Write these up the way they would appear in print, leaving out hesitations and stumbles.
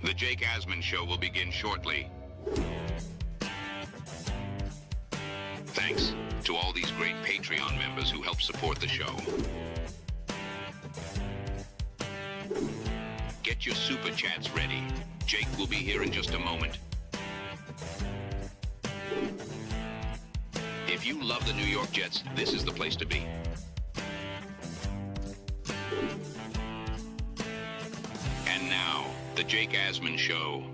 The Jake Asman Show will begin shortly. Thanks to all these great Patreon members who help support the show. Get your super chats ready. Jake will be here in just a moment. If you love the New York Jets, this is the place to be. And now, the Jake Asman Show.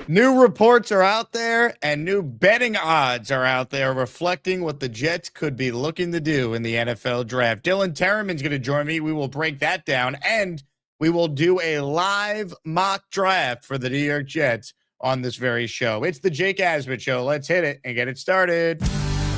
New reports are out there and new betting odds are out there reflecting what the Jets could be looking to do in the NFL draft. Dylan Tereman's going to join me. We will break that down and we will do a live mock draft for the New York Jets on this very show. It's the Jake Asman Show. Let's hit it and get it started.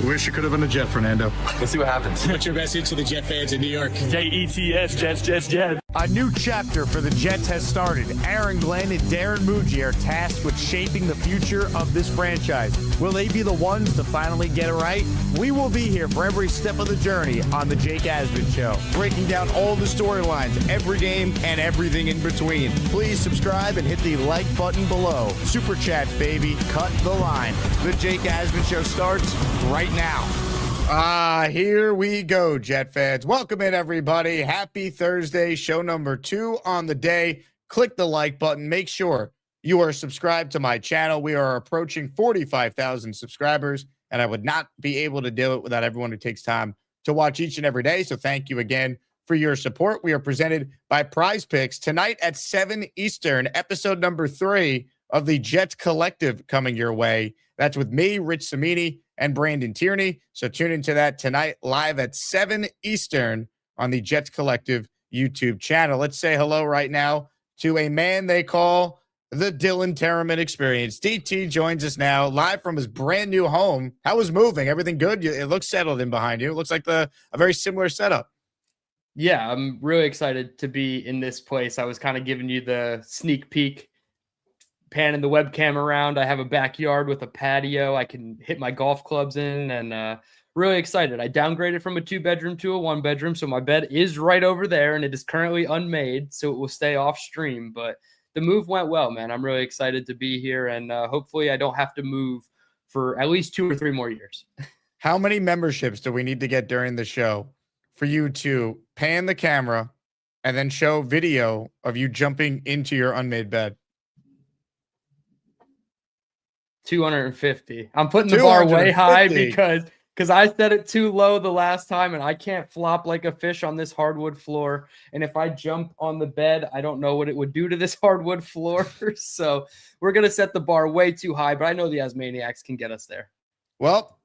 Wish you could have been a Jet, Fernando. Let's see what happens. What's your message to the Jet fans in New York? Jets, Jets. A new chapter for the Jets has started. Aaron Glenn and Darren Muji are tasked with shaping the future of this franchise. Will they be the ones to finally get it right? We will be here for every step of the journey on the Jake Asman Show, breaking down all the storylines, every game, and everything in between. Please subscribe and hit the like button below. Super chats, baby. Cut the line. The Jake Asman Show starts right now. Here we go, Jet fans. Welcome in, everybody. Happy Thursday, show number 2 on the day. Click the like button. Make sure you are subscribed to my channel. We are approaching 45,000 subscribers, and I would not be able to do it without everyone who takes time to watch each and every day. So thank you again for your support. We are presented by PrizePicks. Tonight at 7 Eastern, episode number 3 of the Jets Collective coming your way. That's with me, Rich Samini, and Brandon Tierney. So tune into that tonight live at 7 Eastern on the Jets Collective YouTube channel. Let's say hello right now to a man they call the Dylan Tereman Experience. DT joins us now live from his brand new home. How was moving? Everything good? It looks settled in behind you. It looks like a very similar setup. Yeah, I'm really excited to be in this place. I was kind of giving you the sneak peek, panning the webcam around. I have a backyard with a patio I can hit my golf clubs in, and really excited. I downgraded from a 2-bedroom to a 1-bedroom, so my bed is right over there, and it is currently unmade, so it will stay off stream. But the move went well, man. I'm really excited to be here, and hopefully I don't have to move for at least 2 or 3 more years. How many memberships do we need to get during the show for you to pan the camera and then show video of you jumping into your unmade bed? 250. I'm putting the bar way high because I set it too low the last time, and I can't flop like a fish on this hardwood floor. And if I jump on the bed, I don't know what it would do to this hardwood floor. So we're going to set the bar way too high, but I know the Asmaniacs can get us there. Well,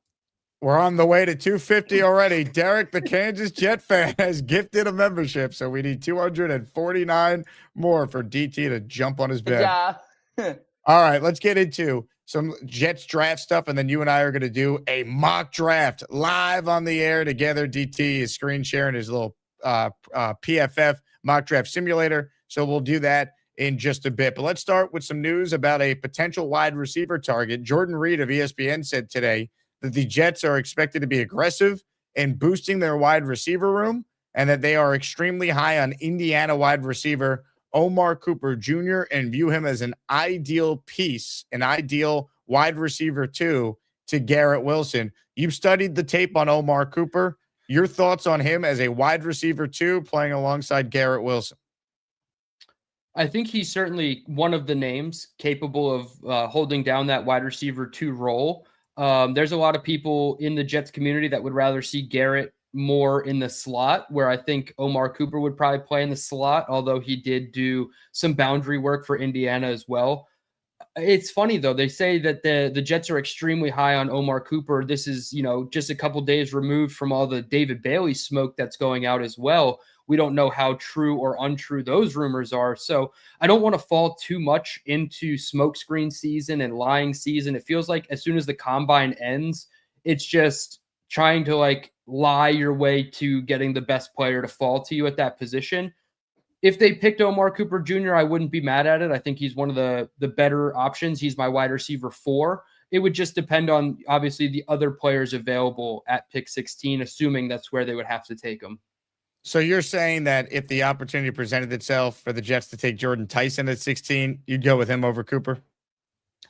we're on the way to 250 already. Derek, the Kansas Jet fan, has gifted a membership, so we need 249 more for DT to jump on his bed. Yeah. All right, let's get into some Jets draft stuff, and then you and I are going to do a mock draft live on the air together. DT is screen sharing his little PFF mock draft simulator, so we'll do that in just a bit. But let's start with some news about a potential wide receiver target. Jordan Reed of ESPN said today that the Jets are expected to be aggressive in boosting their wide receiver room, and that they are extremely high on Indiana wide receiver Omar Cooper Jr. and view him as an ideal piece, an ideal wide receiver too, to Garrett Wilson. You've studied the tape on Omar Cooper. Your thoughts on him as a wide receiver too, playing alongside Garrett Wilson? I think he's certainly one of the names capable of holding down that wide receiver 2 role. There's a lot of people in the Jets community that would rather see Garrett more in the slot, where I think Omar Cooper would probably play in the slot, although he did do some boundary work for Indiana as well. It's funny, though. They say that the Jets are extremely high on Omar Cooper. This is, just a couple days removed from all the David Bailey smoke that's going out as well. We don't know how true or untrue those rumors are. So I don't want to fall too much into smokescreen season and lying season. It feels like as soon as the combine ends, it's just trying to lie your way to getting the best player to fall to you at that position. If they picked Omar Cooper Jr., I wouldn't be mad at it. I think he's one of the better options. He's my wide receiver 4. It would just depend on, obviously, the other players available at pick 16, assuming that's where they would have to take him. So you're saying that if the opportunity presented itself for the Jets to take Jordan Tyson at 16, you'd go with him over Cooper?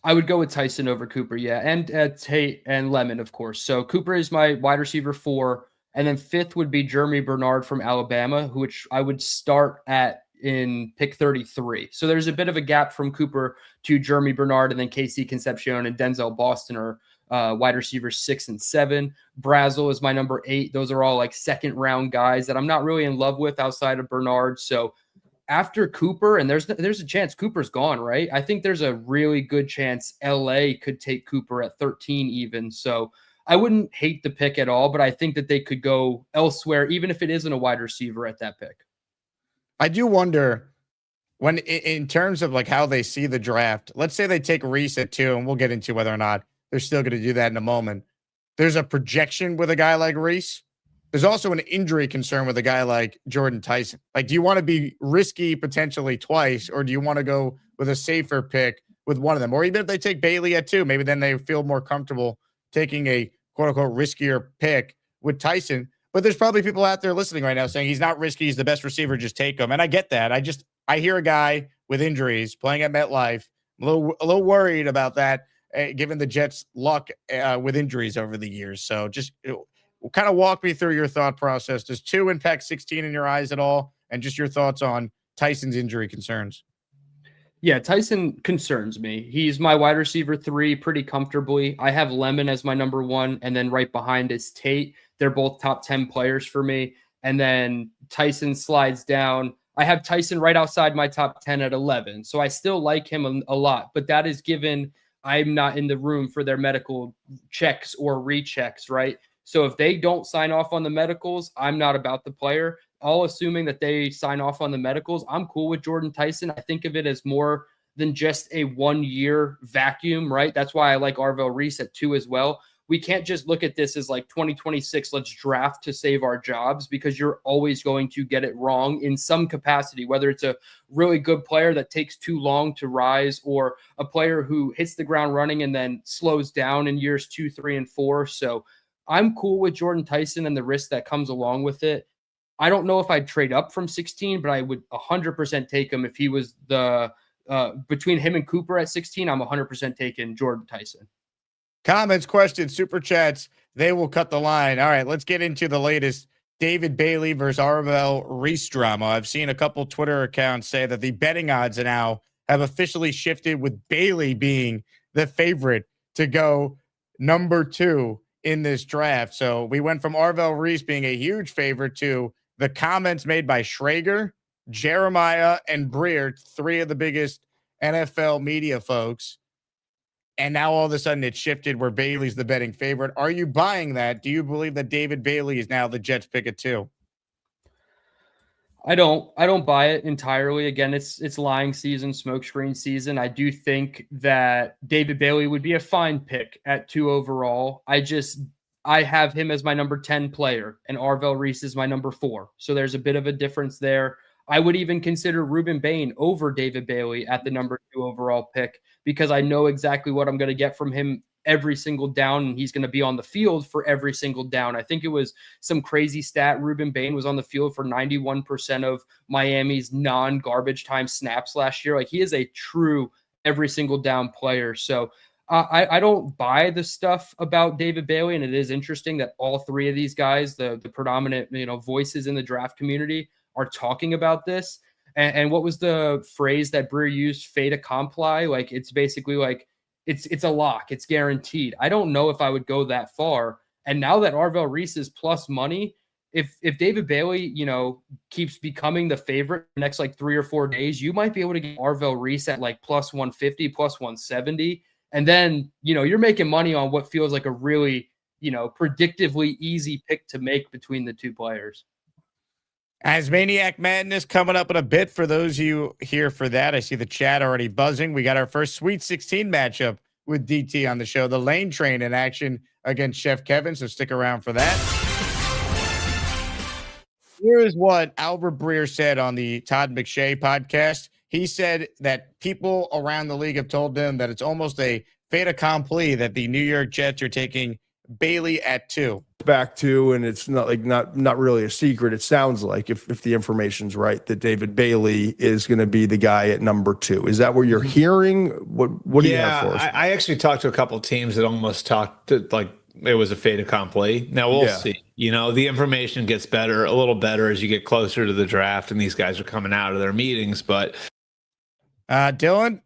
I would go with Tyson over Cooper, yeah, and Tate and Lemon, of course. So Cooper is my wide receiver 4, and then 5th would be Jeremy Bernard from Alabama, which I would start at in pick 33. So there's a bit of a gap from Cooper to Jeremy Bernard, and then KC Concepcion and Denzel Boston are wide receivers 6 and 7. Brazel is my number 8. Those are all like second round guys that I'm not really in love with outside of Bernard. So after Cooper, and there's a chance Cooper's gone, right? I think there's a really good chance LA could take Cooper at 13 even. So I wouldn't hate the pick at all, but I think that they could go elsewhere, even if it isn't a wide receiver at that pick. I do wonder when in terms of like how they see the draft, let's say they take Reese at 2, and we'll get into whether or not they're still going to do that in a moment. There's a projection with a guy like Reese. There's also an injury concern with a guy like Jordan Tyson. Like, do you want to be risky potentially twice, or do you want to go with a safer pick with one of them? Or even if they take Bailey at 2, maybe then they feel more comfortable taking a quote-unquote riskier pick with Tyson. But there's probably people out there listening right now saying he's not risky, he's the best receiver, just take him. And I get that. I hear a guy with injuries playing at MetLife. I'm a little worried about that, given the Jets' luck with injuries over the years. So just kind of walk me through your thought process. Does 2 impact 16 in your eyes at all? And just your thoughts on Tyson's injury concerns. Yeah, Tyson concerns me. He's my wide receiver 3 pretty comfortably. I have Lemon as my number 1, and then right behind is Tate. They're both top 10 players for me. And then Tyson slides down. I have Tyson right outside my top 10 at 11. So I still like him a lot, but that is given I'm not in the room for their medical checks or rechecks, right? So if they don't sign off on the medicals, I'm not about the player. All assuming that they sign off on the medicals, I'm cool with Jordan Tyson. I think of it as more than just a 1-year vacuum, right? That's why I like Arvell Reese at 2 as well. We can't just look at this as like 2026, let's draft to save our jobs, because you're always going to get it wrong in some capacity, whether it's a really good player that takes too long to rise or a player who hits the ground running and then slows down in years 2, 3, and 4. So I'm cool with Jordan Tyson and the risk that comes along with it. I don't know if I'd trade up from 16, but I would 100% take him if he was the between him and Cooper at 16. I'm 100% taking Jordan Tyson. Comments, questions, super chats, they will cut the line. All right, let's get into the latest David Bailey versus Arvell Reese drama. I've seen a couple Twitter accounts say that the betting odds now have officially shifted, with Bailey being the favorite to go number 2 in this draft. So we went from Arvell Reese being a huge favorite to the comments made by Schrager, Jeremiah, and Breer, 3 of the biggest NFL media folks. And now all of a sudden it shifted where Bailey's the betting favorite. Are you buying that? Do you believe that David Bailey is now the Jets pick at 2? I don't buy it entirely. Again, it's lying season, smokescreen season. I do think that David Bailey would be a fine pick at 2 overall. I have him as my number 10 player, and Arvell Reese is my number 4. So there's a bit of a difference there. I would even consider Ruben Bain over David Bailey at the number 2 overall pick, because I know exactly what I'm going to get from him every single down, and he's going to be on the field for every single down. I think it was some crazy stat. Ruben Bain was on the field for 91% of Miami's non-garbage time snaps last year. Like, he is a true every single down player. So I don't buy the stuff about David Bailey, and it is interesting that all 3 of these guys, the predominant voices in the draft community, are talking about this. And what was the phrase that Breer used? Fait accompli. Like, it's basically like it's a lock. It's guaranteed. I don't know if I would go that far. And now that Arvell Reese is plus money, if David Bailey, keeps becoming the favorite the next like 3 or 4 days, you might be able to get Arvell Reese at like plus 150, plus 170. And then, you're making money on what feels like a really, predictively easy pick to make between the 2 players. Asmaniac Madness coming up in a bit. For those of you here for that, I see the chat already buzzing. We got our first Sweet 16 matchup with DT on the show. The Lane Train in action against Chef Kevin, so stick around for that. Here is what Albert Breer said on the Todd McShay podcast. He said that people around the league have told him that it's almost a fait accompli that the New York Jets are taking Bailey at 2. Back to, and it's not really a secret. It sounds like if the information's right, that David Bailey is going to be the guy at number 2. Is that what you're hearing? What do you have for us? I actually talked to a couple of teams that almost talked to, like, it was a fait accompli. Now we'll see. You know, the information gets a little better as you get closer to the draft, and these guys are coming out of their meetings. But Dylan,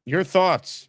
your thoughts?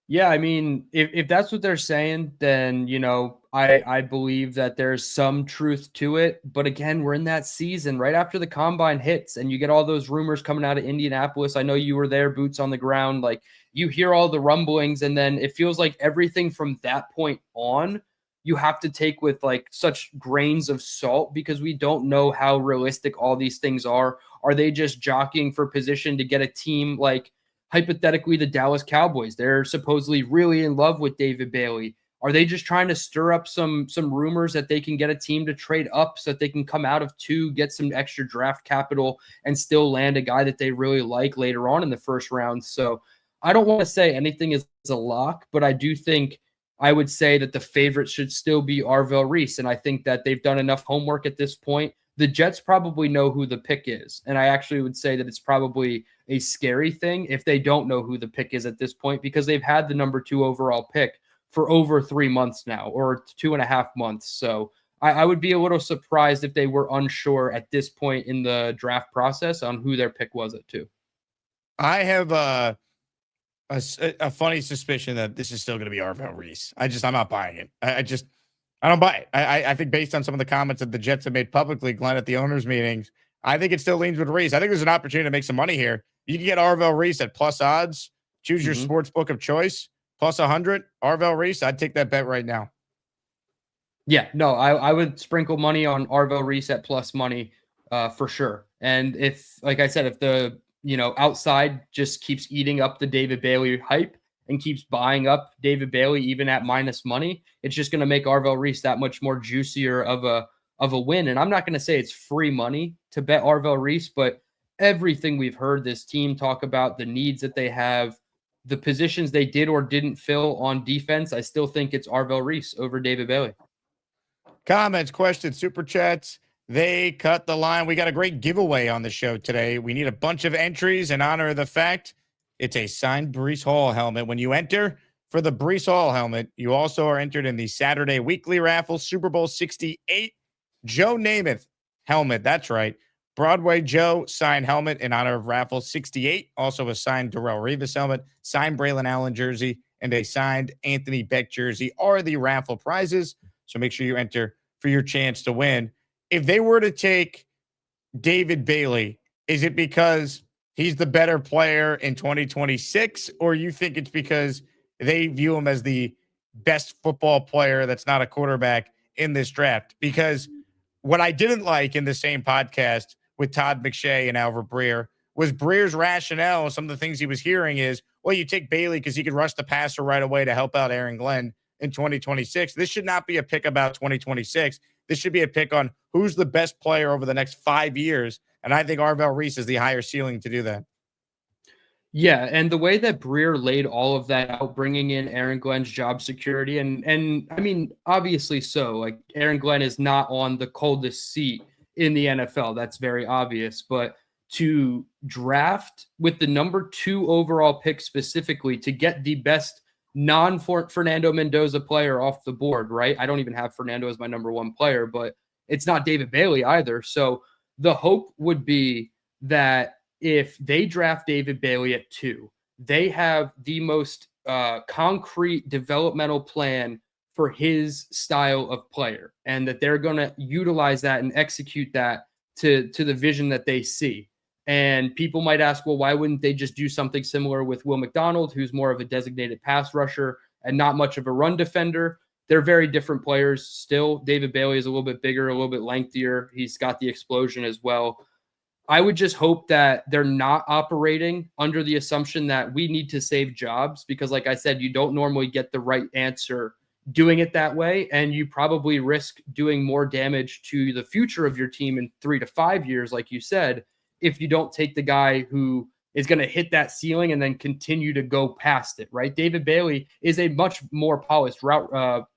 Yeah, I mean, if that's what they're saying, then, you know, I believe that there's some truth to it. But again, we're in that season right after the combine hits and you get all those rumors coming out of Indianapolis. I know you were there, boots on the ground. Like, you hear all the rumblings, and then it feels like everything from that point on, you have to take with like such grains of salt, because we don't know how realistic all these things are. Are they just jockeying for position to get a team like, hypothetically, the Dallas Cowboys? They're supposedly really in love with David Bailey. Are they just trying to stir up some rumors that they can get a team to trade up so that they can come out of 2, get some extra draft capital, and still land a guy that they really like later on in the first round? So I don't want to say anything is a lock, but I do think I would say that the favorite should still be Arvell Reese. And I think that they've done enough homework at this point. The Jets probably know who the pick is. And I actually would say that it's probably a scary thing if they don't know who the pick is at this point, because they've had the number 2 overall pick for over 3 months now, or 2.5 months. So I would be a little surprised if they were unsure at this point in the draft process on who their pick was at 2. I have a funny suspicion that this is still going to be Arvell Reese. I'm not buying it. I don't buy it. I think based on some of the comments that the Jets have made publicly, Glenn, at the owners' meetings, I think it still leans with Reese. I think there's an opportunity to make some money here. You can get Arvell Reese at plus odds. Choose your sports book of choice. Plus 100, Arvell Reese. I'd take that bet right now. Yeah, no, I would sprinkle money on Arvell Reese at plus money for sure. And if, like I said, if the, you know, outside just keeps eating up the David Bailey hype and keeps buying up David Bailey even at minus money, it's just going to make Arvell Reese that much more juicier of a win. And I'm not going to say it's free money to bet Arvell Reese, but everything we've heard this team talk about, the needs that they have, the positions they did or didn't fill on defense, I still think it's Arvell Reese over David Bailey. Comments, questions, super chats. They cut the line. We got a great giveaway on the show today. We need a bunch of entries in honor of the fact it's a signed Breece Hall helmet. When you enter for the Breece Hall helmet, you also are entered in the Saturday weekly raffle, Super Bowl 68 Joe Namath helmet. That's right. Broadway Joe signed helmet in honor of raffle 68. Also a signed Darrelle Revis helmet, signed Braylon Allen jersey, and a signed Anthony Beck jersey are the raffle prizes. So make sure you enter for your chance to win. If they were to take David Bailey, is it because he's the better player in 2026, or you think it's because they view him as the best football player that's not a quarterback in this draft? Because what I didn't like in the same podcast with Todd McShay and Albert Breer was Breer's rationale. Some of the things he was hearing is, well, you take Bailey because he could rush the passer right away to help out Aaron Glenn in 2026. This should not be a pick about 2026. This should be a pick on who's the best player over the next 5 years. And I think Arvell Reese is the higher ceiling to do that. Yeah, and the way that Breer laid all of that out, bringing in Aaron Glenn's job security, and I mean, obviously so. Like, Aaron Glenn is not on the coldest seat in the NFL. That's very obvious. But to draft with the number 2 overall pick specifically to get the best non-Fernando Mendoza player off the board, right? I don't even have Fernando as my number 1 player, but it's not David Bailey either. So the hope would be that if they draft David Bailey at 2, they have the most concrete developmental plan for his style of player, and that they're going to utilize that and execute that to the vision that they see. And people might ask, well, why wouldn't they just do something similar with Will McDonald, who's more of a designated pass rusher and not much of a run defender? They're very different players still. David Bailey is a little bit bigger, a little bit lengthier. He's got the explosion as well. I would just hope that they're not operating under the assumption that we need to save jobs, because like I said, you don't normally get the right answer doing it that way. And you probably risk doing more damage to the future of your team in 3 to 5 years, like you said, if you don't take the guy who is going to hit that ceiling and then continue to go past it, right? David Bailey is a much more polished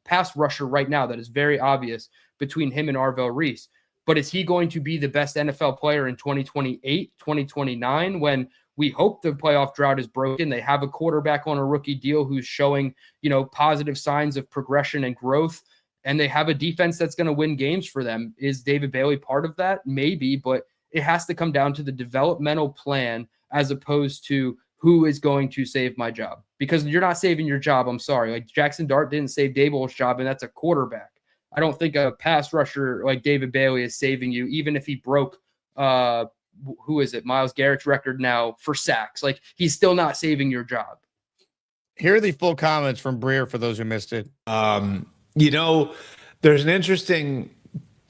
pass rusher right now. That is very obvious between him and Arvell Reese. But is he going to be the best NFL player in 2028, 2029, when we hope the playoff drought is broken? They have a quarterback on a rookie deal who's showing, positive signs of progression and growth, and they have a defense that's going to win games for them. Is David Bailey part of that? Maybe, but it has to come down to the developmental plan as opposed to who is going to save my job, because you're not saving your job. I'm sorry. Like Jackson Dart didn't save Daboll's job, and that's a quarterback. I don't think a pass rusher like David Bailey is saving you, even if he broke, Myles Garrett's record now for sacks. Like, he's still not saving your job. Here are the full comments from Breer for those who missed it. There's an interesting,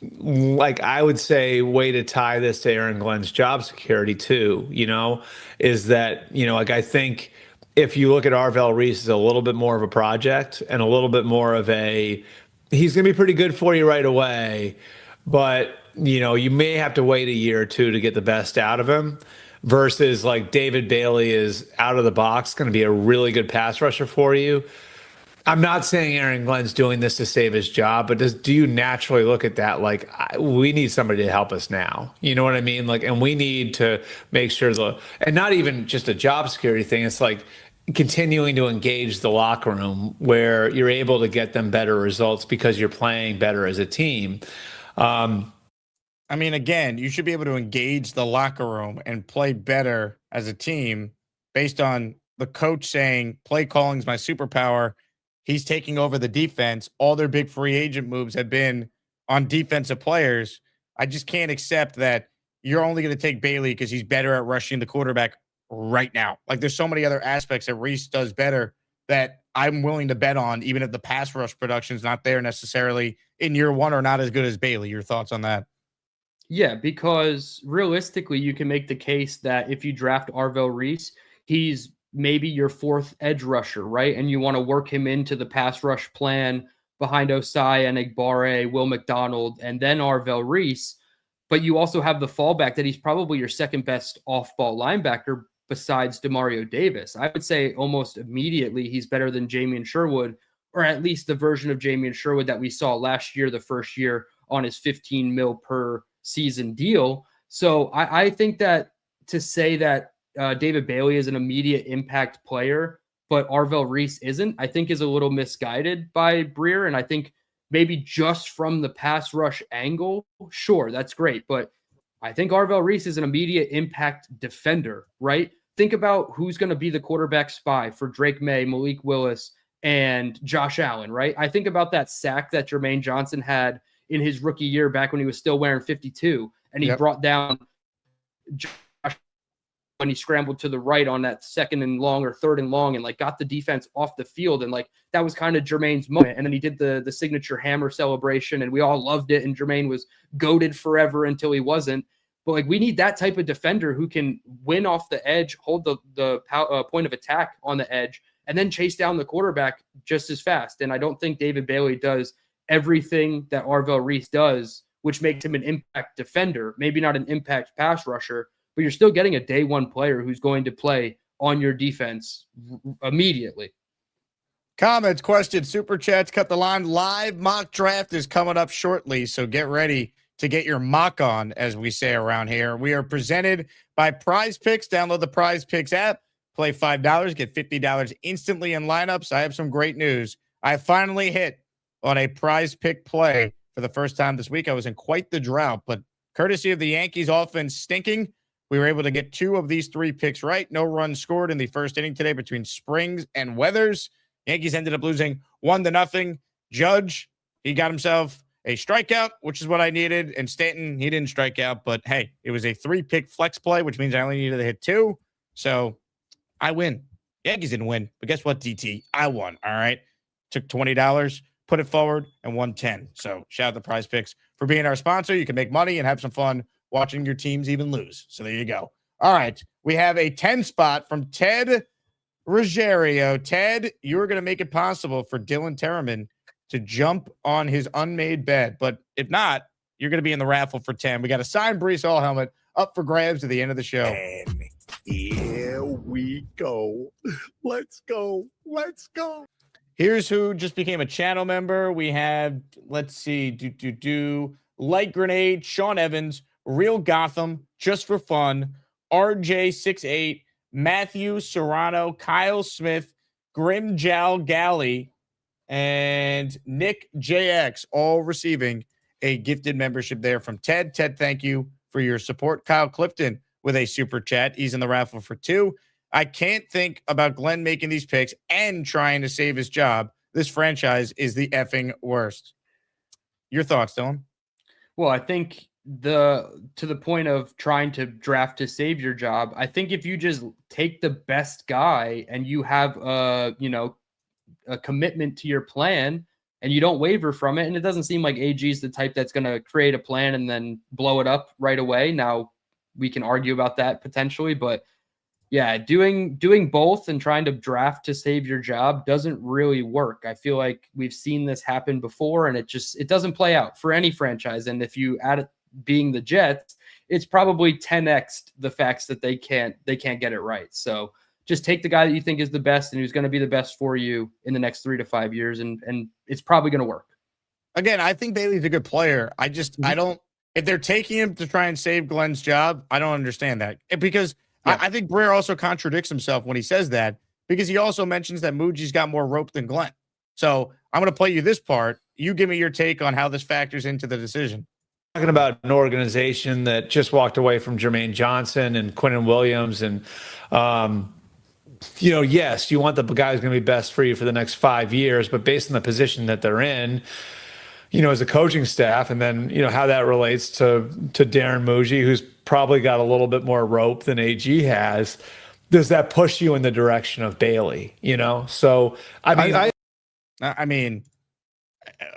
I would say, way to tie this to Aaron Glenn's job security too, is that, I think if you look at Arvell Reese as a little bit more of a project and a little bit more of he's going to be pretty good for you right away, but, you may have to wait a year or two to get the best out of him, versus like David Bailey is out of the box going to be a really good pass rusher for you. I'm not saying Aaron Glenn's doing this to save his job, but do you naturally look at that like, we need somebody to help us now? You know what I mean? Like, and we need to make sure and not even just a job security thing. It's like continuing to engage the locker room where you're able to get them better results because you're playing better as a team. Again, you should be able to engage the locker room and play better as a team based on the coach saying play calling is my superpower. He's taking over the defense. All their big free agent moves have been on defensive players. I just can't accept that you're only going to take Bailey because he's better at rushing the quarterback right now. Like, there's so many other aspects that Reese does better that I'm willing to bet on, even if the pass rush production is not there necessarily in year one or not as good as Bailey. Your thoughts on that? Yeah, because realistically, you can make the case that if you draft Arvell Reese, he's maybe your fourth edge rusher, right? And you want to work him into the pass rush plan behind Osai and Egbare, Will McDonald, and then Arvell Reese. But you also have the fallback that he's probably your second best off-ball linebacker besides Demario Davis. I would say almost immediately he's better than Jamian Sherwood, or at least the version of Jamian Sherwood that we saw last year, the first year on his $15 million per season deal. So I think that to say that David Bailey is an immediate impact player, but Arvell Reese isn't, I think is a little misguided by Breer. And I think maybe just from the pass rush angle, sure, that's great. But I think Arvell Reese is an immediate impact defender, right? Think about who's going to be the quarterback spy for Drake May, Malik Willis, and Josh Allen, right? I think about that sack that Jermaine Johnson had in his rookie year back when he was still wearing 52, and he brought down Josh when he scrambled to the right on that second and long or third and long and got the defense off the field. And that was kind of Jermaine's moment. And then he did the signature hammer celebration and we all loved it. And Jermaine was goated forever until he wasn't. But we need that type of defender who can win off the edge, hold the point of attack on the edge, and then chase down the quarterback just as fast. And I don't think David Bailey does everything that Arvell Reese does, which makes him an impact defender, maybe not an impact pass rusher, but you're still getting a day one player who's going to play on your defense immediately. Comments, questions, super chats, cut the line. Live mock draft is coming up shortly, so get ready to get your mock on, as we say around here. We are presented by PrizePicks. Download the PrizePicks app, play $5, get $50 instantly in lineups. I have some great news. I finally hit on a PrizePick play for the first time this week. I was in quite the drought, but courtesy of the Yankees offense stinking, we were able to get 2 of these 3 picks right. No runs scored in the first inning today between Springs and Weathers. Yankees ended up losing 1-0. Judge, he got himself a strikeout, which is what I needed. And Stanton, he didn't strike out, but hey, it was a 3-pick flex play, which means I only needed to hit 2. So I win. Yankees didn't win, but guess what, DT? I won. All right. Took $20, put it forward, and won 10. So shout out to PrizePicks for being our sponsor. You can make money and have some fun watching your teams even lose. So there you go. All right. We have a 10 spot from Ted Ruggiero. Ted, you're going to make it possible for Dylan Tereman to jump on his unmade bed. But if not, you're going to be in the raffle for 10. We got a signed Brees Hall helmet up for grabs at the end of the show. Here we go. Let's go. Let's go. Here's who just became a channel member. We have, let's see, Light Grenade, Sean Evans, Real Gotham, Just for Fun, RJ68, Matthew Serrano, Kyle Smith, Grim Jal Galley, and Nick JX, all receiving a gifted membership there from Ted. Ted, thank you for your support. Kyle Clifton with a super chat. He's in the raffle for 2. I can't think about Glenn making these picks and trying to save his job. This franchise is the effing worst. Your thoughts, Dylan? Well, I think to the point of trying to draft to save your job, I think if you just take the best guy and you have a commitment to your plan and you don't waver from it, and it doesn't seem like AG is the type that's going to create a plan and then blow it up right away. Now we can argue about that potentially, but yeah, doing both and trying to draft to save your job doesn't really work. I feel like we've seen this happen before, and it doesn't play out for any franchise. And if you add it being the Jets, it's probably 10x the facts that they can't get it right. So just take the guy that you think is the best and who's going to be the best for you in the next 3 to 5 years, and it's probably going to work. Again, I think Bailey's a good player. I don't. If they're taking him to try and save Glenn's job, I don't understand that, because I think Brer also contradicts himself when he says that, because he also mentions that Muji's got more rope than Glenn. So I'm going to play you this part. You give me your take on how this factors into the decision. Talking about an organization that just walked away from Jermaine Johnson and Quinnen Williams, and yes, you want the guy who's going to be best for you for the next 5 years, but based on the position that they're in, as a coaching staff, and then, how that relates to Darren Muji, who's probably got a little bit more rope than AG has, does that push you in the direction of Bailey? So I mean,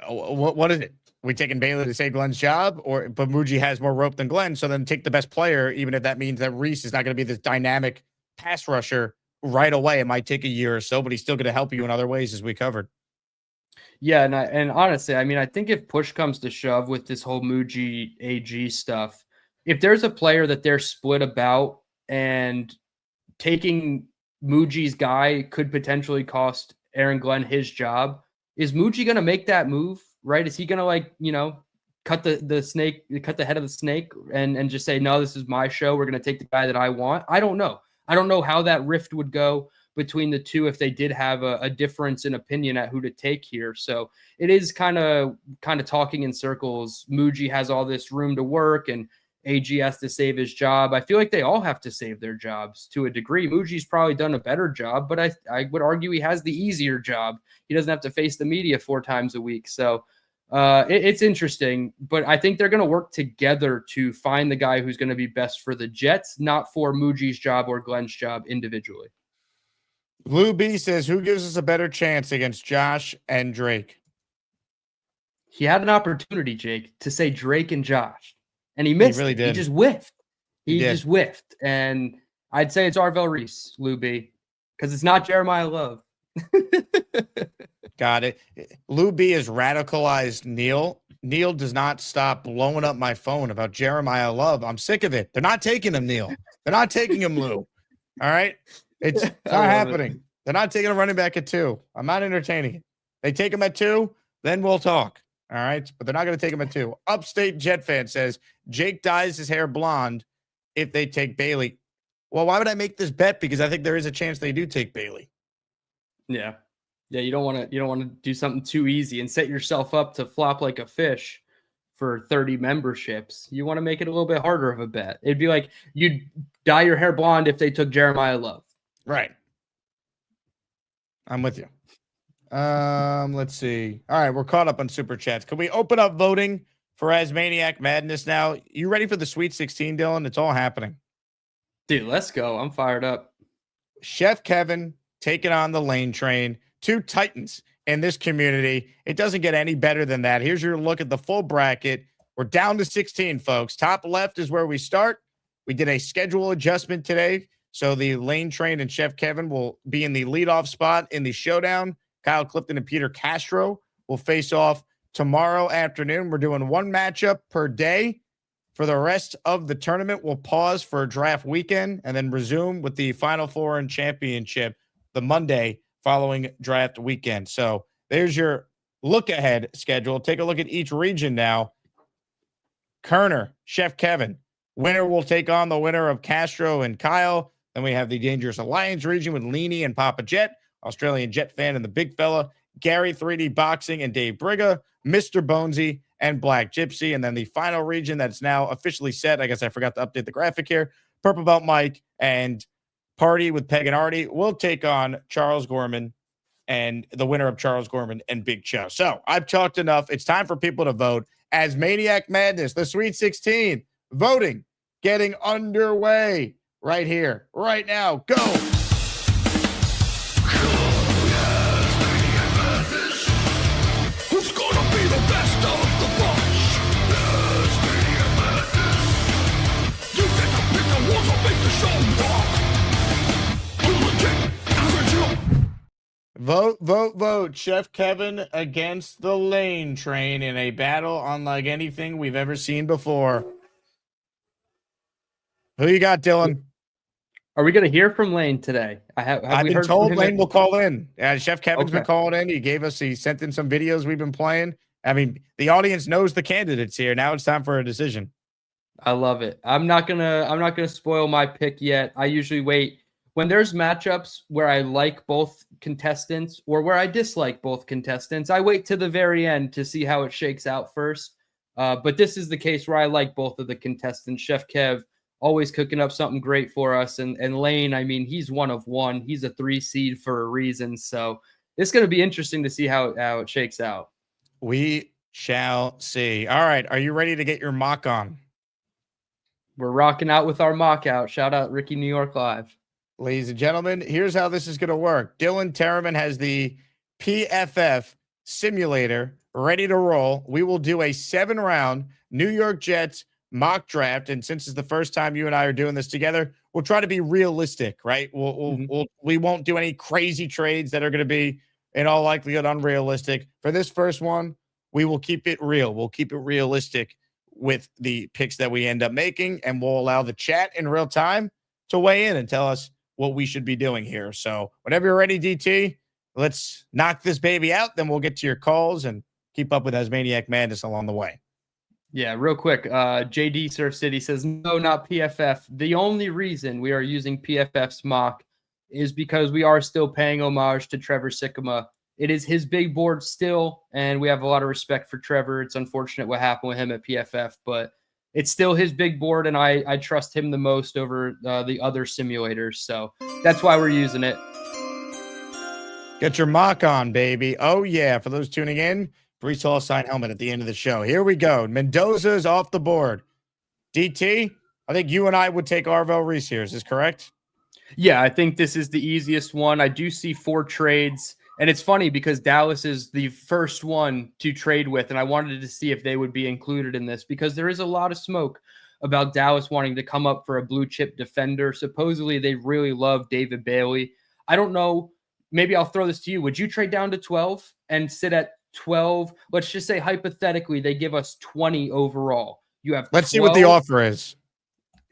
what is it? We taking Bailey to save Glenn's job, but Muji has more rope than Glenn, so then take the best player, even if that means that Reese is not going to be this dynamic pass rusher right away. It might take a year or so, but he's still going to help you in other ways, as we covered. Yeah, and honestly, I mean, I think if push comes to shove with this whole Muji AG stuff, if there's a player that they're split about and taking Muji's guy could potentially cost Aaron Glenn his job, is Muji going to make that move, right? Is he going to cut the head of the snake and just say, no, this is my show. We're going to take the guy that I want. I don't know. I don't know how that rift would go between the two if they did have a difference in opinion at who to take here. So it is kind of talking in circles. Muji has all this room to work and AG has to save his job. I feel like they all have to save their jobs to a degree. Muji's probably done a better job, but I would argue he has the easier job. He doesn't have to face the media 4 times a week. So it's interesting, but I think they're going to work together to find the guy who's going to be best for the Jets, not for Muji's job or Glenn's job individually. Lou B says, who gives us a better chance against Josh and Drake? He had an opportunity, Jake, to say Drake and Josh, and he missed. He really did. He just whiffed. He just whiffed. And I'd say it's Arvell Reese, Lou B, because it's not Jeremiah Love. Got it. Lou B has radicalized Neil. Neil does not stop blowing up my phone about Jeremiah Love. I'm sick of it. They're not taking him, Neil. They're not taking him, Lou. All right? It's not happening. They're not taking a running back at 2. I'm not entertaining it. They take him at 2, then we'll talk. All right? But they're not going to take him at 2. Upstate Jet fan says, Jake dyes his hair blonde if they take Bailey. Well, why would I make this bet? Because I think there is a chance they do take Bailey. Yeah. Yeah, you don't want to do something too easy and set yourself up to flop like a fish for 30 memberships. You want to make it a little bit harder of a bet. It'd be like you'd dye your hair blonde if they took Jeremiah Love. Right. I'm with you. Let's see. All right, we're caught up on super chats. Can we open up voting for Asmaniac Madness now? You ready for the Sweet 16, Dylan? It's all happening. Dude, let's go. I'm fired up. Chef Kevin taking on the Lane Train. 2 Titans in this community. It doesn't get any better than that. Here's your look at the full bracket. We're down to 16, folks. Top left is where we start. We did a schedule adjustment today, so the Lane Train and Chef Kevin will be in the leadoff spot in the showdown. Kyle Clifton and Peter Castro will face off tomorrow afternoon. We're doing 1 matchup per day for the rest of the tournament. We'll pause for draft weekend and then resume with the Final Four and championship the Monday following draft weekend. So there's your look ahead schedule. Take a look at each region now. Kerner, Chef Kevin. Winner will take on the winner of Castro and Kyle. Then we have the Dangerous Alliance region with Leany and Papa Jet, Australian Jet Fan and the Big Fella, Gary 3D Boxing and Dave Brigga, Mr. Bonesy and Black Gypsy. And then the final region that's now officially set. I guess I forgot to update the graphic here. Purple Belt Mike and Party with Peg and Artie will take on Charles Gorman and the winner of Charles Gorman and Big Cho. So I've talked enough. It's time for people to vote. Asmaniac Madness, the Sweet 16, voting getting underway right here, right now. Go. Who's gonna be the best of the bunch? Asmaniac Madness. You get to pick the ones that make the show rock. Vote, vote, vote. Chef Kevin against the Lane Train in a battle unlike anything we've ever seen before. Who you got, Dylan? Are we going to hear from Lane today? I've been told Lane will call in. Chef Kevin's been calling in. He sent in some videos we've been playing. I mean, the audience knows the candidates here. Now it's time for a decision. I love it. I'm not gonna spoil my pick yet. I usually wait when there's matchups where I like both contestants or where I dislike both contestants. I wait to the very end to see how it shakes out first. But this is the case where I like both of the contestants. Chef Kev always cooking up something great for us, and Lane, I mean, he's one of one. He's a 3 seed for a reason. So it's going to be interesting to see how it shakes out. We shall see. All right, are you ready to get your mock on? We're rocking out with our mock out. Shout out Ricky New York Live. Ladies and gentlemen, here's how this is going to work. Dylan Tereman has the PFF simulator ready to roll. We will do a 7-round New York Jets mock draft. And since it's the first time you and I are doing this together, we'll try to be realistic, right? We won't do any crazy trades that are going to be in all likelihood unrealistic. For this first one, we will keep it real. We'll keep it realistic with the picks that we end up making, and we'll allow the chat in real time to weigh in and tell us what we should be doing here. So whenever you're ready, DT, let's knock this baby out. Then we'll get to your calls and keep up with Asmaniac Madness along the way. Yeah, real quick. JD Surf City says, no, not PFF. The only reason we are using PFF's mock is because we are still paying homage to Trevor Sikkema. It is his big board still, and we have a lot of respect for Trevor. It's unfortunate what happened with him at PFF, but it's still his big board, and I trust him the most over the other simulators. So that's why we're using it. Get your mock on, baby. Oh, yeah. For those tuning in, Brees Hall sign helmet at the end of the show. Here we go. Mendoza's off the board. DT, I think you and I would take Arvell Reese here. Is this correct? Yeah, I think this is the easiest one. I do see 4 trades. And it's funny because Dallas is the first one to trade with, and I wanted to see if they would be included in this because there is a lot of smoke about Dallas wanting to come up for a blue chip defender. Supposedly, they really love David Bailey. I don't know. Maybe I'll throw this to you. Would you trade down to 12 and sit at 12? Let's just say hypothetically they give us 20 overall. You have 12. Let's see what the offer is.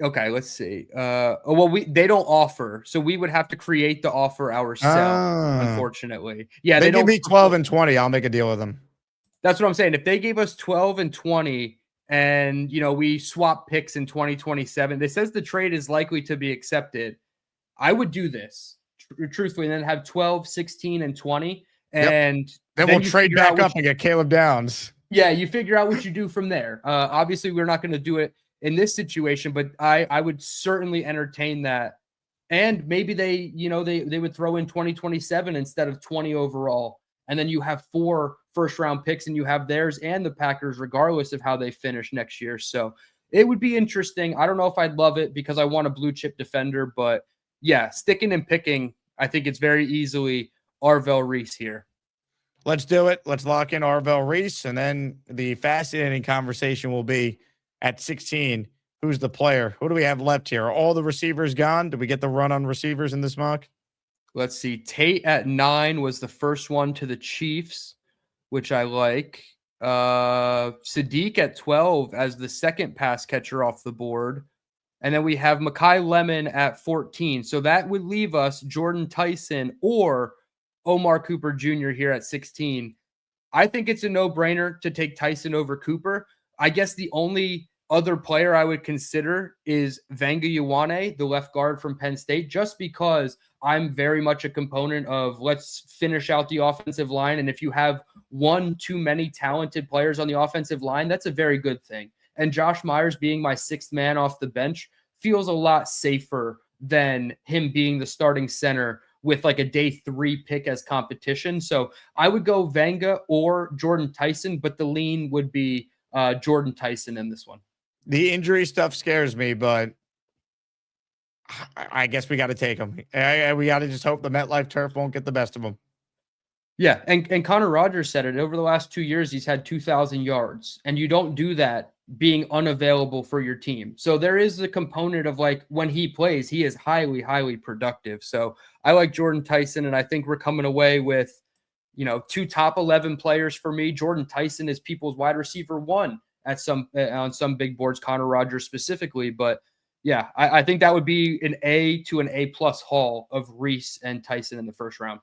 Okay, let's see. Well, they don't offer, so we would have to create the offer ourselves. Unfortunately, yeah, they give me 12 and 20. I'll make a deal with them. That's what I'm saying. If they gave us 12 and 20, and we swap picks in 2027, it says the trade is likely to be accepted. I would do this truthfully, and then have 12, 16, and 20, and then we'll trade back up and get Caleb Downs. Yeah, you figure out what you do from there. Obviously, we're not going to do it in this situation, but I would certainly entertain that. And maybe they would throw in 2027 instead of 20 overall. And then you have 4 first-round picks, and you have theirs and the Packers, regardless of how they finish next year. So it would be interesting. I don't know if I'd love it because I want a blue-chip defender. But, yeah, sticking and picking, I think it's very easily Arvell Reese here. Let's do it. Let's lock in Arvell Reese, and then the fascinating conversation will be at 16, who's the player? Who do we have left here? Are all the receivers gone? Did we get the run on receivers in this mock? Let's see. Tate at 9 was the first one to the Chiefs, which I like. Sadiq at 12 as the second pass catcher off the board. And then we have Mekhi Lemon at 14. So that would leave us Jordan Tyson or Omar Cooper Jr. here at 16. I think it's a no-brainer to take Tyson over Cooper. I guess the only other player I would consider is Vanga Ioane, the left guard from Penn State, just because I'm very much a component of let's finish out the offensive line. And if you have one too many talented players on the offensive line, that's a very good thing. And Josh Myers being my sixth man off the bench feels a lot safer than him being the starting center with like a day 3 pick as competition. So I would go Vanga or Jordan Tyson, but the lean would be Jordan Tyson in this one. The injury stuff scares me, but I guess we got to take him. We got to just hope the MetLife turf won't get the best of him. Yeah, and Connor Rogers said it. Over the last 2 years, he's had 2,000 yards, and you don't do that being unavailable for your team. So there is a component of like when he plays, he is highly, highly productive. So I like Jordan Tyson, and I think we're coming away with, 2 top 11 players for me. Jordan Tyson is people's wide receiver 1 at on some big boards, Connor Rogers specifically. But yeah, I think that would be an A to an A+ haul of Reese and Tyson in the first round.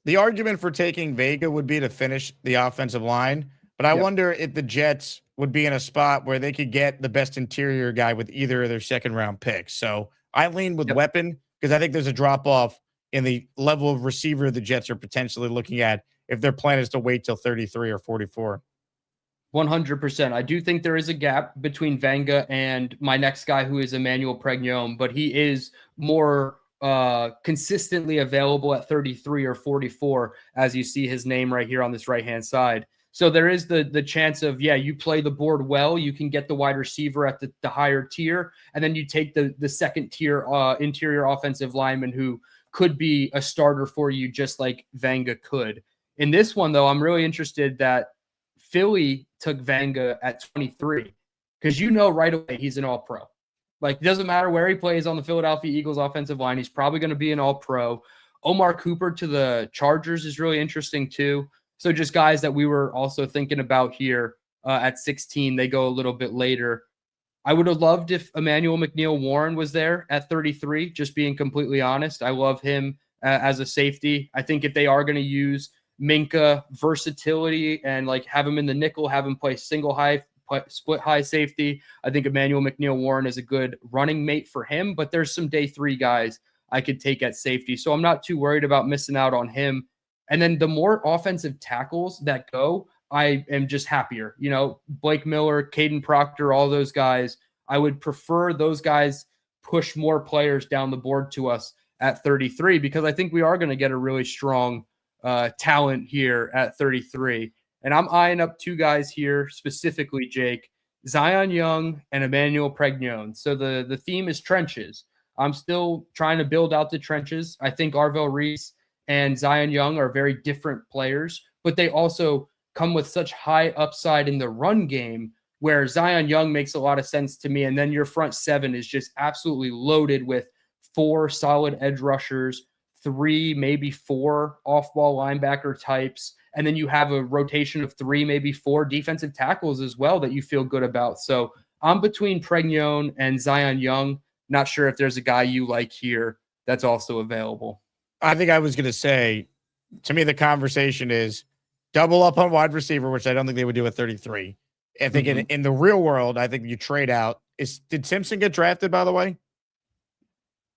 The argument for taking Vega would be to finish the offensive line, but I wonder if the Jets would be in a spot where they could get the best interior guy with either of their second round picks. So I lean with weapon because I think there's a drop off in the level of receiver the Jets are potentially looking at if their plan is to wait till 33 or 44. 100%. I do think there is a gap between Vanga and my next guy, who is Emmanuel Pregnon, but he is more consistently available at 33 or 44, as you see his name right here on this right-hand side. So there is the chance of, you play the board well, you can get the wide receiver at the higher tier, and then you take the second tier interior offensive lineman who could be a starter for you, just like Vanga could. In this one, though, I'm really interested that Philly took Vanga at 23 because right away he's an all-pro. Like, it doesn't matter where he plays on the Philadelphia Eagles offensive line, he's probably going to be an all-pro. Omar Cooper to the Chargers is really interesting too. So just guys that we were also thinking about here at 16, they go a little bit later. I would have loved if Emmanuel McNeil-Warren was there at 33, just being completely honest. I love him as a safety. I think if they are going to use Minka versatility and like have him in the nickel, have him play single high, split high safety, I think Emmanuel McNeil-Warren is a good running mate for him, but there's some day 3 guys I could take at safety. So I'm not too worried about missing out on him. And then the more offensive tackles that go, I am just happier. Blake Miller, Caden Proctor, all those guys, I would prefer those guys push more players down the board to us at 33, because I think we are going to get a really strong talent here at 33. And I'm eyeing up 2 guys here specifically, Jake, Zion Young and Emmanuel Pregnon. So the theme is trenches. I'm still trying to build out the trenches. I think Arvell Reese and Zion Young are very different players, but they also come with such high upside in the run game, where Zion Young makes a lot of sense to me. And then your front 7 is just absolutely loaded with 4 solid edge rushers, 3, maybe 4 off-ball linebacker types. And then you have a rotation of 3, maybe 4 defensive tackles as well that you feel good about. So I'm between Pregnon and Zion Young. Not sure if there's a guy you like here that's also available. I think I was going to say, to me, the conversation is double up on wide receiver, which I don't think they would do at 33. I think in the real world, I think you trade out. Did Simpson get drafted, by the way?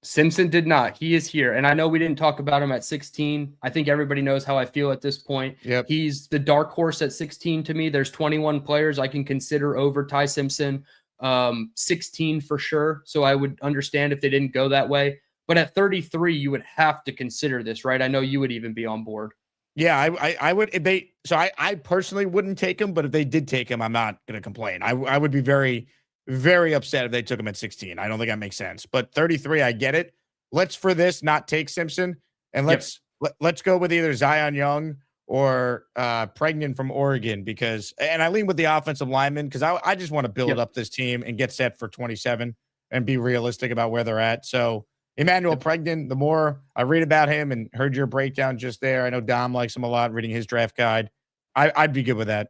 Simpson did not. He is here. And I know we didn't talk about him at 16. I think everybody knows how I feel at this point. Yep. He's the dark horse at 16 to me. There's 21 players I can consider over Ty Simpson. 16 for sure. So I would understand if they didn't go that way. But at 33, you would have to consider this, right? I know you would even be on board. Yeah, I would. If they, so I personally wouldn't take him, but if they did take him, I'm not going to complain. I would be very, very upset if they took him at 16. I don't think that makes sense. But 33, I get it. Let's for this not take Simpson, and let's go with either Zion Young or Pregnon from Oregon, and I lean with the offensive lineman because I just want to build up this team and get set for 27 and be realistic about where they're at. So Emmanuel Pregnon, the more I read about him and heard your breakdown just there, I know Dom likes him a lot, reading his draft guide. I'd be good with that.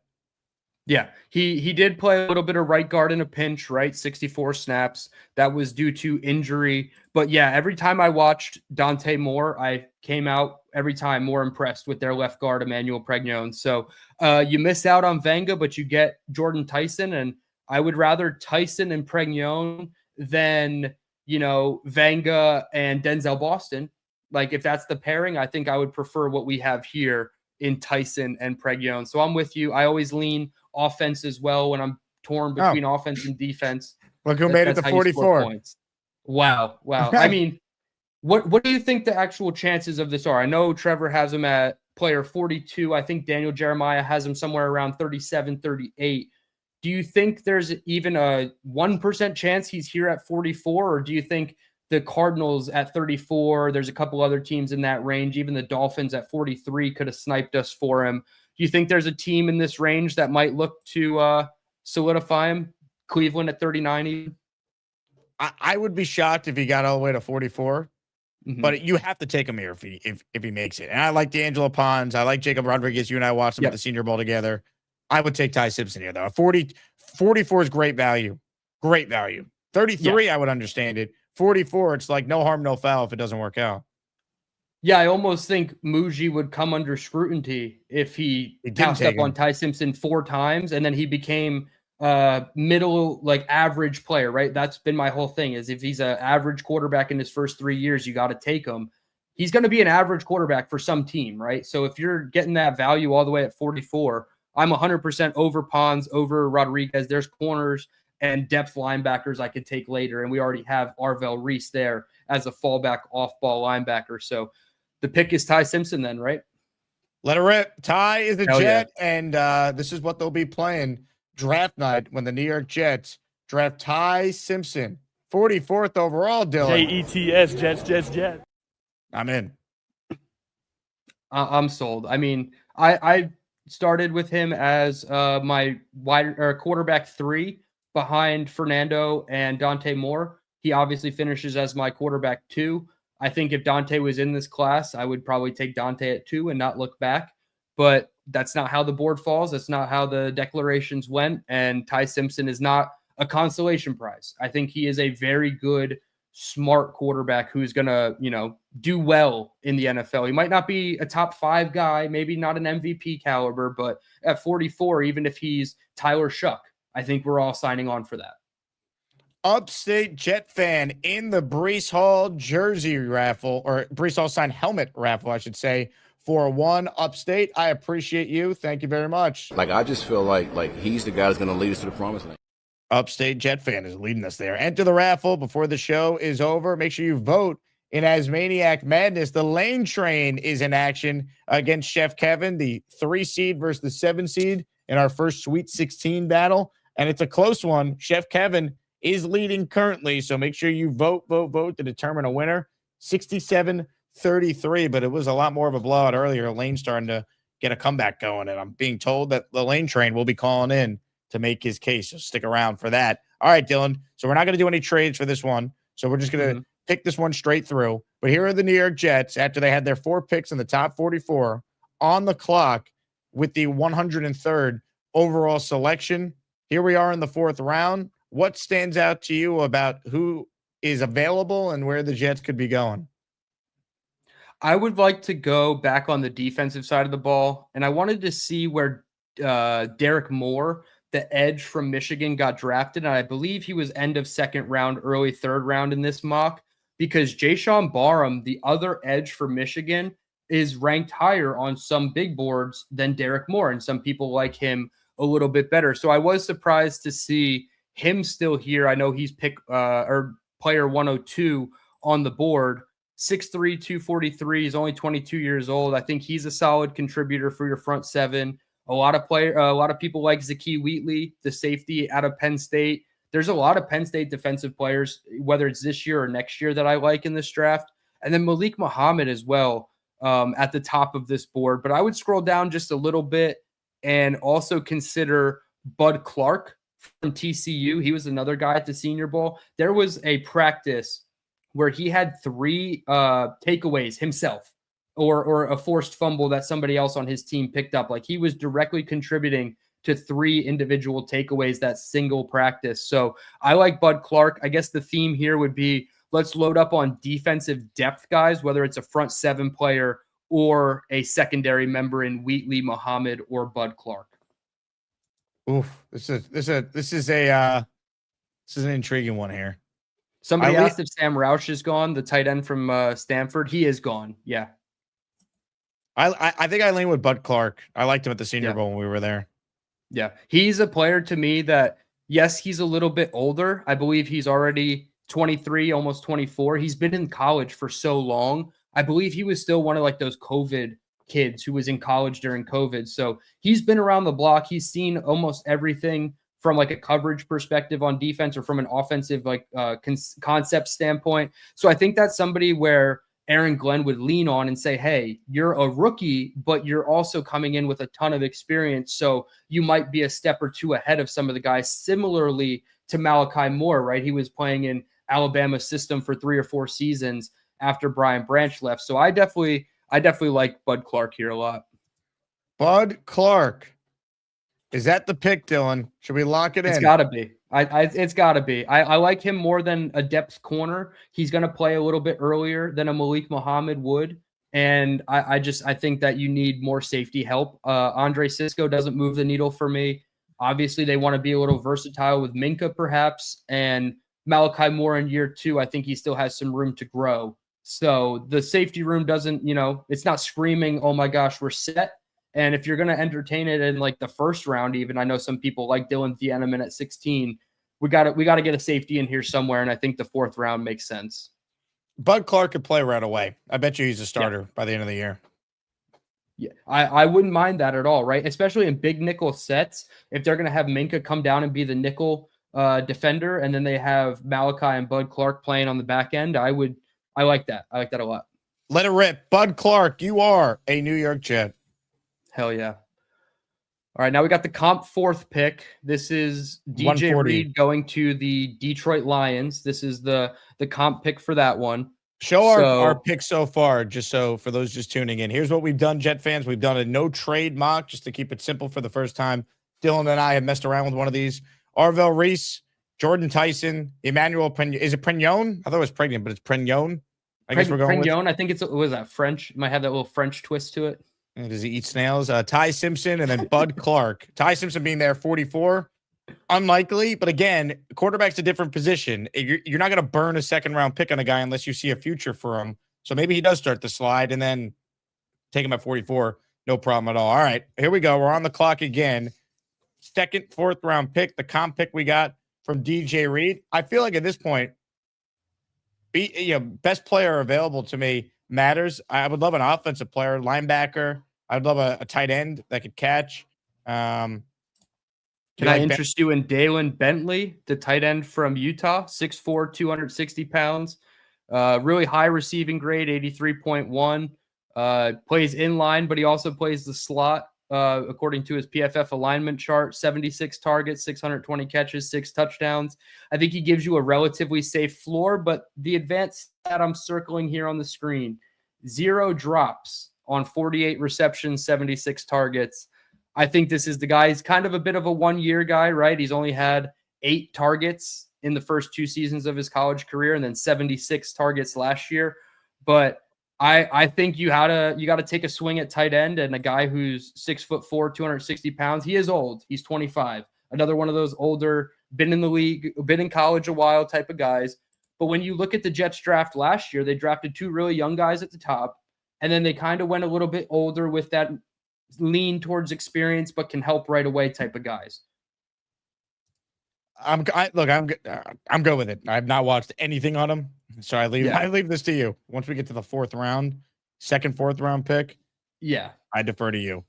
Yeah, he did play a little bit of right guard in a pinch, right? 64 snaps. That was due to injury. But yeah, every time I watched Dante Moore, I came out every time more impressed with their left guard, Emmanuel Pregnon. So you miss out on Venga, but you get Jordan Tyson. And I would rather Tyson and Pregnon than, Venga and Denzel Boston. Like, if that's the pairing, I think I would prefer what we have here in Tyson and Pregnon. So I'm with you. I always lean offense as well when I'm torn between offense and defense. Look who made it to 44. Wow. I mean, what do you think the actual chances of this are? I know Trevor has him at player 42. I think Daniel Jeremiah has him somewhere around 37, 38. Do you think there's even a 1% chance he's here at 44? Or do you think the Cardinals at 34, there's a couple other teams in that range, even the Dolphins at 43 could have sniped us for him? Do you think there's a team in this range that might look to solidify him? Cleveland at 39 even? I would be shocked if he got all the way to 44, but you have to take him here if he makes it. And I like D'Angelo Pons. I like Jacob Rodriguez. You and I watched him at the Senior Bowl together. I would take Ty Simpson here, though. 44 is great value. Great value. 33, I would understand it. 44, it's like no harm, no foul if it doesn't work out. Yeah, I almost think Muji would come under scrutiny if he passed up on Ty Simpson 4 times and then he became middle, like average player, right? That's been my whole thing is if he's an average quarterback in his first 3 years, you got to take him. He's going to be an average quarterback for some team, right? So if you're getting that value all the way at 44, I'm 100% over Pons, over Rodriguez. There's corners and depth linebackers I could take later. And we already have Arvell Reese there as a fallback off-ball linebacker. So the pick is Ty Simpson then, right? Let it rip. Ty is a Jet, and this is what they'll be playing draft night when the New York Jets draft Ty Simpson, 44th overall, Dylan. Jets, Jets. I'm in. I'm sold. I mean, I started with him as my quarterback 3 behind Fernando and Dante Moore. He obviously finishes as my quarterback 2. I think if Dante was in this class, I would probably take Dante at 2 and not look back. But that's not how the board falls. That's not how the declarations went. And Ty Simpson is not a consolation prize. I think he is a very good, smart quarterback who's going to, do well in the NFL. He might not be a top 5 guy, maybe not an MVP caliber, but at 44, even if he's Tyler Shuck, I think we're all signing on for that. Upstate Jet fan in the Breece Hall jersey raffle, or Breece Hall signed helmet raffle, I should say, for 1 Upstate. I appreciate you. Thank you very much. I just feel like he's the guy that's going to lead us to the promised land. Upstate Jet fan is leading us there. Enter the raffle before the show is over. Make sure you vote in Asmaniac Madness. The lane train is in action against Chef Kevin, the 3 seed versus the 7 seed in our first Sweet 16 battle. And it's a close one. Chef Kevin is leading currently, so make sure you vote to determine a winner. 67-33, but it was a lot more of a blowout earlier. Lane starting to get a comeback going, and I'm being told that the lane train will be calling in to make his case, so stick around for that. All right, Dylan, so we're not going to do any trades for this one, so we're just going to pick this one straight through. But here are the New York Jets after they had their 4 picks in the top 44 on the clock with the 103rd overall selection. Here we are in the 4th round. What stands out to you about who is available and where the Jets could be going? I would like to go back on the defensive side of the ball, and I wanted to see where Derek Moore, the edge from Michigan, got drafted. And I believe he was end of 2nd round, early 3rd round in this mock, because Jayshawn Barham, the other edge for Michigan, is ranked higher on some big boards than Derek Moore, and some people like him a little bit better. So I was surprised to see him still here. I know he's pick or player 102 on the board. 6'3", 243. He's only 22 years old. I think he's a solid contributor for your front 7. A lot of people like Zakee Wheatley, the safety out of Penn State. There's a lot of Penn State defensive players, whether it's this year or next year, that I like in this draft. And then Malik Muhammad as well at the top of this board. But I would scroll down just a little bit and also consider Bud Clark from TCU. He was another guy at the Senior Bowl. There was a practice where he had 3 takeaways himself, or a forced fumble that somebody else on his team picked up. Like, he was directly contributing to 3 individual takeaways that single practice. So I like Bud Clark. I guess the theme here would be let's load up on defensive depth guys, whether it's a front 7 player or a secondary member in Wheatley, Muhammad, or Bud Clark. Oof, this is an intriguing one here. Somebody asked if Sam Roush is gone, the tight end from Stanford. He is gone. Yeah. I think I lean with Bud Clark. I liked him at the Senior Bowl when we were there. Yeah. He's a player to me that, yes, he's a little bit older. I believe he's already 23, almost 24. He's been in college for so long. I believe he was still one of like those COVID kids who was in college during COVID. So he's been around the block. He's seen almost everything from like a coverage perspective on defense or from an offensive like concept standpoint. So I think that's somebody where Aaron Glenn would lean on and say, hey, you're a rookie, but you're also coming in with a ton of experience. So you might be a step or two ahead of some of the guys, similarly to Malachi Moore, right? He was playing in Alabama's system for 3 or 4 seasons after Brian Branch left. So I definitely like Bud Clark here a lot. Bud Clark. Is that the pick, Dylan? Should we lock it in? It's got to be. It's got to be. I like him more than a depth corner. He's going to play a little bit earlier than a Malik Muhammad would. And I think that you need more safety help. Andre Cisco doesn't move the needle for me. Obviously, they want to be a little versatile with Minka, perhaps. And Malachi Moore in year 2, I think he still has some room to grow. So the safety room doesn't, it's not screaming, oh my gosh, we're set. And if you're going to entertain it in like the first round, even, I know some people like Dylan Tereman at 16. We got to get a safety in here somewhere, and I think the 4th round makes sense. Bud Clark could play right away. I bet you he's a starter by the end of the year. Yeah, I wouldn't mind that at all, right? Especially in big nickel sets. If they're going to have Minka come down and be the nickel defender, and then they have Malachi and Bud Clark playing on the back end, I like that. I like that a lot. Let it rip. Bud Clark, you are a New York Jet. Hell yeah. All right, now we got the comp 4th pick. This is DJ Reed going to the Detroit Lions. This is the comp pick for that one. Show our pick so far, just so for those just tuning in. Here's what we've done, Jet fans. We've done a no trade mock just to keep it simple for the first time. Dylan and I have messed around with one of these. Arvell Reese, Jordan Tyson, Emmanuel Pregnon. Is it Pregnon? I thought it was Pregnon, but it's Pregnon. I guess we're going Pregnon. with. I think was that French. It might have that little French twist to it. Does he eat snails? Ty Simpson and then Bud Clark. Ty Simpson being there 44. Unlikely, but again, quarterback's a different position. You're not going to burn a 2nd-round pick on a guy unless you see a future for him. So maybe he does start the slide and then take him at 44. No problem at all. All right, here we go. We're on the clock again. 2nd, 4th round pick, the comp pick we got from DJ Reed. I feel like at this point, best player available to me matters. I would love an offensive player, linebacker. I'd love a tight end that could catch. Can I interest you in Dalen Bentley, the tight end from Utah, 6'4", 260 pounds, really high receiving grade, 83.1, plays in line, but he also plays the slot, according to his PFF alignment chart, 76 targets, 620 catches, 6 touchdowns. I think he gives you a relatively safe floor, but the advanced stat I'm circling here on the screen, 0 drops on 48 receptions, 76 targets. I think this is the guy. He's kind of a bit of a one-year guy, right? He's only had 8 targets in the first 2 seasons of his college career and then 76 targets last year. But I think you got to take a swing at tight end, and a guy who's 6'4", 260 pounds. He is old. He's 25. Another one of those older, been in the league, been in college a while type of guys. But when you look at the Jets draft last year, they drafted 2 really young guys at the top, and then they kind of went a little bit older with that lean towards experience, but can help right away type of guys. I'm good with it. I've not watched anything on him, so I leave this to you. Once we get to the 4th round, 2nd, 4th round pick, I defer to you.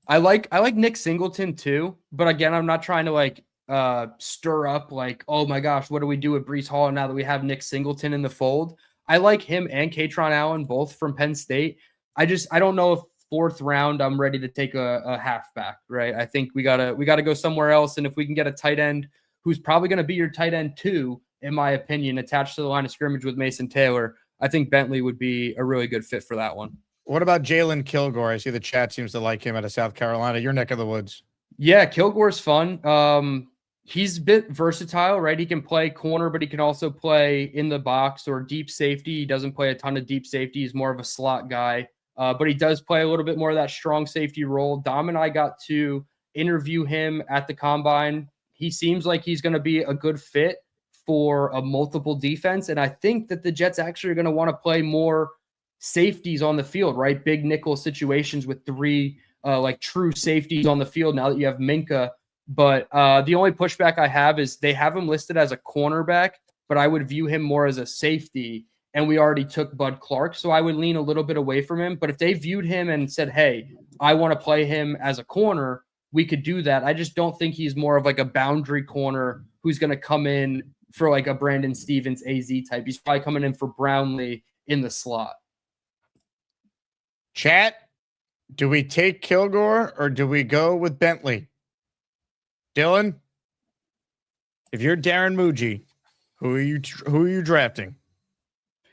I like Nick Singleton too, but again, I'm not trying to stir up oh my gosh, what do we do with Breece Hall now that we have Nick Singleton in the fold? I like him and Katron Allen both from Penn State. I don't know if 4th round I'm ready to take a halfback, right? I think we gotta go somewhere else, and if we can get a tight end who's probably going to be your tight end 2, in my opinion, attached to the line of scrimmage with Mason Taylor, I think Bentley would be a really good fit for that one. What about Jalen Kilgore? I see the chat seems to like him out of South Carolina, your neck of the woods. Yeah, Kilgore's fun. He's a bit versatile, right? He can play corner, but he can also play in the box or deep safety. He doesn't play a ton of deep safety. He's more of a slot guy, but he does play a little bit more of that strong safety role. Dom and I got to interview him at the combine. He seems like he's going to be a good fit for a multiple defense. And I think that the Jets actually are going to want to play more safeties on the field, right? Big nickel situations with three like true safeties on the field now that you have Minka. But the only pushback I have is they have him listed as a cornerback, but I would view him more as a safety. And we already took Bud Clark, so I would lean a little bit away from him. But if they viewed him and said, hey, I want to play him as a corner, we could do that. I just don't think he's more of like a boundary corner who's going to come in for like a Brandon Stevens AZ type. He's probably coming in for Brownlee in the slot. Chat, do we take Kilgore or do we go with Bentley? Dylan, if you're Darren Muji, who are you drafting?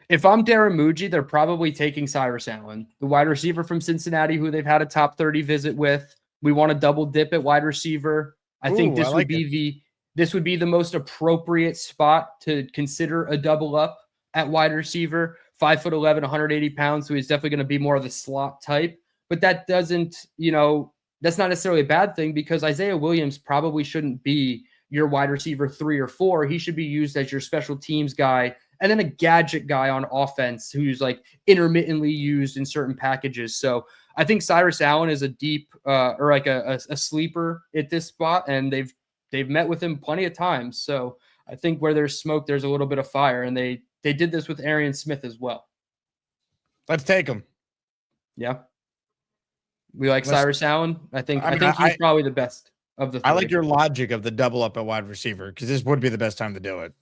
If I'm Darren Muji, they're probably taking Cyrus Allen, the wide receiver from Cincinnati, who they've had a top 30 visit with. We want to double dip at wide receiver. I think this would be the most appropriate spot to consider a double up at wide receiver. 5'11", 180 pounds, so he's definitely going to be more of the slot type. But that doesn't, that's not necessarily a bad thing because Isaiah Williams probably shouldn't be your wide receiver 3 or 4. He should be used as your special teams guy and then a gadget guy on offense who's like intermittently used in certain packages. So I think Cyrus Allen is a deep or like a sleeper at this spot, and they've met with him plenty of times. So I think where there's smoke, there's a little bit of fire, and they did this with Arian Smith as well. Let's take him. Yeah. We like Cyrus Allen. I think he's probably the best of the three. I like your logic of the double up at wide receiver because this would be the best time to do it.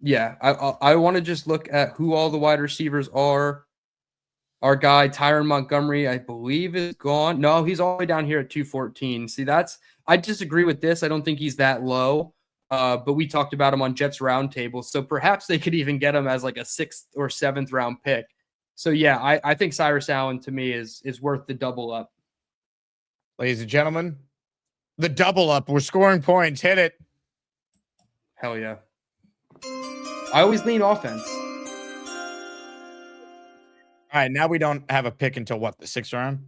Yeah. I want to just look at who all the wide receivers are. Our guy, Tyron Montgomery, I believe is gone. No, he's all the way down here at 214. See, I disagree with this. I don't think he's that low. But we talked about him on Jets Roundtable. So perhaps they could even get him as like a 6th or 7th round pick. So yeah, I think Cyrus Allen to me is worth the double up. Ladies and gentlemen, the double up. We're scoring points. Hit it. Hell yeah. I always lean offense. All right, now we don't have a pick until what, the 6th round?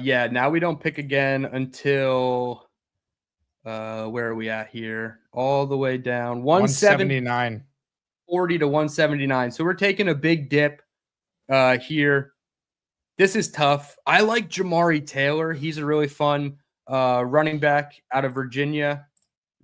Yeah, now we don't pick again until where are we at here? All the way down 179. 40 to 179. So we're taking a big dip here. This is tough. I like Jamari Taylor. He's a really fun running back out of Virginia.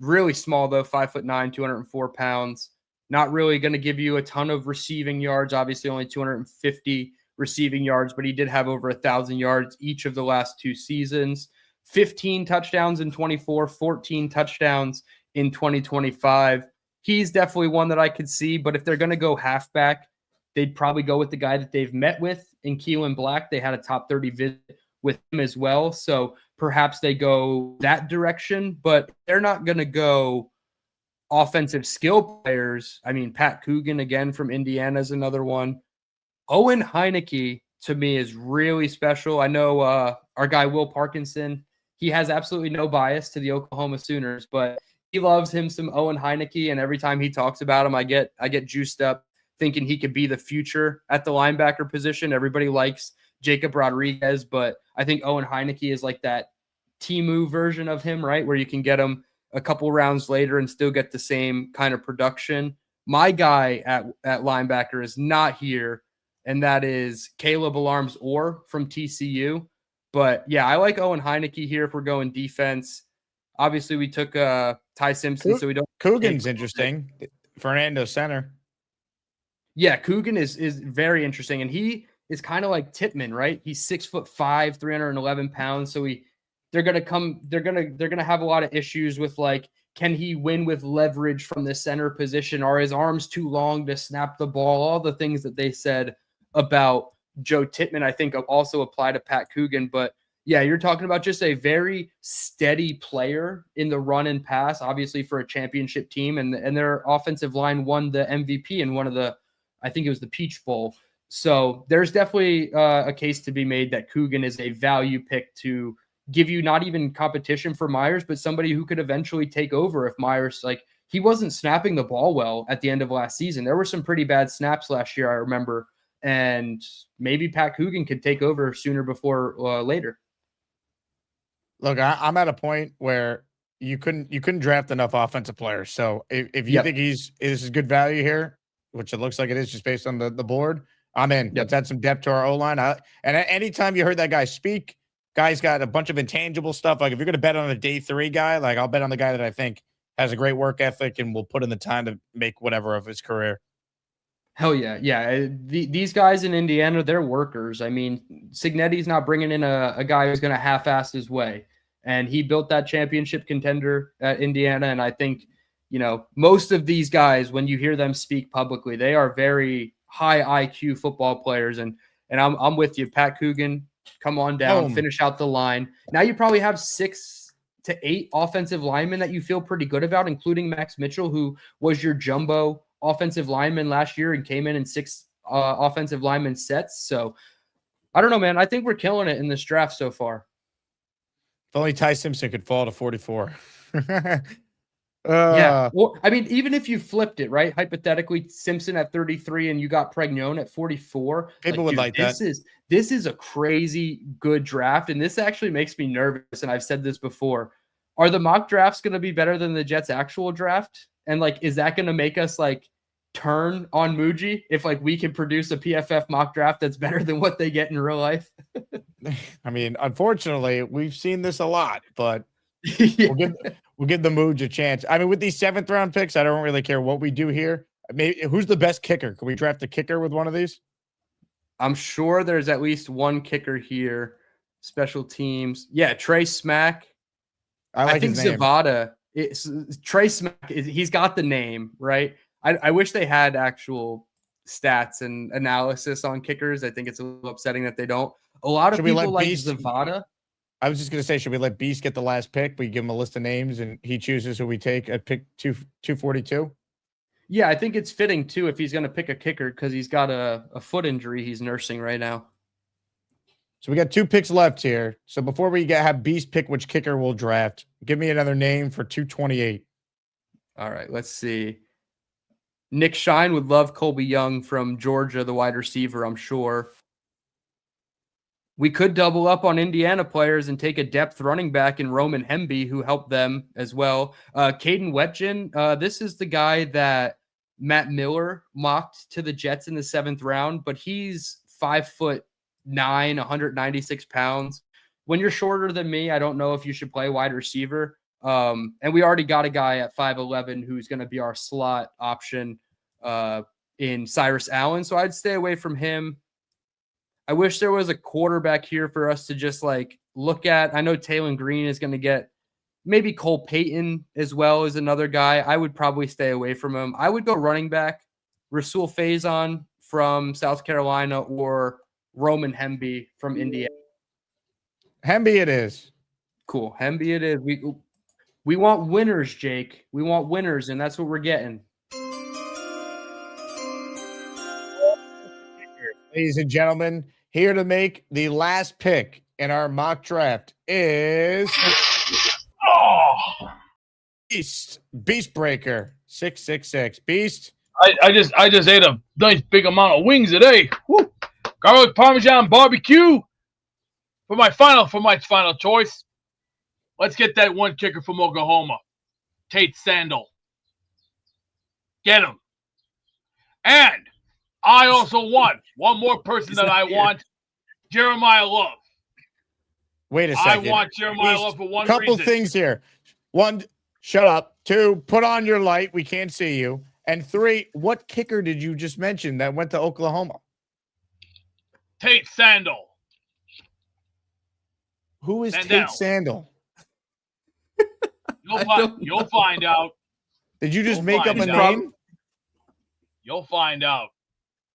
Really small, though, 5'9", 204 pounds. Not really going to give you a ton of receiving yards. Obviously, only 250 receiving yards, but he did have over 1,000 yards each of the last 2 seasons. 15 touchdowns in 24, 14 touchdowns in 2025. He's definitely one that I could see, but if they're going to go halfback, they'd probably go with the guy that they've met with in Keelan Black. They had a top 30 visit with him as well. So perhaps they go that direction, but they're not going to go offensive skill players. I mean, Pat Coogan, again, from Indiana is another one. Owen Heineke, to me, is really special. I know our guy, Will Parkinson, he has absolutely no bias to the Oklahoma Sooners, but he loves him some Owen Heineke, and every time he talks about him, I get juiced up thinking he could be the future at the linebacker position. Everybody likes Jacob Rodriguez, but I think Owen Heineke is like that Temu version of him, right, where you can get him a couple rounds later and still get the same kind of production. My guy at linebacker is not here, and that is Caleb Alarms-Orr from TCU. But, yeah, I like Owen Heineke here if we're going defense. Obviously, we took Ty Simpson, so we don't. Coogan's interesting. Fernando center. Yeah, Coogan is very interesting, and he is kind of like Tippmann, right? He's 6'5", 311 pounds. So they're gonna have a lot of issues with, like, can he win with leverage from the center position? Are his arms too long to snap the ball? All the things that they said about Joe Tippmann, I think, also apply to Pat Coogan. But yeah, you're talking about just a very steady player in the run and pass, obviously for a championship team, and their offensive line won the MVP in one of the, I think it was the Peach Bowl. So there's definitely a case to be made that Coogan is a value pick to give you not even competition for Myers, but somebody who could eventually take over if Myers, like, he wasn't snapping the ball well at the end of last season. There were some pretty bad snaps last year, I remember, and maybe Pat Coogan could take over sooner before later. Look, I'm at a point where you couldn't draft enough offensive players. So if you think this is good value here, which it looks like it is just based on the board, I'm in. Let's add some depth to our O-line. And anytime you heard that guy speak, guy's got a bunch of intangible stuff. Like if you're going to bet on a day 3 guy, like I'll bet on the guy that I think has a great work ethic and will put in the time to make whatever of his career. Hell yeah. Yeah. These guys in Indiana, they're workers. I mean, Cignetti's not bringing in a guy who's going to half-ass his way. And he built that championship contender at Indiana. And I think, you know, most of these guys, when you hear them speak publicly, they are very high IQ football players. And I'm with you. Pat Coogan, come on down, finish out the line. Now you probably have 6 to 8 offensive linemen that you feel pretty good about, including Max Mitchell, who was your jumbo offensive lineman last year and came in 6 offensive lineman sets. So I don't know, man. I think we're killing it in this draft so far. If only Ty Simpson could fall to 44. Yeah. Well, I mean, even if you flipped it, right? Hypothetically, Simpson at 33 and you got Pregnon at 44. People would like that. This is a crazy good draft. And this actually makes me nervous. And I've said this before. Are the mock drafts going to be better than the Jets' actual draft? And like, is that going to make us like turn on Muji if like we can produce a PFF mock draft that's better than what they get in real life? I mean, unfortunately, we've seen this a lot, but Yeah. we'll give the Mooj a chance. I mean, with these 7th round picks, I don't really care what we do here. Maybe who's the best kicker? Can we draft a kicker with one of these? I'm sure there's at least one kicker here. Special teams. Yeah, Trey Smack. I think Zavada. Trey Smack, he's got the name, right? I wish they had actual stats and analysis on kickers. I think it's a little upsetting that they don't. A lot of people like Zavada. I was just going to say, should we let Beast get the last pick? We give him a list of names and he chooses who we take at pick 242. Yeah, I think it's fitting too if he's going to pick a kicker because he's got a foot injury he's nursing right now. So we got 2 picks left here. So before we have Beast pick which kicker we'll draft, give me another name for 228. All right, let's see. Nick Shine would love Colby Young from Georgia, the wide receiver, I'm sure. We could double up on Indiana players and take a depth running back in Roman Hemby, who helped them as well. Caden Wetjen, this is the guy that Matt Miller mocked to the Jets in the 7th round, but he's 5'9", 196 pounds. When you're shorter than me, I don't know if you should play wide receiver. And we already got a guy at 5'11" who's going to be our slot option in Cyrus Allen. So I'd stay away from him. I wish there was a quarterback here for us to just like look at. I know Taylor Green is going to get maybe Cole Payton as well as another guy. I would probably stay away from him. I would go running back, Rasul Faison from South Carolina or Roman Hemby from Indiana. Hemby it is. Cool. Hemby it is. We want winners, Jake. We want winners, and that's what we're getting. Ladies and gentlemen, here to make the last pick in our mock draft is Beast Breaker 666. Beast. I just ate a nice big amount of wings today. Woo. Garlic Parmesan barbecue for my final choice. Let's get that one kicker from Oklahoma, Tate Sandal. Get him. And I also want one more person that I want, Jeremiah Love. Wait a second. I want Jeremiah Love for one couple reason. Things here. 1, shut up. 2, put on your light. We can't see you. And 3, what kicker did you just mention that went to Oklahoma? Tate Sandal. Who is Tate Sandal? You'll find out. Did you just make up a name? You'll find out.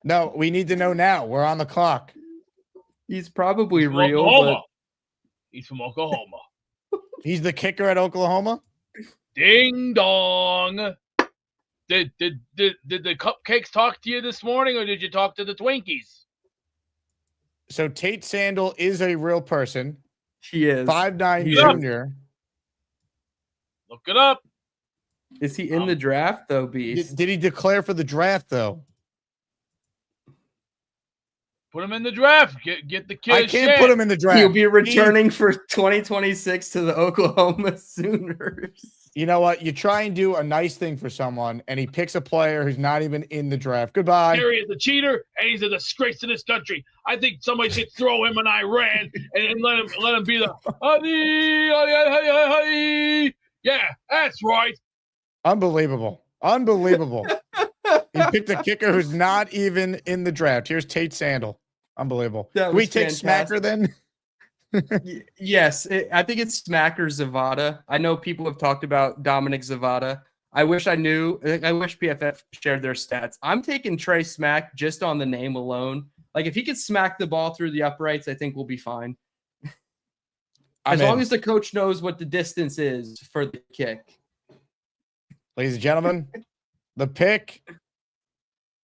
No, we need to know now. We're on the clock. He's probably real. But... He's from Oklahoma. He's the kicker at Oklahoma? Ding dong. Did the cupcakes talk to you this morning, or did you talk to the Twinkies? So Tate Sandal is a real person. He is 5'9" He's junior. Look it up. Is he in the draft though, Beast? Did he declare for the draft though? Put him in the draft. Get the kid. I can't put him in the draft. He'll be returning for 2026 to the Oklahoma Sooners. You know what? You try and do a nice thing for someone, and he picks a player who's not even in the draft. Goodbye. Gary is a cheater, and he's a disgrace to this country. I think somebody should throw him in Iran and let him be the. Yeah, that's right. Unbelievable. Unbelievable. He picked a kicker who's not even in the draft. Here's Tate Sandal. Unbelievable. Can we take Smacker then? Yes, I think it's Smack or Zavada. I know people have talked about Dominic Zavada. I wish PFF shared their stats. I'm taking Trey Smack just on the name alone. Like, if he could smack the ball through the uprights, I think we'll be fine. As long as the coach knows what the distance is for the kick. Ladies and gentlemen, the pick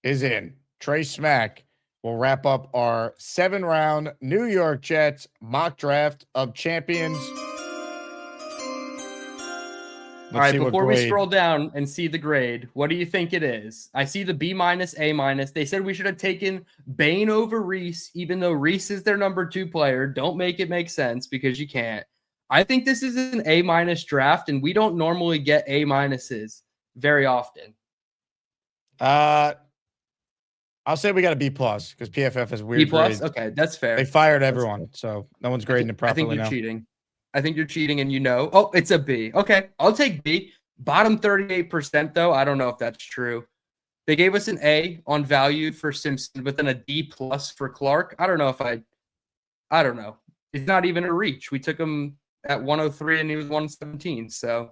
is in. Trey Smack will wrap up our 7-round New York Jets mock draft of champions. All right, before we scroll down and see the grade, what do you think it is? I see the B-, A-. They said we should have taken Bain over Reese, even though Reese is their number 2 player. Don't make it make sense because you can't. I think this is an A- draft, and we don't normally get A-s very often. I'll say we got a B+ because PFF is weird. B+? Grades. Okay, that's fair. They fired everyone, so no one's grading it properly. I think you're cheating. I think you're cheating, and you know. Oh, it's a B. Okay, I'll take B. Bottom 38%, though. I don't know if that's true. They gave us an A on value for Simpson, but then a D+ for Clark. I don't know. It's not even a reach. We took him at 103, and he was 117. So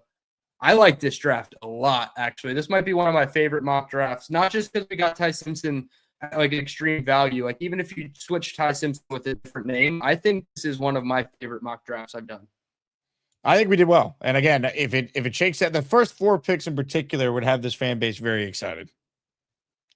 I like this draft a lot, actually. This might be one of my favorite mock drafts, not just because we got Ty Simpson at like an extreme value. Like, even if you switch Ty Simpson with a different name, I think this is one of my favorite mock drafts I've done. I think we did well. And again, if it shakes out, the first 4 picks in particular would have this fan base very excited.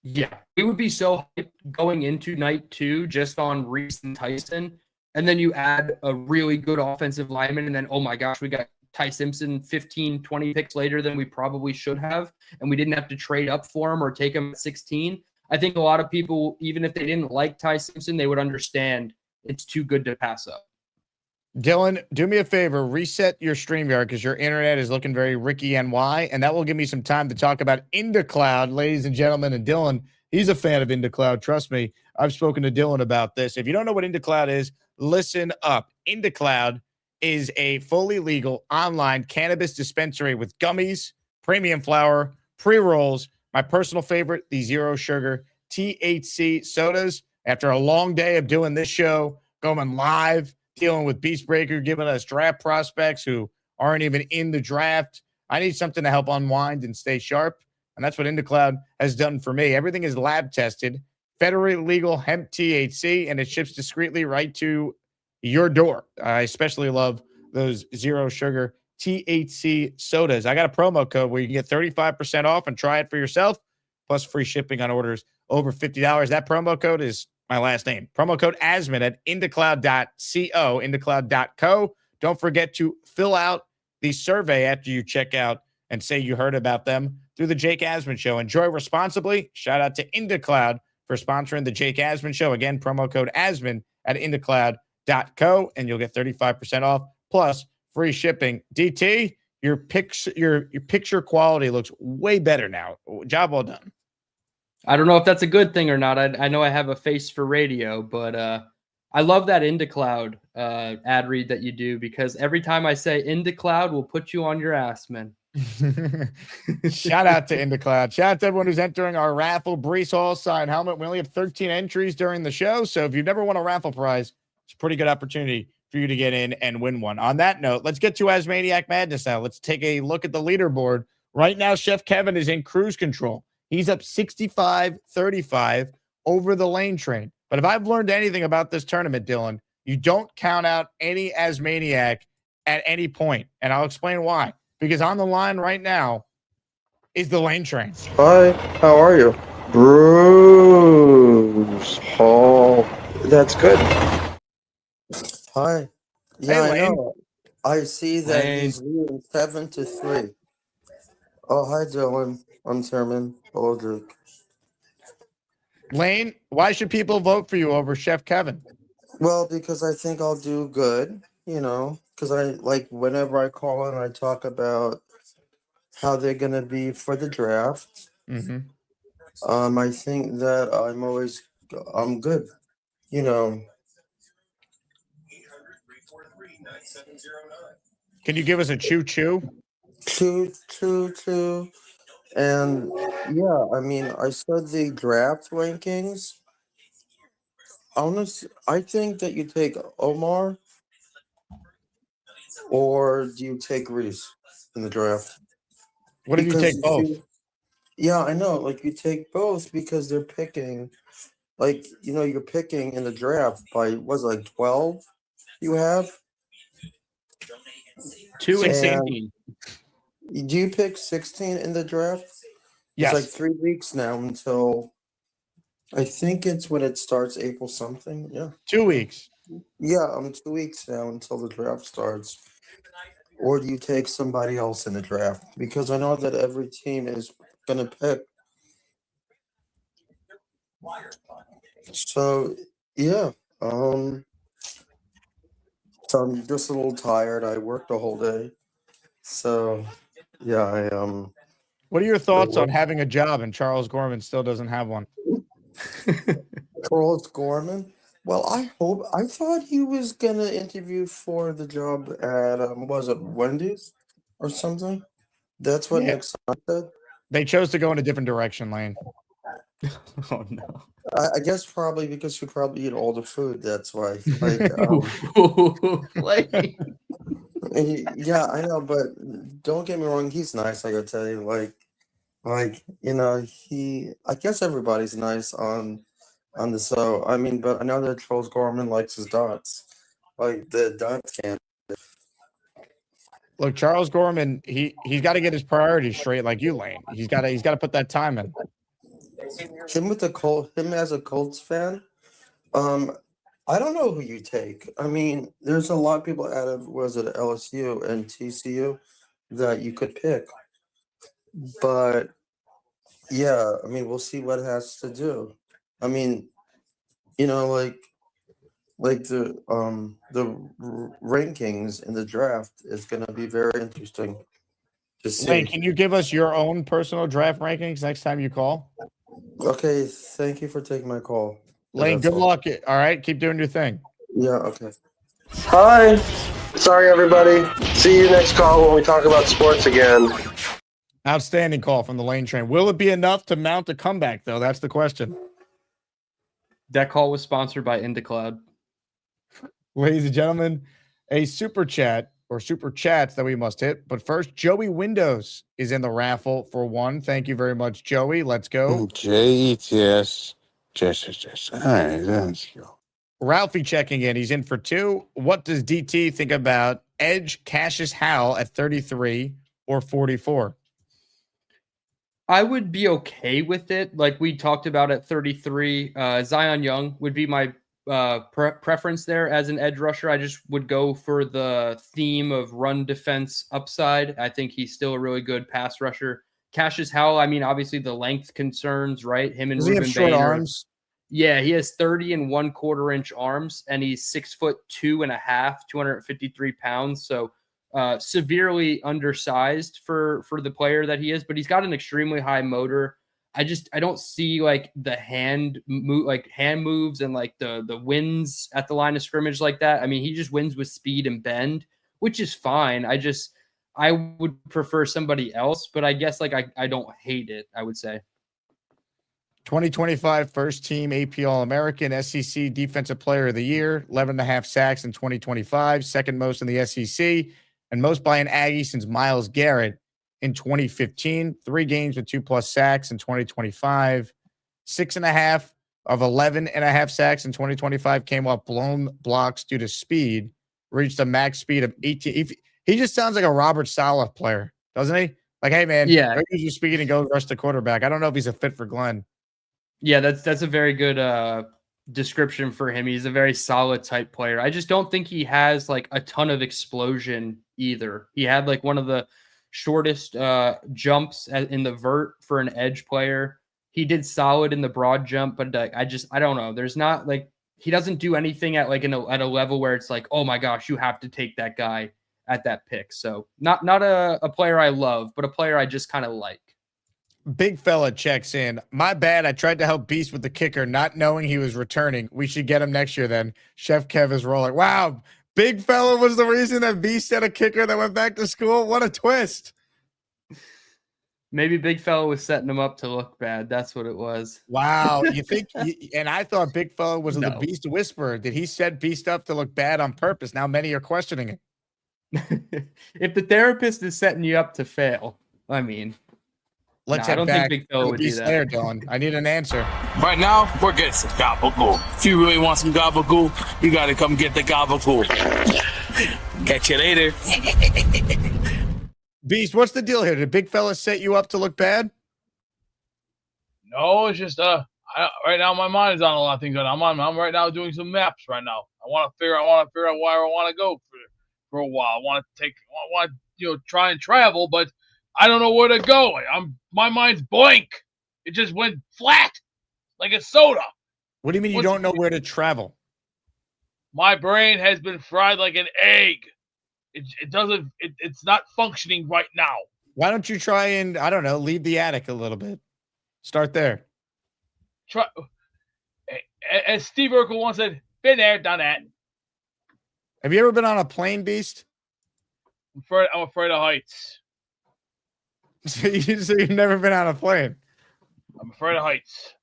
Yeah, we would be so hyped going into night 2 just on Reese and Tyson. And then you add a really good offensive lineman, and then, oh my gosh, we got Ty Simpson 15, 20 picks later than we probably should have, and we didn't have to trade up for him or take him at 16. I think a lot of people, even if they didn't like Ty Simpson, they would understand it's too good to pass up. Dylan, do me a favor, reset your StreamYard because your internet is looking very Ricky NY, and that will give me some time to talk about IndaCloud, ladies and gentlemen. And Dylan, he's a fan of IndaCloud. Trust me, I've spoken to Dylan about this. If you don't know what IndaCloud is, listen up. IndaCloud is a fully legal online cannabis dispensary with gummies, premium flower, pre-rolls, my personal favorite, the zero sugar THC sodas. After a long day of doing this show, going live, dealing with Beast Breaker, giving us draft prospects who aren't even in the draft, I need something to help unwind and stay sharp. And that's what IndaCloud has done for me. Everything is lab tested, federally legal hemp THC, and it ships discreetly right to your door. I especially love those zero sugar THC sodas. I got a promo code where you can get 35% off and try it for yourself, plus free shipping on orders over $50. That promo code is my last name. Promo code Asman at indacloud.co, indacloud.co. Don't forget to fill out the survey after you check out and say you heard about them through the Jake Asman Show. Enjoy responsibly. Shout out to IndaCloud for sponsoring the Jake Asman Show. Again, promo code Asman at indacloud.co, and you'll get 35% off plus free shipping. DT, your picture quality looks way better now. Job well done. I don't know if that's a good thing or not. I know I have a face for radio, but I love that IndaCloud ad read that you do, because every time I say IndaCloud, we'll put you on your ass, man. Shout out to IndaCloud. Shout out to everyone who's entering our raffle. Brees Hall signed helmet. We only have 13 entries during the show, so if you've never won a raffle prize, it's a pretty good opportunity for you to get in and win one. On that note, let's get to Asmaniac Madness now. Let's take a look at the leaderboard. Right now, Chef Kevin is in cruise control. He's up 65-35 over the lane train. But if I've learned anything about this tournament, Dylan, you don't count out any Asmaniac at any point. And I'll explain why. Because on the line right now is the lane train. Hi, how are you? Bruce Hall. That's good. Hi, Yeah, I Lane. know. I see that he's leading 7-3. Oh, hi, Dylan. I'm Tereman. Hello, Duke. Lane, why should people vote for you over Chef Kevin? Well, because I think I'll do good, because I like whenever I call and I talk about how they're going to be for the draft. Mm-hmm. I think that I'm good, you know. Can you give us a choo-choo? Choo. And yeah, I mean, I said the draft rankings. Honestly, I think that you take Omar or do you take Reese in the draft? What if you take both? Yeah, I know. Like you take both because they're picking, you're picking in the draft by was it like 12 you have? 2 and And 16. do you pick 16 in the draft? Yes. It's like 3 weeks now until I think it's when it starts April something. Yeah. 2 weeks. Yeah, 2 weeks now until the draft starts. Or do you take somebody else in the draft? Because I know that every team is gonna pick. So yeah. So I'm just a little tired. I worked a whole day. So yeah, What are your thoughts on having a job and Charles Gorman still doesn't have one? Charles Gorman? Well, I thought he was gonna interview for the job at was it Wendy's or something? That's what Nick said. They chose to go in a different direction, Lane. Oh no. I guess probably because you probably eat all the food. That's why. Yeah, I know, but don't get me wrong. He's nice. I gotta tell you, I guess everybody's nice on the show. I mean, but I know that Charles Gorman likes his dots, like the dots can. Look, Charles Gorman, he's got to get his priorities straight, like you, Lane. He's got to put that time in. Him as a Colts fan, I don't know who you take. I mean, there's a lot of people out of LSU and TCU that you could pick, but yeah, I mean, we'll see what it has to do. I mean, the rankings in the draft is going to be very interesting to see. Lane, can you give us your own personal draft rankings next time you call? Okay, thank you for taking my call. Lane, good luck. All right, keep doing your thing. Yeah, okay. Hi. Sorry, everybody. See you next call when we talk about sports again. Outstanding call from the Lane train. Will it be enough to mount a comeback, though? That's the question. That call was sponsored by IndaCloud. Ladies and gentlemen, a super chat or super chats that we must hit. But first, Joey Windows is in the raffle for one. Thank you very much, Joey. Let's go. JETS. Yes. All right, let's go. Ralphie checking in. He's in for two. What does DT think about Edge Cassius Howell at 33 or 44? I would be okay with it. Like we talked about at 33, Zion Young would be my preference there as an edge rusher. I just would go for the theme of run defense upside. I think he's still a really good pass rusher. Cassius Howell, I mean, obviously the length concerns, right? Him and Ruben short Bain arms. Yeah, he has 30 and 1/4 inch arms, and he's 6'2.5", 253 pounds. So severely undersized for the player that he is, but he's got an extremely high motor. I don't see like the hand moves and like the wins at the line of scrimmage like that. I mean, he just wins with speed and bend, which is fine. I would prefer somebody else, but I guess like I don't hate it, I would say. 2025 first team AP All-American, SEC Defensive Player of the Year, 11.5 sacks in 2025, second most in the SEC, and most by an Aggie since Myles Garrett in 2015. 3 games with 2+ sacks in 2025. 6.5 of 11.5 sacks in 2025 came off blown blocks due to speed. Reached a max speed of 18. He just sounds like a Robert Saleh player, doesn't he? Like, hey, man, go use your speed and go rush the quarterback. I don't know if he's a fit for Glenn. Yeah, that's a very good description for him. He's a very solid type player. I just don't think he has like a ton of explosion either. He had like one of the shortest jumps in the vert for an edge player. He did solid in the broad jump, but I don't know. There's not like, he doesn't do anything at like at a level where it's like, oh my gosh, you have to take that guy at that pick. So not a player I love, but a player I just kind of like. Big fella checks in. My bad. I tried to help Beast with the kicker, not knowing he was returning. We should get him next year then. Chef Kev is rolling. Wow. Big fella was the reason that Beast had a kicker that went back to school. What a twist. Maybe Big Fella was setting him up to look bad. That's what it was. Wow. You think, and I thought Big Fella was the Beast Whisperer. Did he set Beast up to look bad on purpose? Now many are questioning it. If the therapist is setting you up to fail, I mean, I don't think Big Fella would do that. There, Dylan. I need an answer. Right now, we're getting some gabagool. If you really want some gabagool, you got to come get the gabagool. Catch you later. Beast, what's the deal here? Did Big Fella set you up to look bad? No, it's just right now my mind is on a lot of things. I'm right now doing some maps right now. I want to figure out where I want to go for a while. I want to try and travel, but I don't know where to go. My mind's blank. It just went flat like a soda. What do you mean you don't know where to travel? My brain has been fried like an egg. It's not functioning right now. Why don't you try and, I don't know, leave the attic a little bit? Start there. Try, as Steve Urkel once said, been there, done that. Have you ever been on a plane, Beast? I'm afraid of heights. So you've never been on a plane? I'm afraid of heights.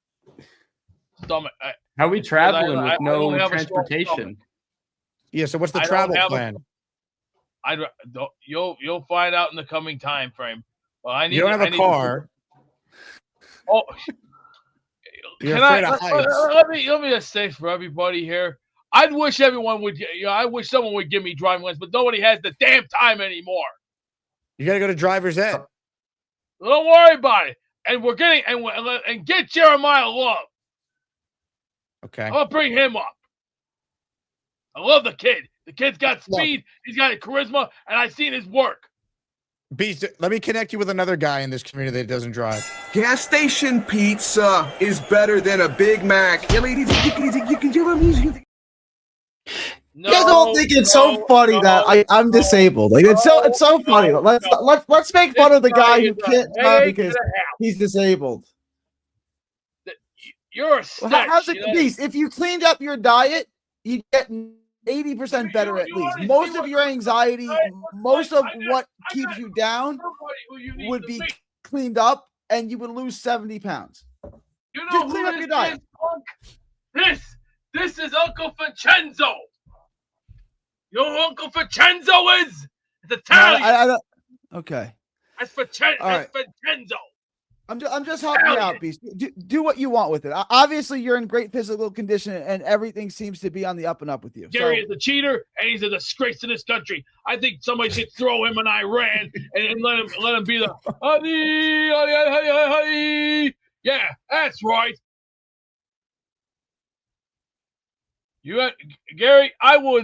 Stomach. How are we traveling with no transportation? Yeah, so what's the travel plan? You'll find out in the coming time frame. Well, you don't have a car. Let me just say for everybody here, I wish everyone would. I wish someone would give me driving lessons, but nobody has the damn time anymore. You got to go to driver's ed. Don't worry about it. And we're getting and get Jeremiah Love. Okay. I'm gonna bring him up. I love the kid. The kid's got speed. He's got charisma, and I've seen his work. Beast, let me connect you with another guy in this community that doesn't drive. Gas station pizza is better than a Big Mac. You guys don't think it's so funny that I'm disabled? Like it's so funny. Let's make fun of the guy who can't drive because he's disabled. You're a snitch, how's it, Beast? If you cleaned up your diet, you get 80% better at least. Most of your anxiety, most of what keeps you down would be cleaned up, and you would lose 70 pounds. You know just clean up your diet. This is Uncle Vincenzo. You know who Uncle Vincenzo is? It's Italian. I don't. Okay. That's Vincenzo. I'm just helping you out, Beast. Do what you want with it. Obviously, you're in great physical condition, and everything seems to be on the up and up with you. Gary is a cheater, and he's a disgrace to this country. I think somebody should throw him in Iran and let him be the. Yeah, that's right. Gary, I will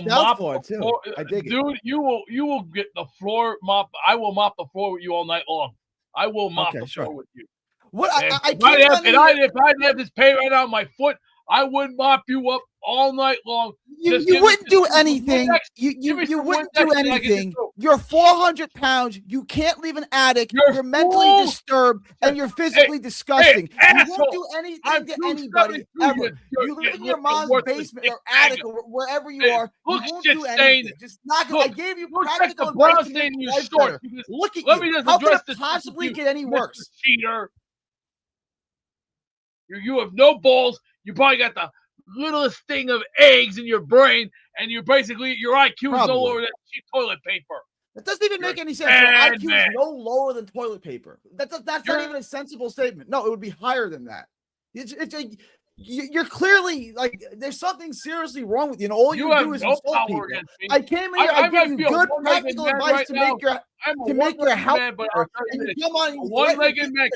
mop the floor. Dude, you will get the floor mop. I will mop the floor with you all night long. I will mop the floor with you. What if I have this pain right now on my foot, I would mop you up all night long. You wouldn't do anything. You wouldn't do anything. You're 400 pounds. You can't leave an attic. You're mentally disturbed, and you're physically disgusting. You won't do anything to anybody ever. You live in your mom's basement or attic or wherever you are. You won't do anything. Just knock it. I gave you practical advice to make your life better. Look at you. How could it possibly get any worse? Cheater. You have no balls. You probably got the littlest thing of eggs in your brain, and your IQ is no lower than cheap toilet paper. That doesn't even make any sense. Your IQ is no lower than toilet paper. That's not even a sensible statement. No, it would be higher than that. It's like you're clearly like there's something seriously wrong with you, and all you do is insult people. I came in here. I give you good practical advice to make your health better. And you come on and one-legged man.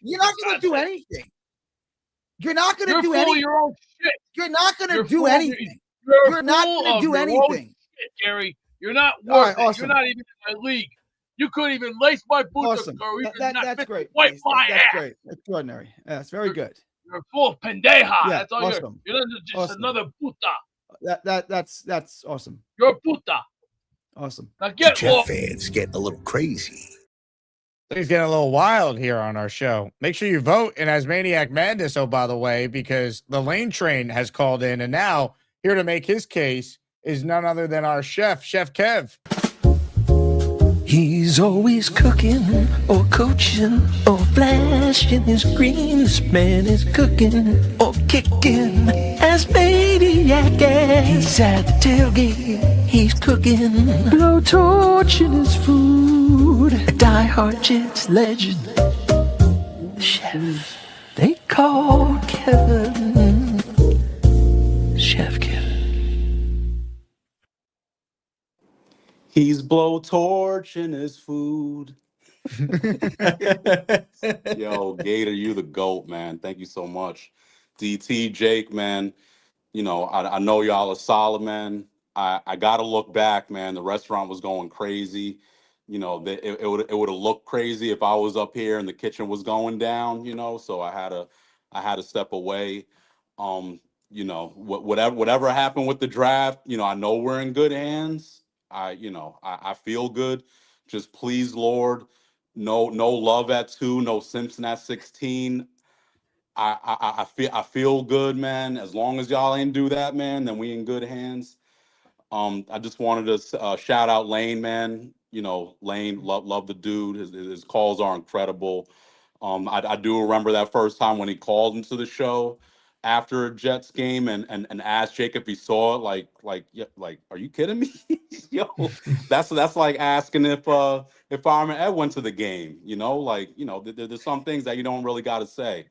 You're not going to do anything. You're not going to do full anything. of your own shit. You're not going to do full- anything. You're You're not full going to of do your own anything. shit, Gary. You're not All worth right, it. awesome. You're not even in my league. You couldn't even lace my boots Awesome. or even That's great. wipe my That's ass. great. Extraordinary. That's very good. You're full of pendeja. Yeah, That's all awesome. you're just another puta. That's awesome. You're a puta. Awesome. Now get off. Fans getting a little crazy. Things getting a little wild here on our show. Make sure you vote in Asmaniac Madness, oh, by the way, because the Lane Train has called in, and now here to make his case is none other than our chef, Chef Kev. He's always cooking or coaching or flashing his green. This man is cooking or kicking as maniac ass. He's at the tailgate, he's cooking, blow torching his food. A diehard Jets legend, the chef they call Kevin. Chef Kevin. He's blowtorching his food. Yo, Gator, you the GOAT, man. Thank you so much. DT, Jake, man. You know, I know y'all are solid, man. I got to look back, man. The restaurant was going crazy. You know, it would have looked crazy if I was up here and the kitchen was going down, you know, so I had to step away. You know, whatever happened with the draft, you know, I know we're in good hands. I feel good. Just please, Lord, no Love at 2, no Simpson at 16. I feel good, man. As long as y'all ain't do that, man, then we in good hands. I just wanted to shout out Lane, man. You know, Lane, love the dude. His calls are incredible. I do remember that first time when he called into the show after a Jets game and asked Jake if he saw it. Like, are you kidding me? Yo, that's like asking if Fireman Ed went to the game. You know, like, you know, there's some things that you don't really got to say.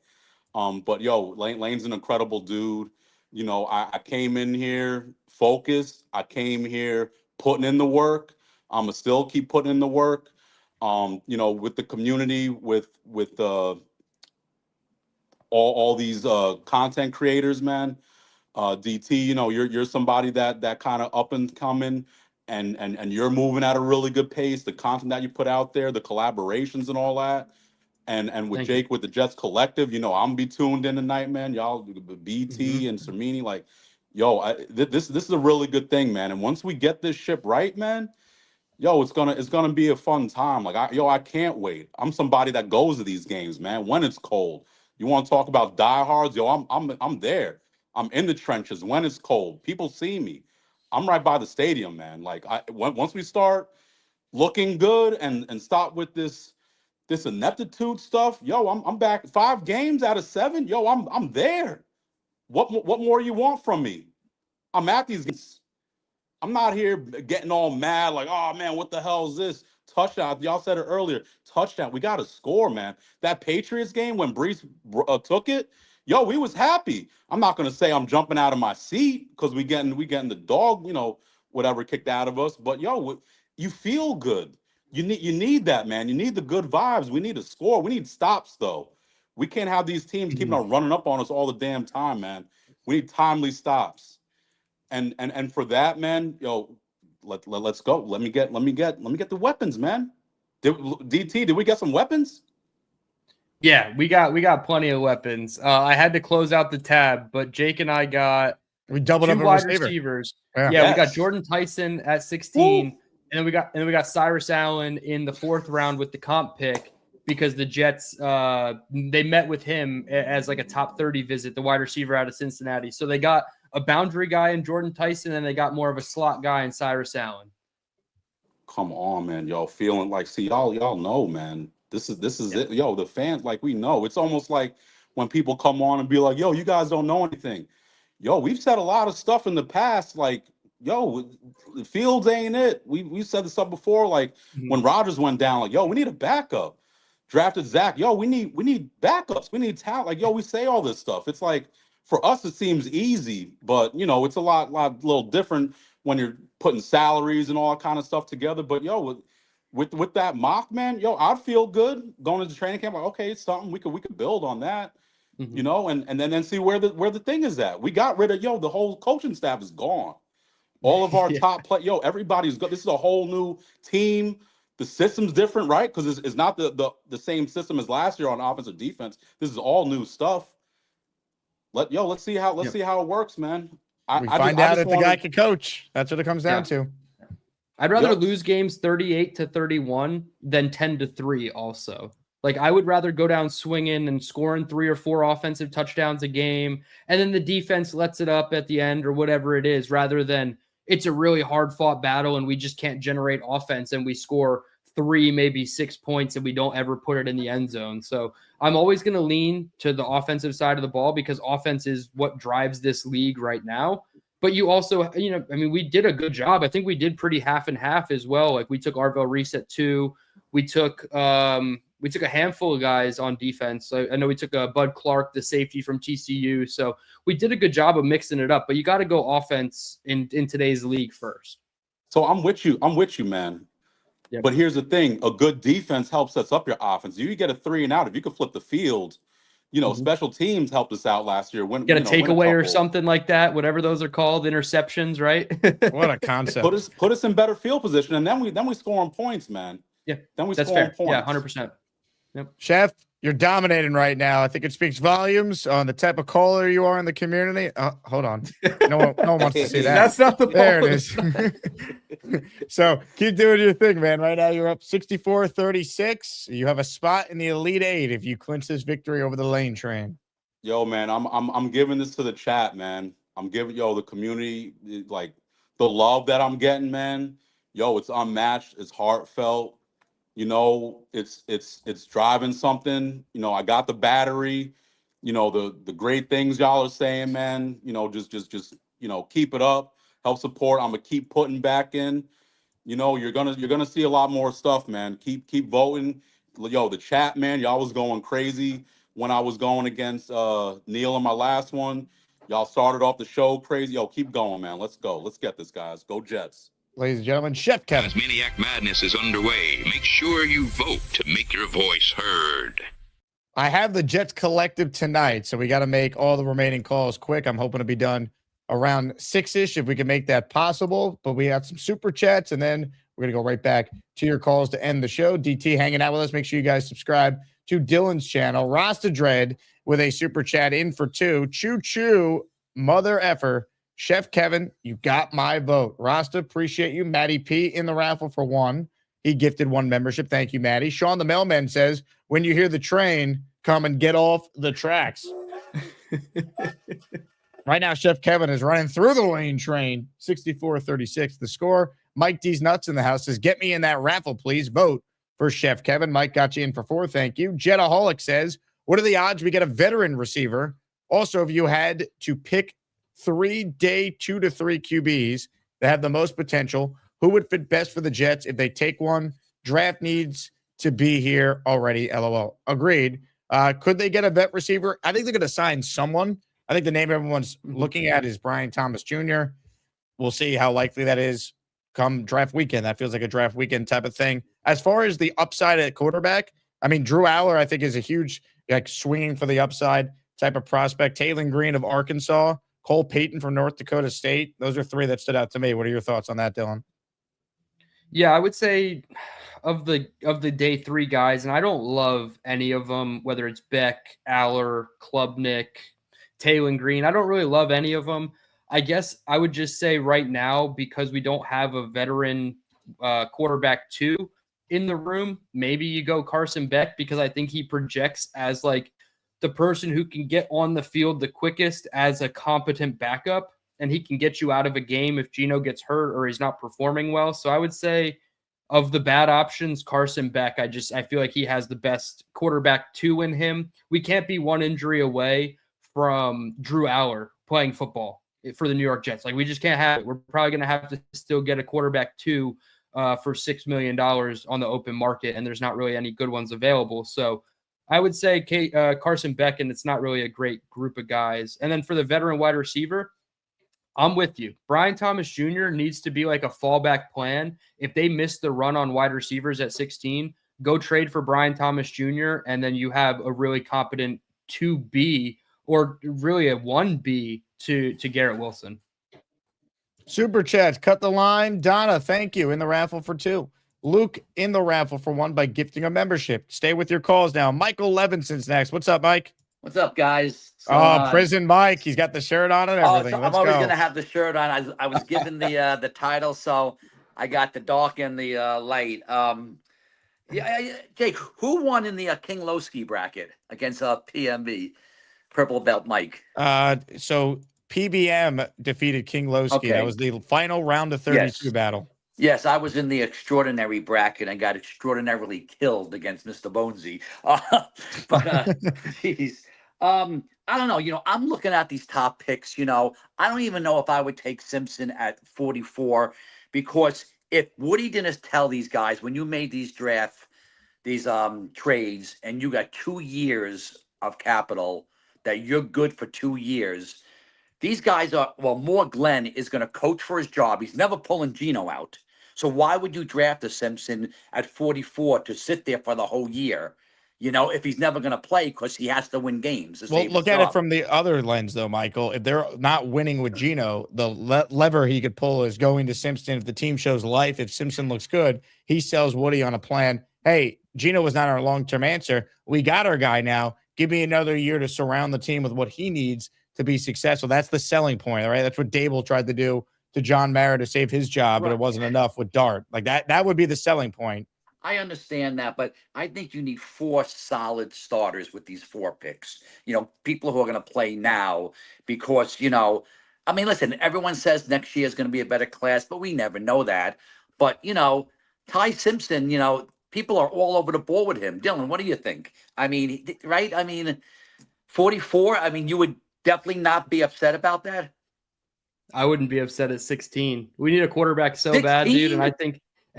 But yo, Lane's an incredible dude. You know, I came in here focused. I came here putting in the work. I'ma still keep putting in the work. You know, with the community, with all these content creators, man. DT, you know, you're somebody that kind of up and coming, and you're moving at a really good pace. The content that you put out there, the collaborations and all that. And with Jake, with the Jets Collective, you know, I'm be tuned in tonight, man. Y'all, BT and Sermini, like, yo, this is a really good thing, man. And once we get this ship right, man, yo, it's gonna be a fun time. Like, I can't wait. I'm somebody that goes to these games, man. When it's cold, you want to talk about diehards, yo, I'm there. I'm in the trenches when it's cold. People see me. I'm right by the stadium, man. Like, once we start looking good and stop with this ineptitude stuff, yo, I'm back 5 games out of 7. Yo, I'm there. What more you want from me? I'm at these games. I'm not here getting all mad like, oh man, what the hell is this? Touchdown. Y'all said it earlier. Touchdown. We got to score, man. That Patriots game when Brees took it, yo, we was happy. I'm not gonna say I'm jumping out of my seat because we getting the dog, you know, whatever kicked out of us. But yo, you feel good. You need that, man. You need the good vibes. We need to score. We need stops, though. We can't have these teams keeping on running up on us all the damn time, man. We need timely stops. And for that, man, yo, let's go. Let me get the weapons, man. DT, did we get some weapons? Yeah, we got plenty of weapons. I had to close out the tab, but Jake and I got doubled up two a wide receiver. receivers. Yeah. We got Jordan Tyson at 16, and then we got Cyrus Allen in the 4th round with the comp pick because the Jets they met with him as like a top 30 visit, the wide receiver out of Cincinnati. So they got a boundary guy in Jordan Tyson, and they got more of a slot guy in Cyrus Allen. Come on, man. Y'all feeling like, see, y'all know, man. This is it. Yo, the fans, like, we know. It's almost like when people come on and be like, yo, you guys don't know anything. Yo, we've said a lot of stuff in the past, like, yo, the Fields ain't it. We said this stuff before, like when Rodgers went down, like, yo, we need a backup. Drafted Zach, yo, we need backups. We need talent. Like, yo, we say all this stuff. It's like, for us, it seems easy, but you know, it's a little different when you're putting salaries and all that kind of stuff together. But yo, with that mock, man, yo, I'd feel good going into training camp. Like, okay, it's something we could build on that. you know, and then see where the thing is at. We got rid of the whole coaching staff is gone. All of our top play, everybody's good. This is a whole new team. The system's different, right? Because it's not the same system as last year on offense or defense. This is all new stuff. Let's see how it works, man. We find out if the guy can coach. That's what it comes down to. I'd rather lose games 38-31 than 10-3 also. Like, I would rather go down swinging and scoring 3 or 4 offensive touchdowns a game, and then the defense lets it up at the end or whatever it is, rather than it's a really hard-fought battle and we just can't generate offense and we score 3, maybe 6 points and we don't ever put it in the end zone. So I'm always going to lean to the offensive side of the ball because offense is what drives this league right now. But you also, we did a good job. I think we did pretty half and half as well. Like, we took Arvell Reese at 2. We took a handful of guys on defense. I know we took Bud Clark, the safety from TCU. So we did a good job of mixing it up. But you got to go offense in today's league first. So I'm with you, man. Yep. But here's the thing: a good defense helps sets up your offense. You get a 3 and out if you can flip the field. Special teams helped us out last year. Get a takeaway or something like that, whatever those are called, interceptions, right? What a concept! Put us in better field position, and then we score on points, man. Yeah, then we that's score fair. on points. Yeah, 100%. Yep. Chef, you're dominating right now. I think it speaks volumes on the type of caller you are in the community. Hold on, no one wants to see that. That's not the there. It is. So keep doing your thing, man. Right now you're up 64-36. You have a spot in the Elite 8 if you clinch this victory over the Lane Train. Yo, man, I'm giving this to the chat, man. I'm giving the community, like, the love that I'm getting, man. Yo, it's unmatched. It's heartfelt. It's driving something. I got the battery. The great things y'all are saying, man. Just keep it up. Help support. I'm gonna keep putting back in. You're gonna see a lot more stuff, man. Keep voting. Yo, the chat, man. Y'all was going crazy when I was going against Neil in my last one. Y'all started off the show crazy. Yo, keep going, man. Let's go. Let's get this, guys. Go Jets. Ladies and gentlemen, Chef Kevin. Asmaniac Madness is underway. Make sure you vote to make your voice heard. I have the Jets Collective tonight, so we got to make all the remaining calls quick. I'm hoping to be done around 6-ish if we can make that possible. But we got some super chats, and then we're going to go right back to your calls to end the show. DT hanging out with us. Make sure you guys subscribe to Dylan's channel. Rasta Dread with a super chat in for 2. Choo-choo, mother effer. Chef Kevin, you got my vote. Rasta, appreciate you. Matty P in the raffle for 1. He gifted 1 membership. Thank you, Matty. Sean the mailman says, when you hear the train, come and get off the tracks. Right now, Chef Kevin is running through the Lane Train. 64-36 the score. Mike D's Nuts in the house says, get me in that raffle, please. Vote for Chef Kevin. Mike got you in for 4. Thank you. Jetaholic says, what are the odds we get a veteran receiver? Also, if you had to pick 3 day 2 to 3 QBs that have the most potential, who would fit best for the Jets if they take one? Draft needs to be here already. LOL. Agreed. Could they get a vet receiver? I think they're going to sign someone. I think the name everyone's looking at is Brian Thomas Jr. We'll see how likely that is come draft weekend. That feels like a draft weekend type of thing. As far as the upside at quarterback, Drew Aller, I think, is a huge, swinging for the upside type of prospect. Taylor Green of Arkansas, Cole Payton from North Dakota State. Those are 3 that stood out to me. What are your thoughts on that, Dylan? Yeah, I would say of the day 3 guys, and I don't love any of them, whether it's Beck, Aller, Klubnik, Taylor Green. I don't really love any of them. I guess I would just say right now, because we don't have a veteran quarterback 2 in the room, maybe you go Carson Beck, because I think he projects as like the person who can get on the field the quickest as a competent backup, and he can get you out of a game if Geno gets hurt or he's not performing well. So I would say of the bad options, Carson Beck, I feel like he has the best quarterback 2 in him. We can't be 1 injury away from Drew Aller playing football for the New York Jets. Like, we just can't have it. We're probably going to have to still get a quarterback 2 for $6 million on the open market, and there's not really any good ones available. So I would say Carson Beck, and it's not really a great group of guys. And then for the veteran wide receiver, I'm with you. Brian Thomas Jr. needs to be like a fallback plan. If they miss the run on wide receivers at 16, go trade for Brian Thomas Jr., and then you have a really competent 2B or really a 1B to Garrett Wilson. Super chats, cut the line. Donna, thank you. In the raffle for 2. Luke in the raffle for 1 by gifting a membership. Stay with your calls now. Michael Levinson's next. What's up, Mike? What's up, guys? Prison Mike. He's got the shirt on and everything. So I'm Let's always go. going to have the shirt on. I was given the title, so I got the dark and the light. Jake, who won in the King Lowski bracket against PMB? Purple Belt Mike. So PBM defeated King Lowski. Okay. That was the final round of 32 battle. Yes, I was in the extraordinary bracket and got extraordinarily killed against Mr. Bonesy. Geez. I don't know. I'm looking at these top picks. I don't even know if I would take Simpson at 44 because if Woody didn't tell these guys when you made these trades and you got 2 years of capital that you're good for 2 years, these guys more Glenn is going to coach for his job. He's never pulling Gino out. So why would you draft a Simpson at 44 to sit there for the whole year? If he's never going to play because he has to win games. Well, look at it from the other lens, though, Michael. If they're not winning with Gino, the lever he could pull is going to Simpson. If the team shows life, if Simpson looks good, he sells Woody on a plan. Hey, Gino was not our long-term answer. We got our guy now. Give me another year to surround the team with what he needs to be successful. That's the selling point, right? That's what Dable tried to do to John Mara to save his job, but it wasn't enough with Dart. Like that would be the selling point. I understand that, but I think you need 4 solid starters with these 4 picks. People who are going to play now because, listen, everyone says next year is going to be a better class, but we never know that. But, Ty Simpson, people are all over the ball with him. Dylan, what do you think? Right? 44, you would definitely not be upset about that. I wouldn't be upset at 16. We need a quarterback so 16? bad, dude.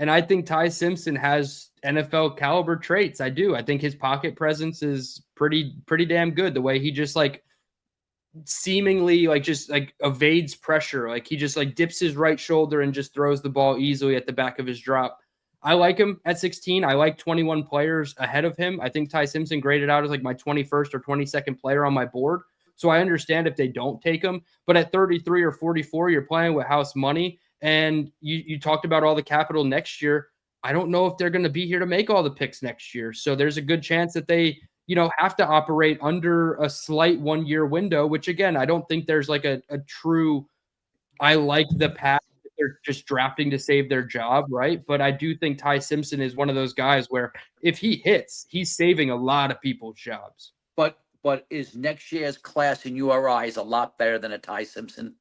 And I think Ty Simpson has NFL caliber traits. I do. I think his pocket presence is pretty damn good. The way he just seemingly evades pressure. Like he just dips his right shoulder and just throws the ball easily at the back of his drop. I like him at 16. I like 21 players ahead of him. I think Ty Simpson graded out as my 21st or 22nd player on my board. So I understand if they don't take him, but at 33 or 44, you're playing with house money. And you talked about all the capital next year. I don't know if they're going to be here to make all the picks next year. So there's a good chance that they, have to operate under a slight 1-year window, which again, I don't think there's a true, I like the path. They're just drafting to save their job, right? But I do think Ty Simpson is one of those guys where if he hits, he's saving a lot of people's jobs. But is next year's class in your eyes a lot better than a Ty Simpson?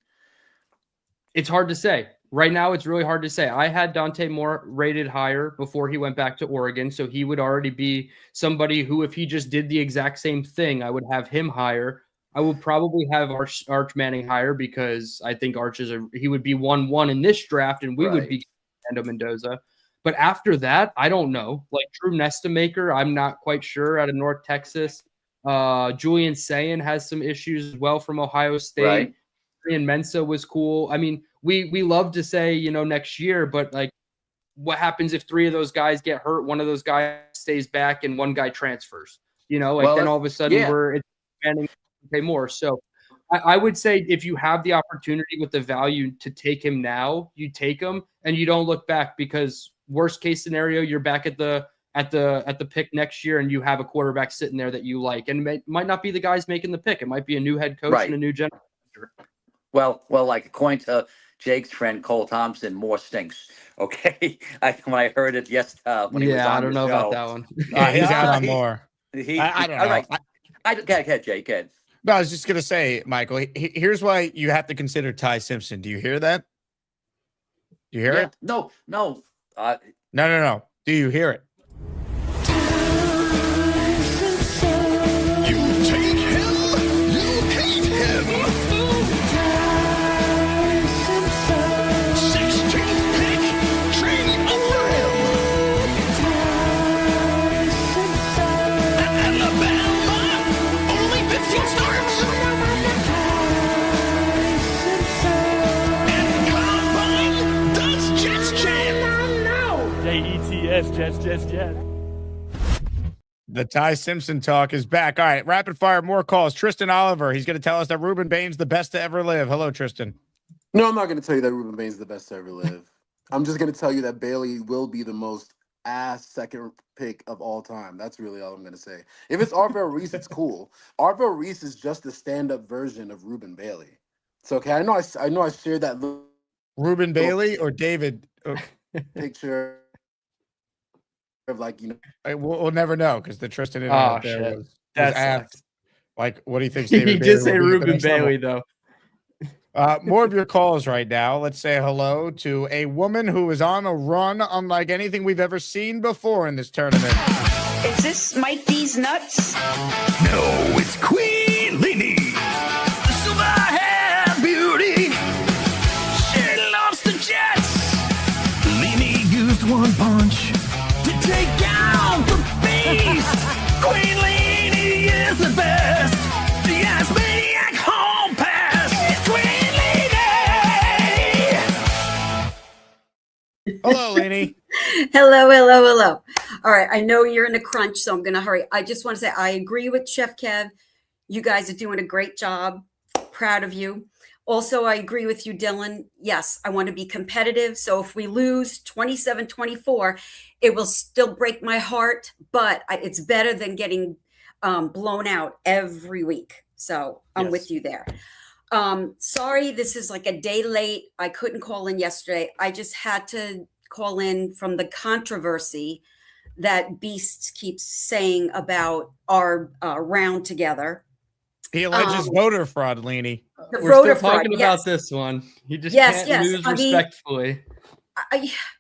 It's hard to say. Right now, it's really hard to say. I had Dante Moore rated higher before he went back to Oregon, so he would already be somebody who, if he just did the exact same thing, I would have him higher. I would probably have Arch Manning higher because I think Arch he would be 1-1 in this draft, and we would be Fernando Mendoza. But after that, I don't know. Drew Nestamaker, I'm not quite sure out of North Texas. Julian Sayin has some issues as well from Ohio State. Right. Ian Mensa was cool. We love to say, next year, but what happens if 3 of those guys get hurt, one of those guys stays back and one guy transfers, then all of a sudden we're expanding to pay more. So I would say if you have the opportunity with the value to take him now, you take him and you don't look back, because worst case scenario, you're back at the pick next year and you have a quarterback sitting there that you like, and it might not be the guys making the pick. It might be a new head coach and a new general manager. Well, according to Jake's friend Cole Thompson, more stinks. Okay, when I heard it when he was on I don't know show. about that one. He's out on more. I don't know. Right. Go ahead, Jake. Go ahead. No, I was just gonna say, Michael. Here's why you have to consider Ty Simpson. Do you hear that? Do you hear it? No. No. Do you hear it? You take him, you hate him. 16th pick, trade up for him. At Alabama, only 15 starts. And Combine does Jets chant. Jets, Jets. The Ty Simpson talk is back. All right, rapid fire, more calls. Tristan Oliver, he's going to tell us that Ruben Bain's the best to ever live. Hello, Tristan. No, I'm not going to tell you that Ruben Bain's the best to ever live. I'm just going to tell you that Bailey will be the most ass second pick of all time. That's really all I'm going to say. If it's Arvell Reese, it's cool. Arvell Reese is just the stand-up version of Ruben Bailey. It's okay. I know I shared that Ruben Bailey or David? picture of We'll never know because the Tristan in Oh, there shit. was That asked, sucks. like, what do you think? He did say Ruben Bailey, though. More of your calls right now. Let's say hello to a woman who is on a run unlike anything we've ever seen before in this tournament. Is this Mike D's nuts? No, it's Queen Lenny. Silver hair beauty. She loves the Jets. Lenny used one punch to take down the beast. Queen Lenny is the best. The Asmaniac home pass. It's Queen Lenny. Hello, Lenny. Hello. All right, I know you're in a crunch, so I'm going to hurry. I just want to say I agree with Chef Kev. You guys are doing a great job. Proud of you. Also, I agree with you, Dylan. Yes, I want to be competitive. So if we lose 27-24, it will still break my heart, but it's better than getting blown out every week. So I'm with you there. Sorry, this is like a day late. I couldn't call in yesterday. I just had to call in from the controversy that Beast keeps saying about our round together. He alleges voter fraud, Lenny. We're still talking about this one. He just can't lose respectfully.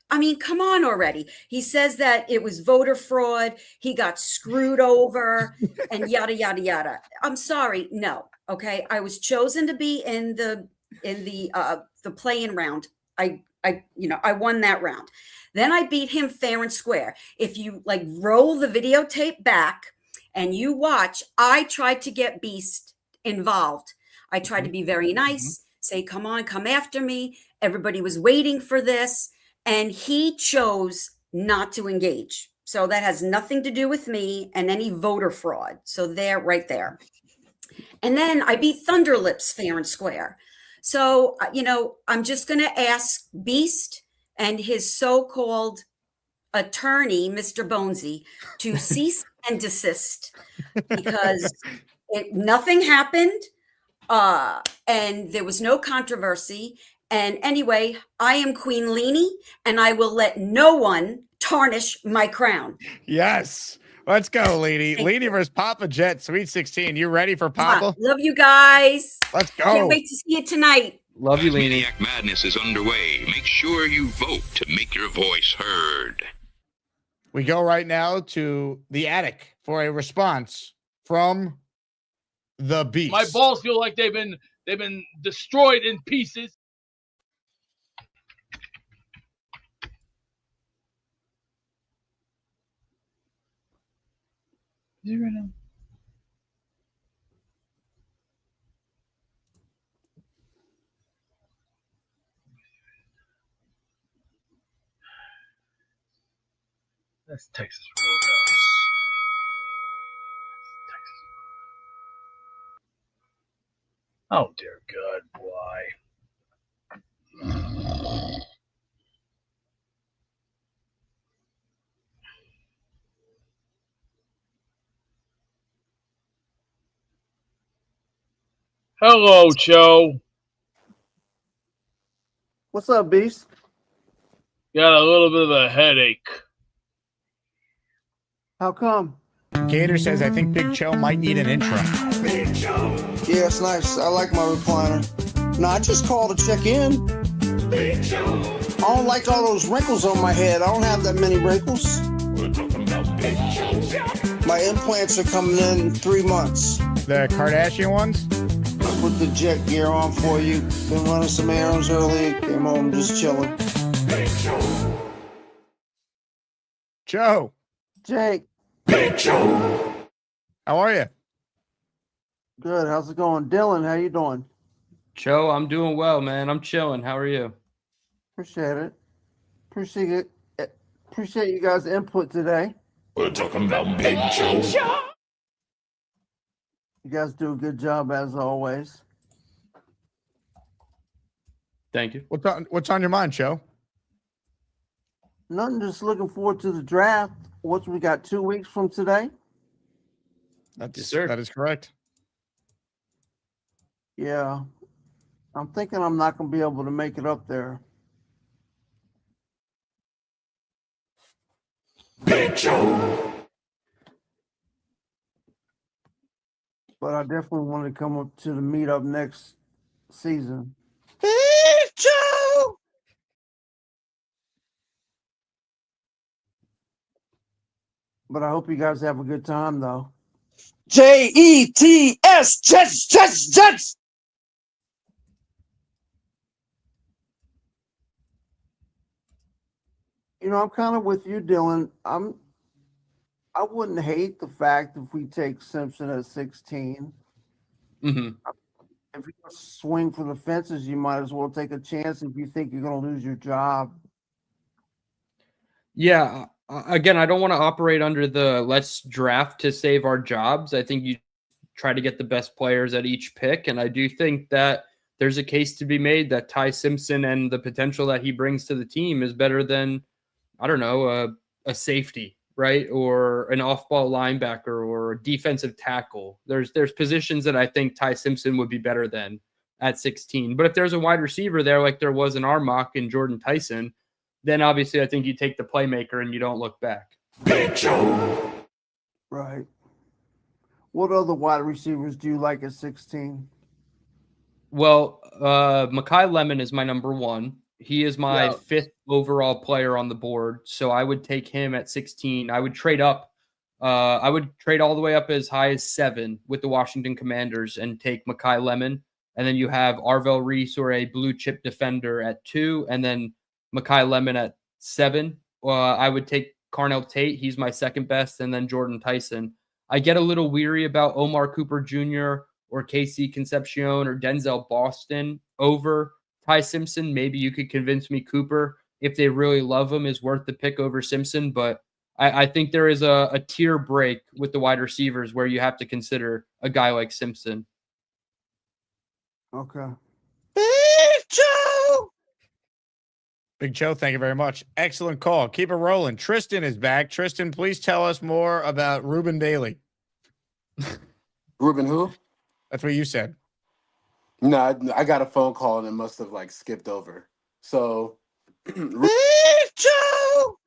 I mean, come on already. He says that it was voter fraud. He got screwed over and yada, yada, yada. I'm sorry. No. Okay. I was chosen to be in the play-in round. I won that round. Then I beat him fair and square. If you roll the videotape back and you watch, I tried to get Beast involved. I tried to be very nice, say, come on, come after me. Everybody was waiting for this. And he chose not to engage. So that has nothing to do with me and any voter fraud. So right there. And then I beat Thunderlips fair and square. So, I'm just going to ask Beast and his so-called attorney, Mr. Bonesy, to cease and desist because nothing happened and there was no controversy. And anyway, I am Queen Lenny and I will let no one tarnish my crown. Yes. Let's go, Lenny. Lenny versus Papa Jet, Sweet 16. You ready for Papa? Love you guys. Let's go. Can't wait to see you tonight. Love you, Lenny. Asmaniac Madness is underway. Make sure you vote to make your voice heard. We go right now to the attic for a response from the Beast. My balls feel like they've been destroyed in pieces. That's Texas Roadhouse. Oh dear God, why? Hello, Joe. What's up, Beast? Got a little bit of a headache. How come? Gator says, I think Big Cho might need an intro. Big Cho. Yeah, it's nice. I like my recliner. No, I just called to check in. Big Cho. I don't like all those wrinkles on my head. I don't have that many wrinkles. We're talking about Big Cho. My implants are coming in 3 months. The Kardashian ones? I put the jet gear on for you. Been running some errands early. Came home just chilling. Big Cho. Joe. Jake. Big Cho. How are you? Good. How's it going? Dylan, how you doing? Joe, I'm doing well, man. I'm chilling. How are you? Appreciate it. Appreciate you guys' input today. We're talking about Big Joe. You guys do a good job as always. Thank you. What's on your mind, Joe? Nothing, just looking forward to the draft. What we got 2 weeks from today? That is correct. Yeah. I'm thinking I'm not going to be able to make it up there. Big Joe. But I definitely want to come up to the meetup next season. Big Joe. But I hope you guys have a good time, though. Jets, Jets. You know, I'm kind of with you, Dylan. I wouldn't hate the fact if we take Simpson at 16. Mm-hmm. If you swing for the fences, you might as well take a chance if you think you're going to lose your job. Yeah. Again, I don't want to operate under the let's draft to save our jobs. I think you try to get the best players at each pick. And I do think that there's a case to be made that Ty Simpson and the potential that he brings to the team is better than, I don't know, a safety, right? Or an off-ball linebacker or a defensive tackle. There's positions that I think Ty Simpson would be better than at 16. But if there's a wide receiver there, like there was in our mock in Jordan Tyson, then obviously I think you take the playmaker and you don't look back. Big Joe. Right. What other wide receivers do you like at 16? Well, Mekhi Lemon is my number one. He is my fifth overall player on the board. So I would take him at 16. I would trade up. I would trade all the way up as high as 7 with the Washington Commanders and take Mekhi Lemon. And then you have Arvell Reese or a blue chip defender at 2. And then Mekhi Lemon at 7. I would take Carnell Tate. He's my second best. And then Jordan Tyson. I get a little weary about Omar Cooper Jr. or Casey Concepcion or Denzel Boston over Ty Simpson. Maybe you could convince me Cooper, if they really love him, is worth the pick over Simpson. But I think there is a tier break with the wide receivers where you have to consider a guy like Simpson. Okay. Big Joe. Big Joe, thank you very much. Excellent call. Keep it rolling. Tristan is back. Tristan, please tell us more about Ruben Bailey. Ruben who? That's what you said. No, I got a phone call and it must have like skipped over. So Big Joe.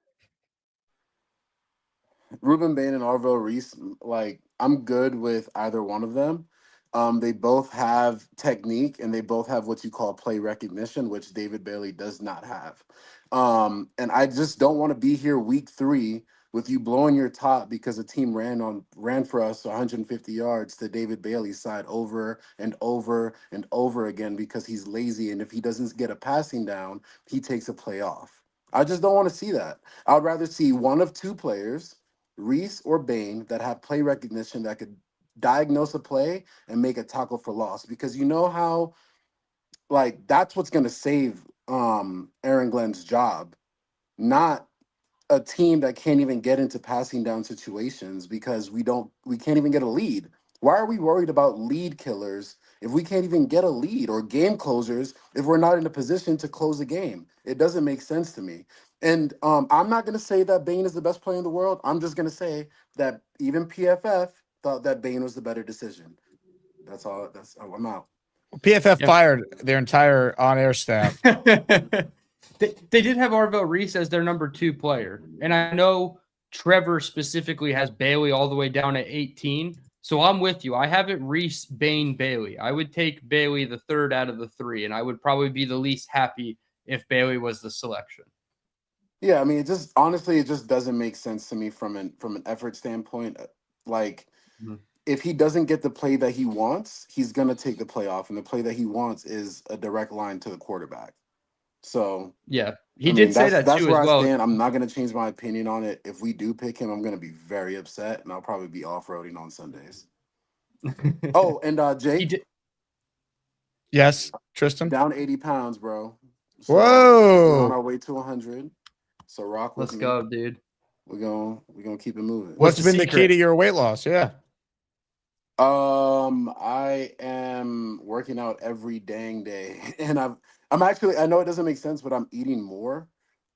Ruben Bain and Arvell Reese, like I'm good with either one of them. They both have technique and they both have what you call play recognition, which David Bailey does not have. And I just don't want to be here week 3 with you blowing your top because a team ran for us 150 yards to David Bailey's side over and over and over again because he's lazy. And if he doesn't get a passing down, he takes a play off. I just don't want to see that. I'd rather see one of 2 players, Reese or Bain, that have play recognition that could diagnose a play and make a tackle for loss, because you know how like that's what's going to save Aaron Glenn's job, not a team that can't even get into passing down situations because we can't even get a lead. Why are we worried about lead killers if we can't even get a lead, or game closers if we're not in a position to close a game? It doesn't make sense to me. And I'm not going to say that Bain is the best player in the world. I'm just going to say that even PFF thought that Bain was the better decision. That's all. I'm out. PFF fired their entire on-air staff. They did have Arvell Reese as their number 2 player. And I know Trevor specifically has Bailey all the way down at 18. So I'm with you. I have it Reese, Bain, Bailey. I would take Bailey the 3rd out of the 3, and I would probably be the least happy if Bailey was the selection. Yeah, I mean, it just doesn't make sense to me from an effort standpoint. Like, if he doesn't get the play that he wants, he's gonna take the play off, and the play that he wants is a direct line to the quarterback. So yeah, he did say that that's too where as well. I stand. I'm not gonna change my opinion on it. If we do pick him, I'm gonna be very upset, and I'll probably be off-roading on Sundays. Oh, and Jake. Yes, Tristan. Down 80 pounds, bro. So whoa. We're on our way to 100. So rock with Let's me. go, dude. we're gonna keep it moving. What's been the key to your weight loss? Yeah. I am working out every dang day, and I'm actually, I know it doesn't make sense, but I'm eating more.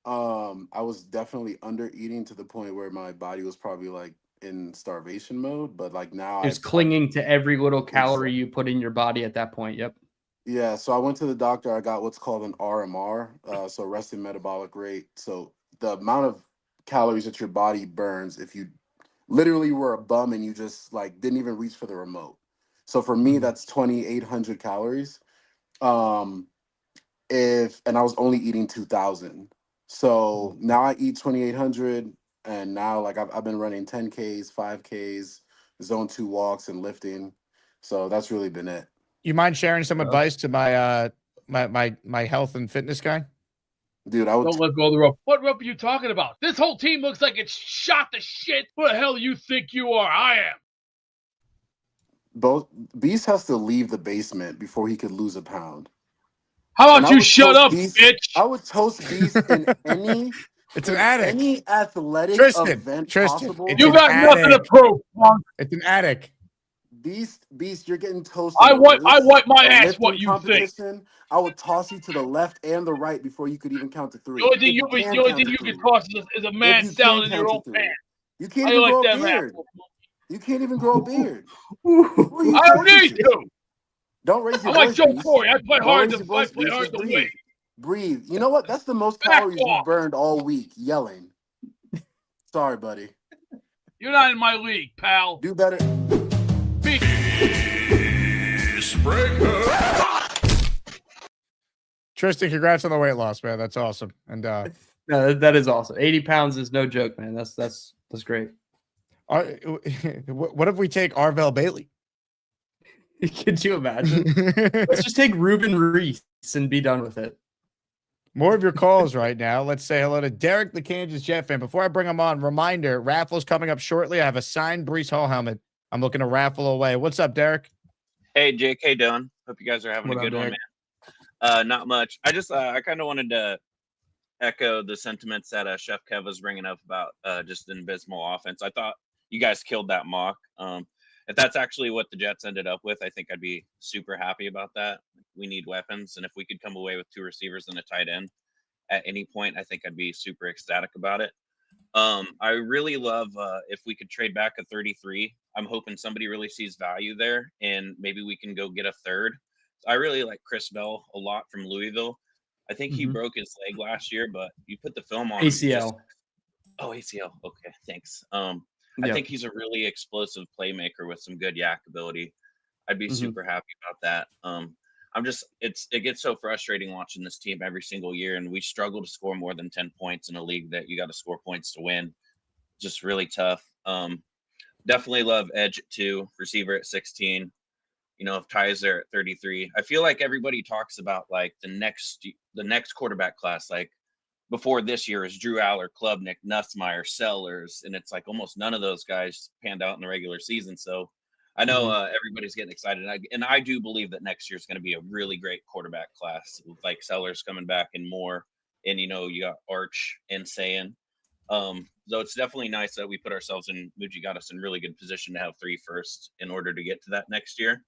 I was definitely under eating to the point where my body was probably like in starvation mode, but like now It's clinging to every little calorie you put in your body at that point. Yep. Yeah, so I went to the doctor. I got what's called an RMR, so resting metabolic rate. So the amount of calories that your body burns if you literally were a bum and you just like didn't even reach for the remote. So for me, that's 2,800 calories. And I was only eating 2,000. So now I eat 2,800, and now like I've been running 10Ks, 5Ks, zone 2 walks, and lifting. So that's really been it. You mind sharing some advice to my my health and fitness guy? Dude, I would don't let go of the rope. What rope are you talking about? This whole team looks like it's shot to shit. Who the hell do you think you are? I am. Beast has to leave the basement before he could lose a pound. How about you shut up, bitch? I would toast Beast in any it's an attic. Any athletic event possible. You got nothing to prove, punk. It's an attic. Beast, you're getting toasted. I wipe my ass. What you think? I would toss you to the left and the right before you could even count to 3. The only thing you can toss is a man standing in your own pants. You can't even grow a beard. You can't even grow a beard. I don't need to. Don't raise your voice. I'm like Joe Beast. Corey. I play hard to Breathe. win. Breathe. You know what? That's the most calories you've burned all week, yelling. Sorry, buddy. You're not in my league, pal. Do better. Tristan, congrats on the weight loss, man. That's awesome. And no, that is awesome. 80 pounds is no joke, man. That's great. What if we take Arvell Bailey? Could you imagine? Let's just take Ruben Reese and be done with it. More of your calls right now. Let's say hello to Derek, the Kansas Jet fan. Before I bring him on, reminder, Raffle's coming up shortly. I have a signed Breece Hall helmet I'm looking to raffle away. What's up, Derek? Hey, Jake. Hey, Dylan. Hope you guys are having a good one, man. Not much. I just I kind of wanted to echo the sentiments that Chef Kev was bringing up about just an abysmal offense. I thought you guys killed that mock. If that's actually what the Jets ended up with, I think I'd be super happy about that. We need weapons, and if we could come away with 2 receivers and a tight end at any point, I think I'd be super ecstatic about it. I really love if we could trade back a 33. I'm hoping somebody really sees value there, and maybe we can go get a third. I really like Chris Bell a lot from Louisville. I think he broke his leg last year, but you put the film on ACL. ACL. Okay, thanks. I think he's a really explosive playmaker with some good yak ability. I'd be super happy about that. It gets so frustrating watching this team every single year, and we struggle to score more than 10 points in a league that you got to score points to win. Just really tough. Definitely love edge at 2, receiver at 16. You know, if Ty's there at 33, I feel like everybody talks about like the next quarterback class, like before this year is Drew Aller, Klubnik, Nussmeier, Sellers, and it's like almost none of those guys panned out in the regular season. So I know everybody's getting excited, and I do believe that next year is going to be a really great quarterback class with like Sellers coming back and more, and you know you got Arch and Sayin. So it's definitely nice that we put ourselves in. Muji got us in really good position to have 3 firsts in order to get to that next year.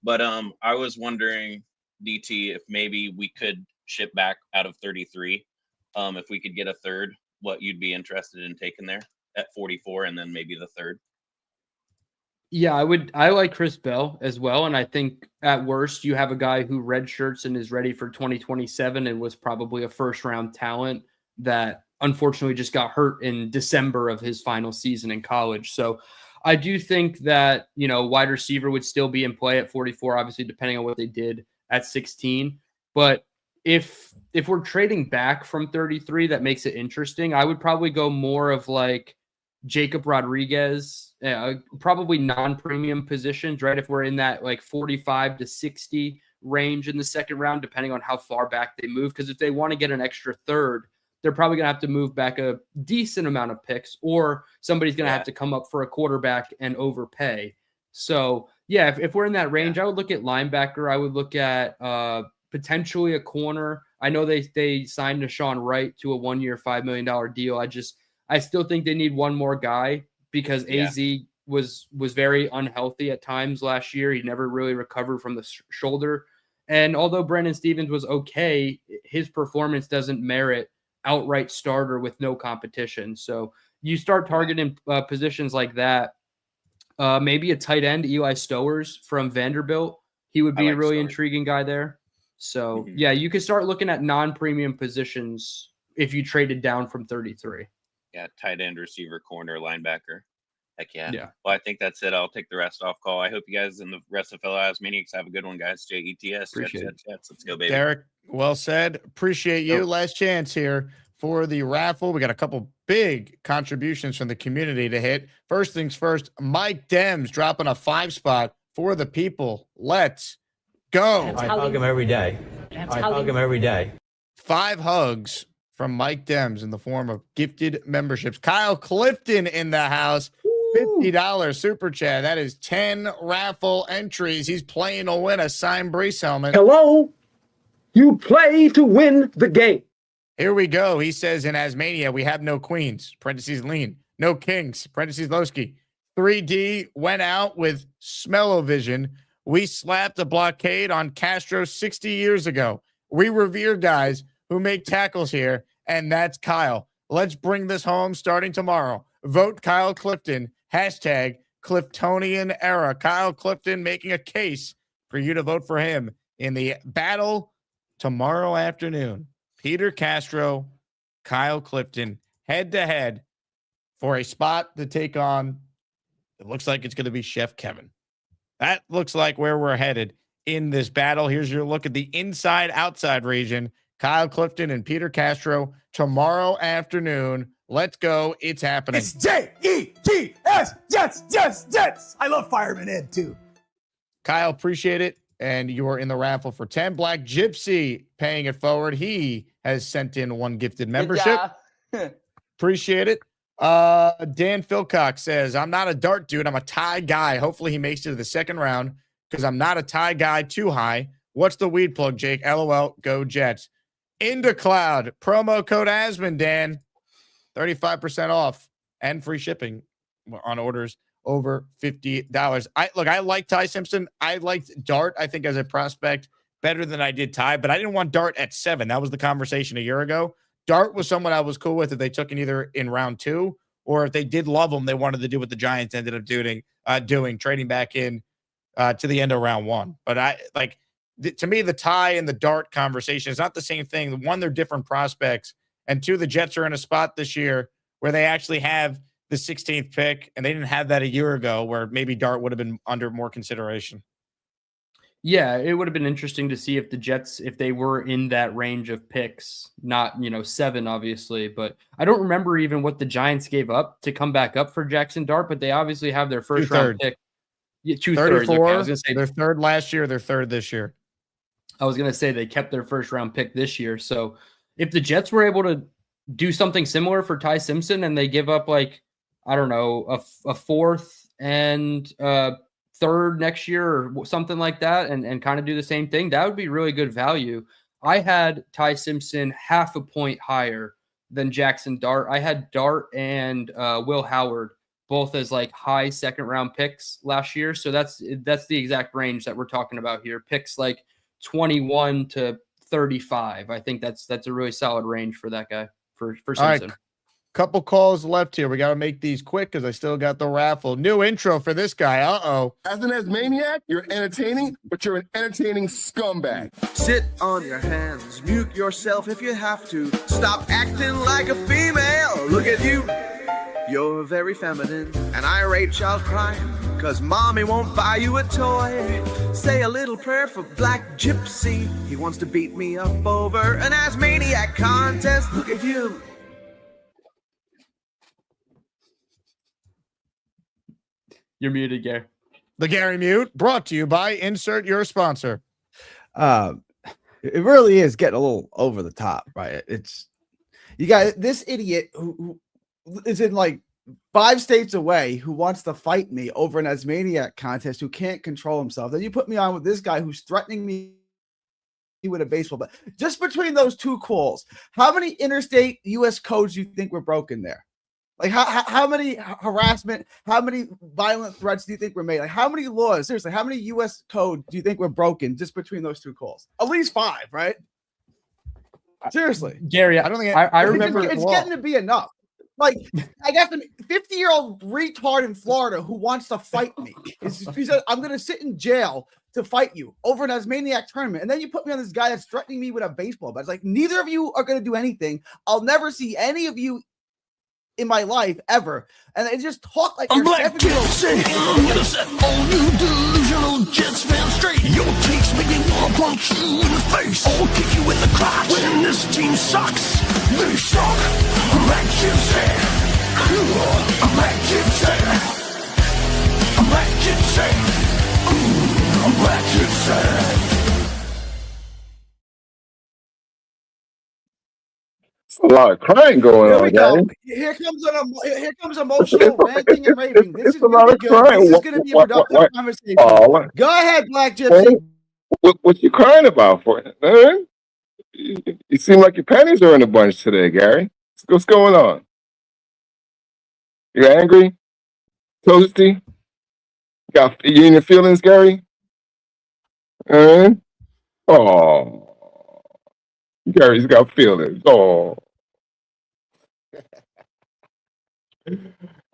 But I was wondering, DT, if maybe we could ship back out of 33. If we could get a third, what you'd be interested in taking there at 44, and then maybe the third. Yeah, I like Chris Bell as well. And I think at worst, you have a guy who redshirts and is ready for 2027 and was probably a first-round talent that unfortunately just got hurt in December of his final season in college. So I do think that, you know, wide receiver would still be in play at 44, obviously, depending on what they did at 16. But if we're trading back from 33, that makes it interesting. I would probably go more of like Jacob Rodriguez, probably non-premium positions, right? If we're in that like 45 to 60 range in the second round, depending on how far back they move. Because if they want to get an extra third, they're probably going to have to move back a decent amount of picks, or somebody's going to have to come up for a quarterback and overpay. So, yeah, if we're in that range, I would look at linebacker. I would look at potentially a corner. I know they signed Deshaun Wright to a 1-year, $5 million deal. I still think they need one more guy because AZ was very unhealthy at times last year. He never really recovered from the shoulder. And although Brandon Stevens was okay, his performance doesn't merit outright starter with no competition. So you start targeting positions like that. Maybe a tight end, Eli Stowers from Vanderbilt. He would be a really intriguing guy there. So, yeah, you could start looking at non-premium positions if you traded down from 33. Yeah, tight end, receiver, corner, linebacker. Heck yeah. Yeah. Well, I think that's it. I'll take the rest off call. I hope you guys and the rest of fellow Asmaniacs have a good one, guys. JETS. Jets. Let's go, baby. Derek, well said. Appreciate you. Last chance here for the raffle. We got a couple big contributions from the community to hit. First things first, Mike Dems dropping a 5 spot for the people. Let's go. I hug him every day. I hug him every day. 5 hugs from Mike Dems in the form of gifted memberships. Kyle Clifton in the house. $50 super chat. That is 10 raffle entries. He's playing to win a signed Brace helmet. Hello. You play to win the game. Here we go. He says in Asmania, we have no queens, parentheses lean, no kings, parentheses Lowski. 3D went out with Smell-O-Vision. We slapped a blockade on Castro 60 years ago. We revere guys who make tackles here, and that's Kyle. Let's bring this home starting tomorrow. Vote Kyle Clifton. Hashtag Cliftonian era. Kyle Clifton making a case for you to vote for him in the battle tomorrow afternoon. Peter Castro, Kyle Clifton, head-to-head for a spot to take on, it looks like it's going to be Chef Kevin. That looks like where we're headed in this battle. Here's your look at the inside-outside region. Kyle Clifton and Peter Castro tomorrow afternoon. Let's go. It's happening. It's Jets, Jets. I love Fireman Ed, too. Kyle, appreciate it. And you are in the raffle for 10. Black Gypsy paying it forward. He has sent in 1 gifted membership. Appreciate it. Dan Philcock says, I'm not a dart dude. I'm a tie guy. Hopefully he makes it to the second round because I'm not a tie guy too high. What's the weed plug, Jake? LOL, go Jets. Into Cloud, promo code Asman, Dan. 35% off and free shipping on orders over $50. I like Ty Simpson. I liked Dart, I think, as a prospect better than I did Ty, but I didn't want Dart at 7. That was the conversation a year ago. Dart was someone I was cool with if they took him either in round 2 or if they did love him, they wanted to do what the Giants ended up doing, trading back in to the end of round 1. But to me, the Ty and the Dart conversation is not the same thing. One, they're different prospects. And 2, the Jets are in a spot this year where they actually have the 16th pick, and they didn't have that a year ago where maybe Dart would have been under more consideration. Yeah, it would have been interesting to see if the Jets, if they were in that range of picks, not, 7, obviously, but I don't remember even what the Giants gave up to come back up for Jackson Dart, but they obviously have their first round pick. Yeah, 2/3. Okay, I was going to say their 3rd last year, their 3rd this year. I was going to say they kept their first round pick this year. So if the Jets were able to do something similar for Ty Simpson and they give up a 4th and 3rd next year or something like that and kind of do the same thing, that would be really good value. I had Ty Simpson half a point higher than Jackson Dart. I had Dart and Will Howard both as high 2nd round picks last year. So that's the exact range that we're talking about here. Picks 21 to 35. I think that's a really solid range for that guy, for Simpson. All right, couple calls left here. We got to make these quick because I still got the raffle. New intro for this guy. As an Asmaniac, you're entertaining, but you're an entertaining scumbag. Sit on your hands, mute yourself if you have to. Stop acting like a female. Look at you. You're very feminine, an irate child crying, cause mommy won't buy you a toy. Say a little prayer for Black Gypsy. He wants to beat me up over an Asmaniac contest. Look at you. You're muted, Gary. The Gary Mute, brought to you by Insert Your Sponsor. It really is getting a little over the top, right? You got this idiot who is in 5 states away who wants to fight me over an Asmaniac contest, who can't control himself. Then you put me on with this guy who's threatening me with a baseball bat. Just between those 2 calls, how many interstate U.S. codes do you think were broken there? Like how many harassment, how many violent threats do you think were made? Like how many laws, seriously, how many U.S. code do you think were broken just between those 2 calls? At least 5, right? Seriously, Gary, I don't think I remember. It's getting to be enough. Like I got a 50-year-old retard in Florida who wants to fight me. He said, "I'm going to sit in jail to fight you over an Asmaniac tournament," and then you put me on this guy that's threatening me with a baseball bat. It's like neither of you are going to do anything. I'll never see any of you in my life ever, and they just talk like I'm you're Black 7-year-old. I'm gonna set all you delusional Jets fans straight. Your takes make me wanna punch you in the face or kick you in the crotch. When this team sucks, they suck. I'm Black Gypsy. I'm Black Gypsy. I'm Black Gypsy. I'm Black Gypsy. A lot of crying going on, Gary. Here comes emotional ranting and raving. This is a lot gonna of be good. crying. This is going to be a productive conversation. Oh, Go ahead, Black Gypsy. what you crying about for? Huh? You seem like your panties are in a bunch today, Gary. What's going on? You angry? Toasty? You in your feelings, Gary? Oh, Gary's got feelings. Oh.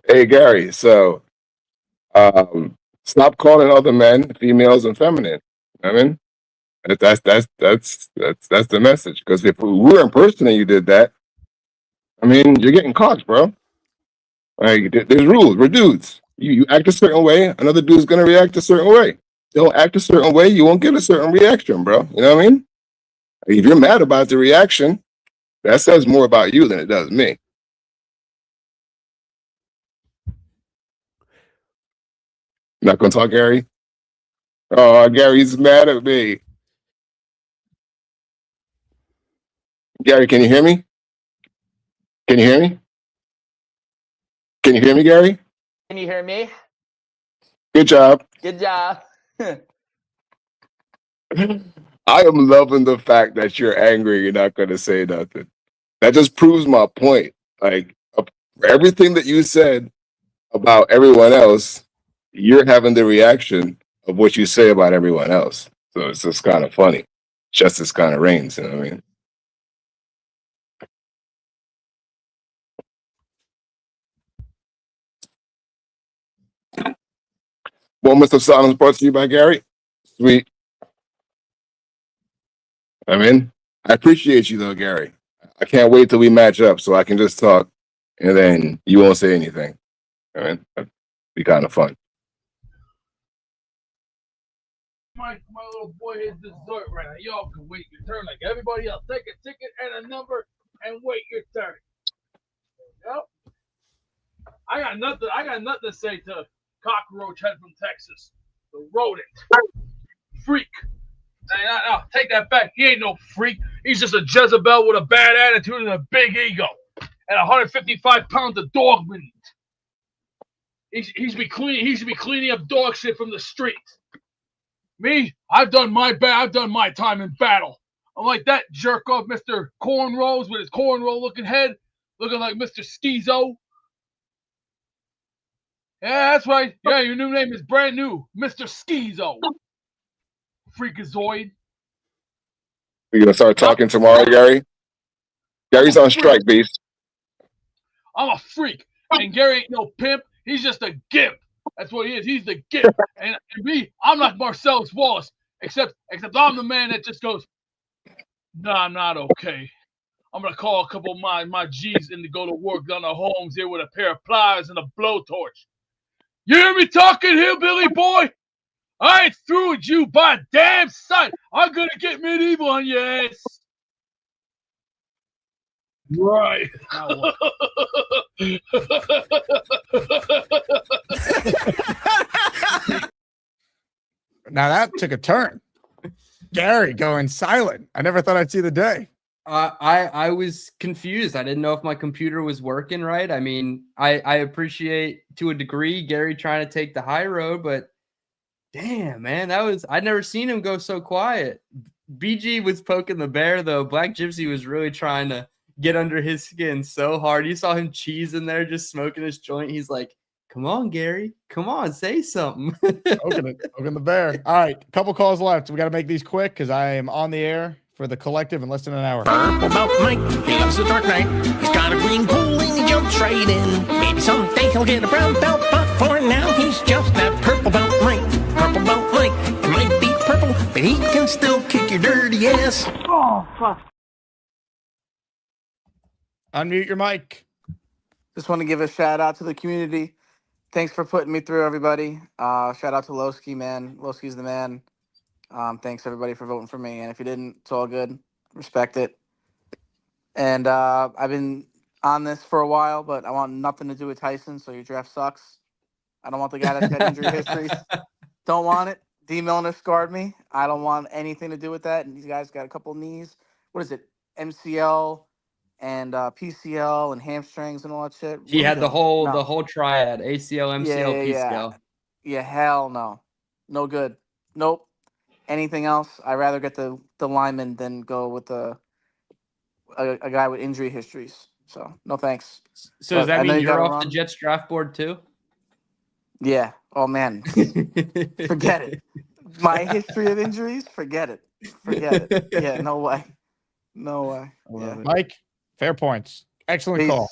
Hey, Gary. So, stop calling other men females and feminine. I mean, that's the message. Because if we were in person and you did that, I mean, you're getting caught, bro. Like, there's rules. We're dudes. You act a certain way, another dude's gonna react a certain way. Don't act a certain way, you won't get a certain reaction, bro. You know what I mean? If you're mad about the reaction, that says more about you than it does me. Not gonna talk, Gary? Oh, Gary's mad at me. Gary, can you hear me? Can you hear me? Can you hear me, Gary? Can you hear me? Good job. Good job. I am loving the fact that you're angry. You're not going to say nothing. That just proves my point. Like, everything that you said about everyone else, you're having the reaction of what you say about everyone else. So it's just kind of funny. Justice kind of reigns, you know what I mean? Moments of silence brought to you by Gary. Sweet. I mean, I appreciate you though, Gary. I can't wait till we match up so I can just talk and then you won't say anything. I mean, that'd be kind of fun. My little boy has dessert right now. Y'all can wait your turn like everybody else. Take a ticket and a number and wait your turn. Yep. I got nothing to say to Cockroach Head from Texas. The rodent. Freak. Now, take that back. He ain't no freak. He's just a Jezebel with a bad attitude and a big ego. And 155 pounds of dog meat. He should be cleaning up dog shit from the street. Me, I've done my time in battle. I'm like that jerk off Mr. Cornrows with his cornrow looking head, looking like Mr. Schizo. Yeah, that's right. Yeah, your new name is brand new, Mr. Schizo. Freakazoid. You gonna start talking tomorrow, Gary? Gary's on strike, beast. I'm a freak. And Gary ain't no pimp. He's just a gimp. That's what he is. He's the gimp. And me, I'm like Marcellus Wallace, except I'm the man that just goes, nah, I'm not okay. I'm going to call a couple of my G's in to go to work down the homes here with a pair of pliers and a blowtorch. You hear me talking, hillbilly boy? I ain't through with you by damn sight. I'm going to get medieval on your ass. Right. Now that took a turn. Gary going silent. I never thought I'd see the day. I was confused. I didn't know if my computer was working right. I mean, I appreciate to a degree Gary trying to take the high road, but damn, man, I'd never seen him go so quiet. BG was poking the bear though. Black Gypsy was really trying to get under his skin so hard. You saw him cheese in there, just smoking his joint. He's like, "Come on, Gary. Come on, say something." Poking the bear. All right, a couple calls left. We got to make these quick because I am on the air for the collective in less than an hour. Purple belt Mike, he loves the dark night. He's got a green pool and he jumps right in. Maybe someday he'll get a brown belt, but for now he's just that purple belt Mike. Purple belt Mike, it might be purple, but he can still kick your dirty ass. Oh, fuck. Unmute your mic. Just want to give a shout out to the community. Thanks for putting me through, everybody. Shout out to Lowski, man. Lowski's the man. Thanks, everybody, for voting for me. And if you didn't, it's all good. Respect it. And I've been on this for a while, but I want nothing to do with Tyson, so your draft sucks. I don't want the guy that's got injury histories. Don't want it. D. Milner scarred me. I don't want anything to do with that. And these guys got a couple knees. What is it? MCL and PCL and hamstrings and all that shit. He had the whole triad: ACL, MCL, PCL. Yeah, hell no. No good. Nope. Anything else? I'd rather get the lineman than go with a guy with injury histories. So no thanks. So does that mean you're off the Jets draft board too? Yeah. Oh man. Forget it. My history of injuries, forget it. Forget it. Yeah, no way. No way. Yeah. Mike, fair points. Excellent Peace. call.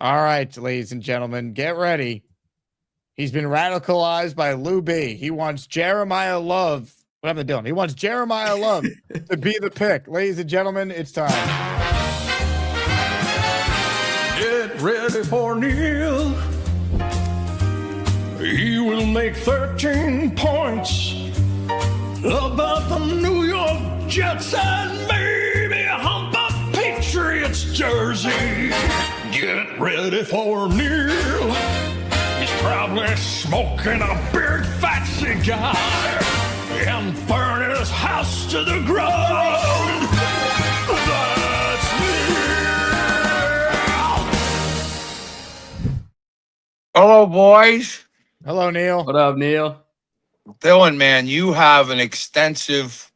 All right, ladies and gentlemen, get ready. He's been radicalized by Lou B. He wants Jeremiah Love. What am I doing? He wants Jeremiah Love to be the pick. Ladies and gentlemen, it's time. Get ready for Neil. He will make 13 points about the New York Jets and maybe hump a Patriots jersey. Get ready for Neil. He's probably smoking a big fat cigar and burning his house to the ground. That's Neil. Hello, boys. Hello, Neil. What up, Neil? Dylan, man, you have an extensive.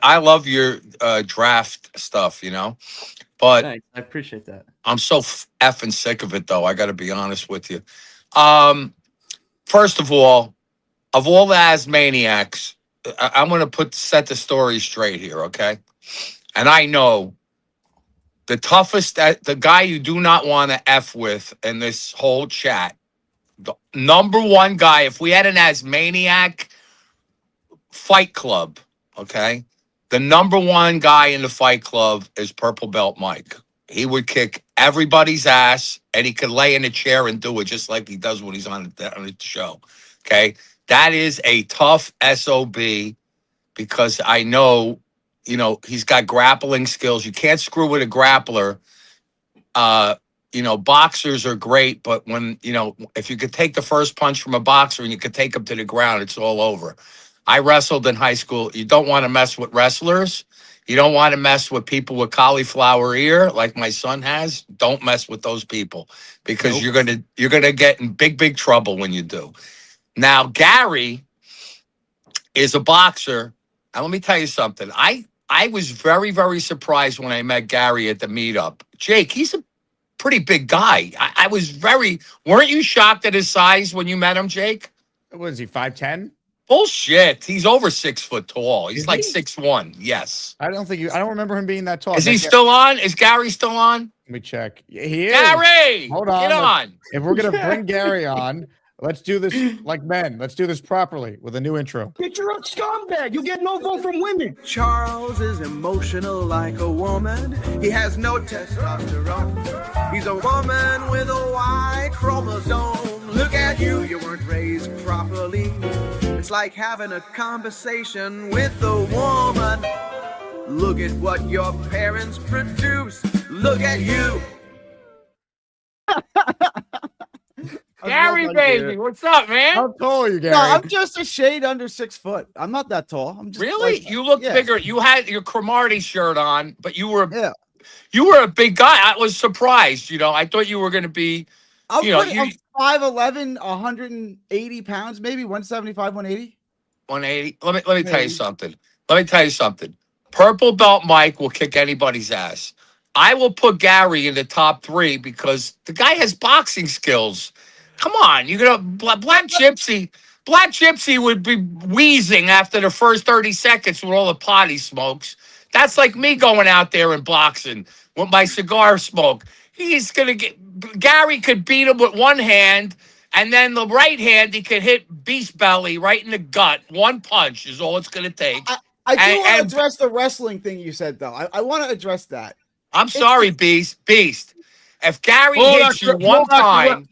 I love your draft stuff, you know, but Thanks. I appreciate that. I'm so effing sick of it, though. I got to be honest with you. First of all the Asmaniacs, I'm going to set the story straight here, okay? And I know the toughest, the guy you do not want to F with in this whole chat, the number one guy, if we had an Asmaniac fight club, okay, the number one guy in the fight club is Purple Belt Mike. He would kick everybody's ass, and he could lay in a chair and do it just like he does when he's on the show, okay? That is a tough SOB because I know, you know, he's got grappling skills. You can't screw with a grappler. You know, boxers are great, but when, you know, if you could take the first punch from a boxer and you could take him to the ground, it's all over. I wrestled in high school. You don't want to mess with wrestlers. You don't want to mess with people with cauliflower ear like my son has. Don't mess with those people because you're gonna get in big trouble when you do. Now, Gary is a boxer. And let me tell you something. I was very, very surprised when I met Gary at the meetup. Jake, he's a pretty big guy. I was weren't you shocked at his size when you met him, Jake? What is he, 5'10"? Bullshit. He's over 6 foot tall. He's like 6'1". Yes. I don't remember him being that tall. Is he still on? Is Gary still on? Let me check. He is. Gary! Hold on. Get on. If we're going to bring Gary on, let's do this like men. Let's do this properly with a new intro. Picture a scumbag. You get no vote from women. Charles is emotional like a woman. He has no testosterone. He's a woman with a Y chromosome. Look at you, you weren't raised properly. It's like having a conversation with a woman. Look at what your parents produce. Look at you. Gary, baby, what's up, man? How tall are you, Gary? No, I'm just a shade under 6 foot. I'm not that tall. I'm just really. Like, you look yeah. bigger. You had your Cromartie shirt on, but you were a big guy. I was surprised. You know, I thought you were going to be. I'm 5'11", 180 pounds, maybe 175, 180. 180. Let me tell you something. Let me tell you something. Purple belt Mike will kick anybody's ass. I will put Gary in the top 3 because the guy has boxing skills. Come on, you're gonna Black Gypsy. Black Gypsy would be wheezing after the first 30 seconds with all the pot he smokes. That's like me going out there and boxing with my cigar smoke. He's gonna get Gary could beat him with one hand, and then the right hand he could hit Beast Belly right in the gut. One punch is all it's gonna take. I do want to address the wrestling thing you said, though. I want to address that. I'm sorry, Beast. If Gary hits you one time,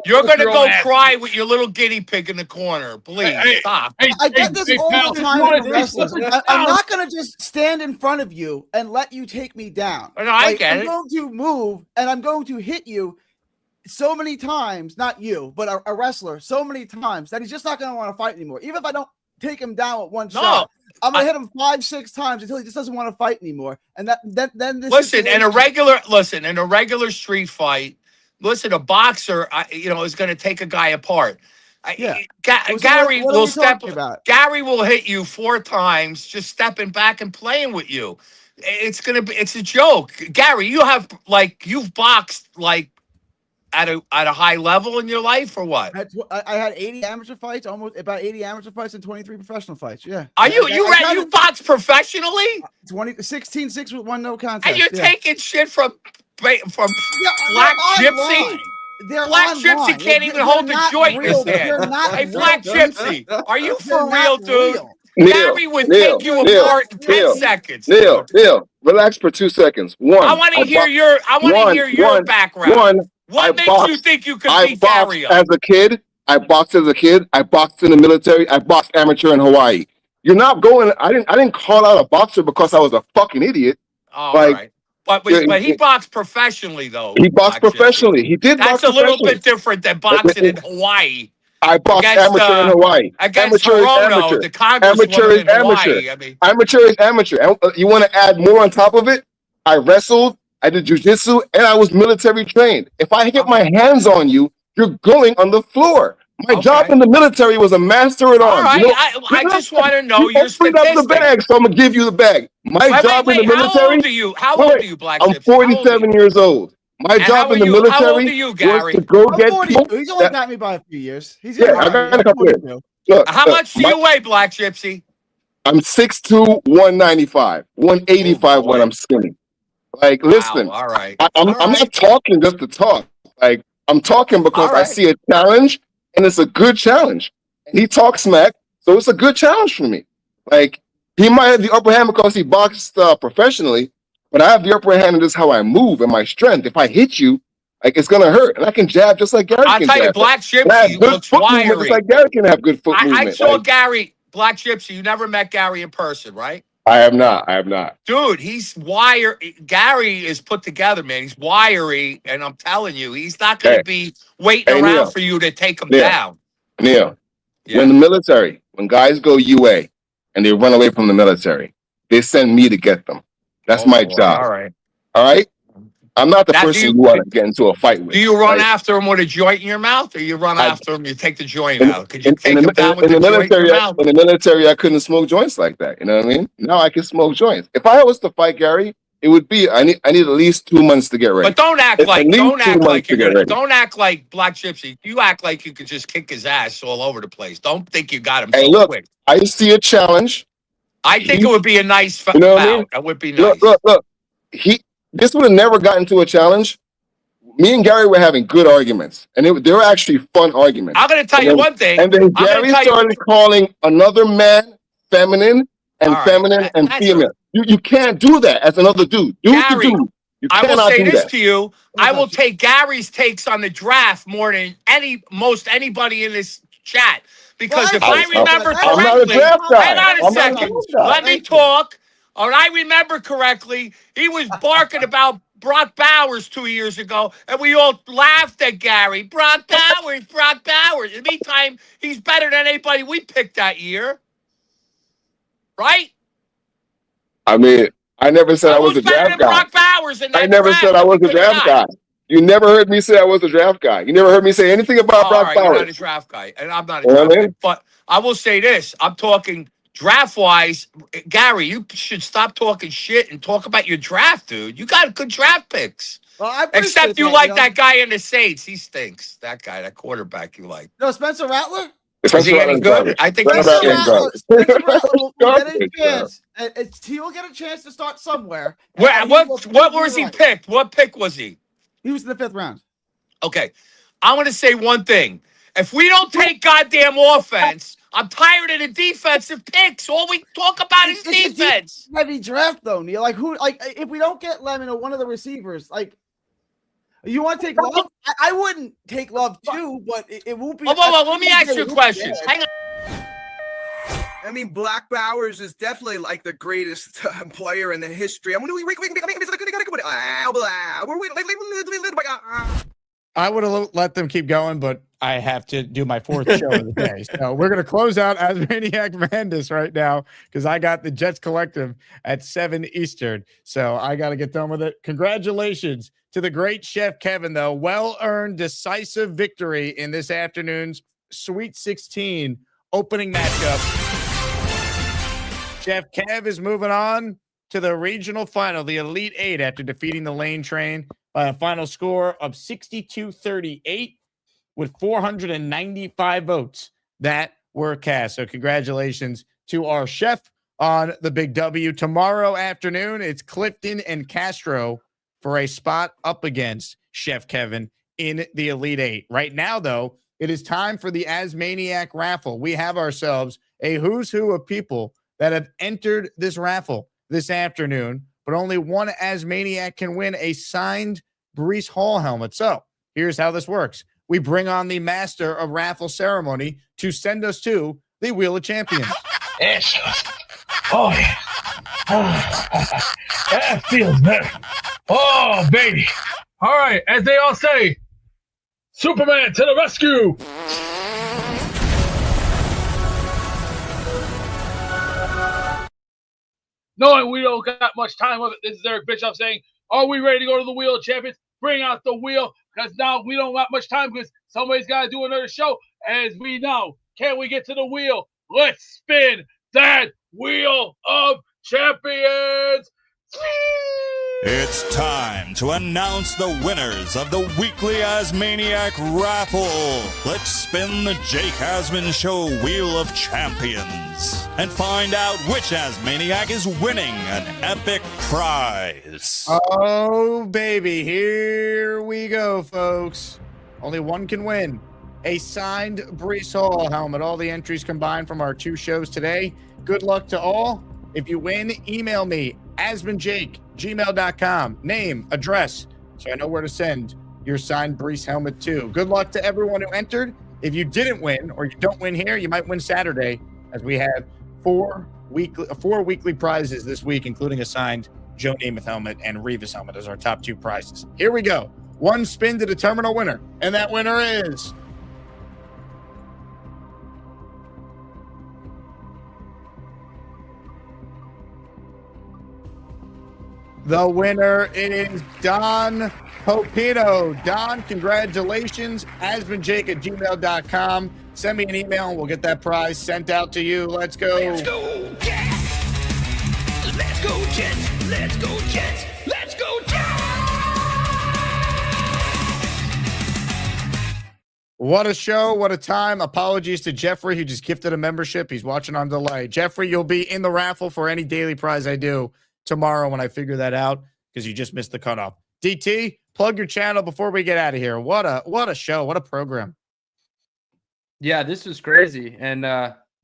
you're going to go cry with your little guinea pig in the corner. Please, stop. I get this all the time in wrestling. I'm not going to just stand in front of you and let you take me down. No, I get it. I'm going to move, and I'm going to hit you so many times, not you, but a wrestler, so many times that he's just not going to want to fight anymore. Even if I don't take him down with one shot, I'm gonna hit him 5-6 times until he just doesn't want to fight anymore. And then this in a regular street fight, a boxer, is going to take a guy apart. Gary will Gary will hit you 4 times just stepping back and playing with you. It's a joke. Gary, you've boxed at a high level in your life or what? I had 80 amateur fights, almost about 80 amateur fights and 23 professional fights. Yeah. Are you box professionally? 16-6 with 1 no contest. And you're taking shit from Black Gypsy? Black Gypsy can't even hold the joint in his hand. Hey, Black Gypsy, are you for real, dude? Gary would take you apart in 10 seconds. Neil, relax for 2 seconds. I want to hear your background. What makes you think you could beat Gary? As a kid, I boxed as a kid. I boxed in the military. I boxed amateur in Hawaii. You're not going. I didn't call out a boxer because I was a fucking idiot. Oh, right. But he boxed professionally, though. He boxed professionally. He did. That's a little bit different than boxing in Hawaii. I boxed amateur in Hawaii. Against Toronto, the Congresswoman in Hawaii. Amateur is amateur. You want to add more on top of it? I wrestled. I did jiu-jitsu, and I was military trained. If I get my hands on you, you're going on the floor. My job in the military was a master at arms. All right, I just want to know your statistics. Up the bag, so I'm going to give you the bag. My job in the military... How old are you? How old are you, Black Gypsy? I'm 47 years old. My job in the military how old are you, Gary? was to go get people... He's only got me by a few years. I got a couple years. How much do you weigh, Black Gypsy? I'm 6'2", 195. 185 when I'm skinny. Listen, all right. I'm not talking just to talk. I'm talking because I see a challenge, and it's a good challenge. He talks smack, so it's a good challenge for me. He might have the upper hand because he boxed professionally, but I have the upper hand, and this is how I move and my strength. If I hit you, it's gonna hurt, and I can jab just like Gary. I'll tell you, Black Gypsy looks wiry. Just like Gary can have good foot movement. I saw Gary, Black Gypsy. You never met Gary in person, right? I have not. Dude, he's wired. Gary is put together, man. He's wiry, and I'm telling you, he's not going to be waiting around Neil, for you to take him down. Neil, when guys go UA and they run away from the military, they send me to get them. That's my job. All right. All right? I'm not the person you want to get into a fight with. Do you run after him with a joint in your mouth, or you run after him, you take the joint out? Could you take him down with the joint in your mouth? In the military, I couldn't smoke joints like that. You know what I mean? Now I can smoke joints. If I was to fight Gary, it would be I need at least 2 months to get ready. But don't act like Black Gypsy. You act like you could just kick his ass all over the place. Don't think you got him so quick. I see a challenge. I think it would be a nice bout. That would be nice. Look. This would have never gotten to a challenge. Me and Gary were having good arguments, and they were actually fun arguments. I'm going to tell you one thing. And then Gary started calling another man feminine and feminine and female. You can't do that as another dude. Gary, You I will cannot say do this that. to you. I will take Gary's takes on the draft more than most anybody in this chat. Because if I remember correctly, hang on a second. Let me talk. When I remember correctly, he was barking about Brock Bowers 2 years ago, and we all laughed at Gary. Brock Bowers. In the meantime, he's better than anybody we picked that year. Right? I mean, I never said I was a draft guy. Brock Bowers in that I never said I was a draft guy. You never heard me say I was a draft guy. You never heard me say anything about All Brock right, you're not a Bowers. draft guy, and I'm not a You know draft what I guy. mean? But I will say this. I'm talking draft-wise. Gary, you should stop talking shit and talk about your draft, dude. You got good draft picks. Well, I Except appreciate you that, like know. that guy in the Saints. He stinks. That guy, that quarterback you like. No, Spencer Rattler? Is he any good? I think he's Spencer shit. Rattler, Spencer Rattler will get a Garbage, chance. He will get a chance to start somewhere. What was he picked? What pick was he? He was in the 5th round. Okay. I'm going to say one thing. If we don't take goddamn offense, I'm tired of the defensive picks. All we talk about is defense. Heavy draft though, Neil. Like who? Like if we don't get Lemon or one of the receivers, like you want to take Love? I wouldn't take Love too, but it won't be. Well, let me ask you a question. Hang on. I mean, Black Bowers is definitely like the greatest player in the history. I would have let them keep going, but I have to do my 4th show of the day. So we're going to close out Asmaniac Madness right now because I got the Jets Collective at 7 Eastern. So I got to get done with it. Congratulations to the great Chef Kevin, though. Well-earned, decisive victory in this afternoon's Sweet 16 opening matchup. Chef Kev is moving on to the regional final, the Elite 8, after defeating the Lane Train by a final score of 62-38 with 495 votes that were cast. So congratulations to our chef on the big W. Tomorrow afternoon, it's Clifton and Castro for a spot up against Chef Kevin in the Elite 8. Right now, though, it is time for the Asmaniac Raffle. We have ourselves a who's who of people that have entered this raffle this afternoon, but only one Asmaniac can win a signed Breece Hall helmet. So here's how this works. We bring on the master of raffle ceremony to send us to the Wheel of Champions. Yes. Oh, yeah. That feels better. Oh, baby. All right, as they all say, Superman to the rescue. Knowing we don't got much time with it, this is Eric Bischoff saying, are we ready to go to the Wheel of Champions? Bring out the wheel, because now we don't got much time because somebody's got to do another show. As we know, can we get to the wheel? Let's spin that Wheel of Champions. It's time to announce the winners of the weekly Asmaniac Raffle. Let's spin the Jake Asman Show Wheel of Champions and find out which Asmaniac is winning an epic prize. Oh, baby. Here we go, folks. Only one can win. A signed Breece Hall helmet. All the entries combined from our 2 shows today. Good luck to all. If you win, email me, asmanjake@gmail.com. Name, address, so I know where to send your signed Breece helmet to. Good luck to everyone who entered. If you didn't win or you don't win here, you might win Saturday, as we have 4 weekly prizes this week, including a signed Joe Namath helmet and Revis helmet as our top 2 prizes. Here we go. One spin to determine a winner, and that winner is... The winner is Don Popino. Don, congratulations. AsmanJake@gmail.com. Send me an email and we'll get that prize sent out to you. Let's go. Let's go, Jets. Let's go, Jets. Let's go, Jets. Let's go, Jets. What a show. What a time. Apologies to Jeffrey, who just gifted a membership. He's watching on delay. Jeffrey, you'll be in the raffle for any daily prize I do tomorrow when I figure that out, because you just missed the cutoff. DT, plug your channel before we get out of here. What a show. What a program. Yeah, this was crazy. And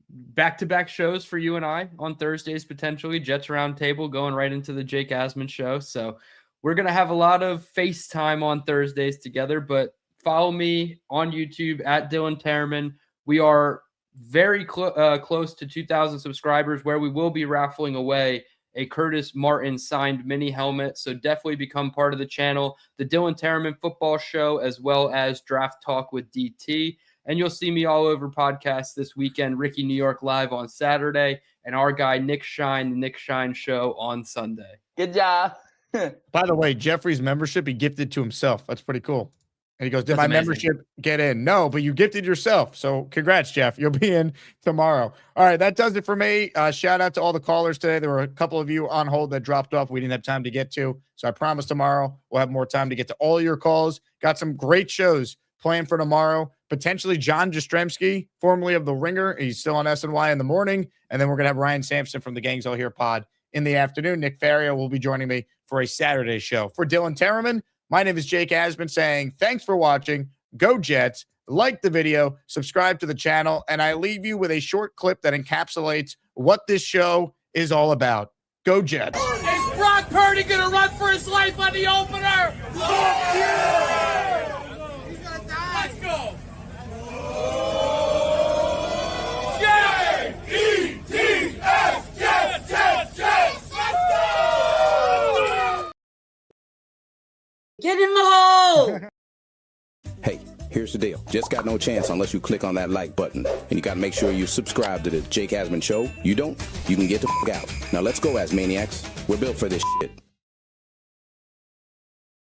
back-to-back shows for you and I on Thursdays, potentially. Jets Roundtable going right into the Jake Asman show. So we're going to have a lot of FaceTime on Thursdays together, but follow me on YouTube at Dylan Tereman. We are very close to 2,000 subscribers, where we will be raffling away a Curtis Martin signed mini helmet. So definitely become part of the channel, the Dylan Tereman Football Show, as well as Draft Talk with DT. And you'll see me all over podcasts this weekend, Ricky New York Live on Saturday, and our guy Nick Shine, the Nick Shine Show on Sunday. Good job. By the way, Jeffrey's membership he gifted to himself. That's pretty cool. And he goes, "Did my membership get in?" No, but you gifted yourself. So congrats, Jeff. You'll be in tomorrow. All right, that does it for me. Shout out to all the callers today. There were a couple of you on hold that dropped off. We didn't have time to get to. So I promise tomorrow we'll have more time to get to all your calls. Got some great shows planned for tomorrow. Potentially John Jastrzemski, formerly of The Ringer. He's still on SNY in the morning. And then we're going to have Ryan Sampson from the Gangs All Here pod in the afternoon. Nick Faria will be joining me for a Saturday show. For Dylan Tereman, my name is Jake Asman saying thanks for watching. Go Jets. Like the video, subscribe to the channel, and I leave you with a short clip that encapsulates what this show is all about. Go Jets. Is Brock Purdy going to run for his life on the opener? He's going to die. Let's go. J-E-T-S, Jets, Jets, Jets. Let's go. Get in the hole. Hey, here's the deal. Just got no chance unless you click on that like button. And you got to make sure you subscribe to the Jake Asman Show. You don't, you can get the f*** out. Now let's go, Asmaniacs. We're built for this shit.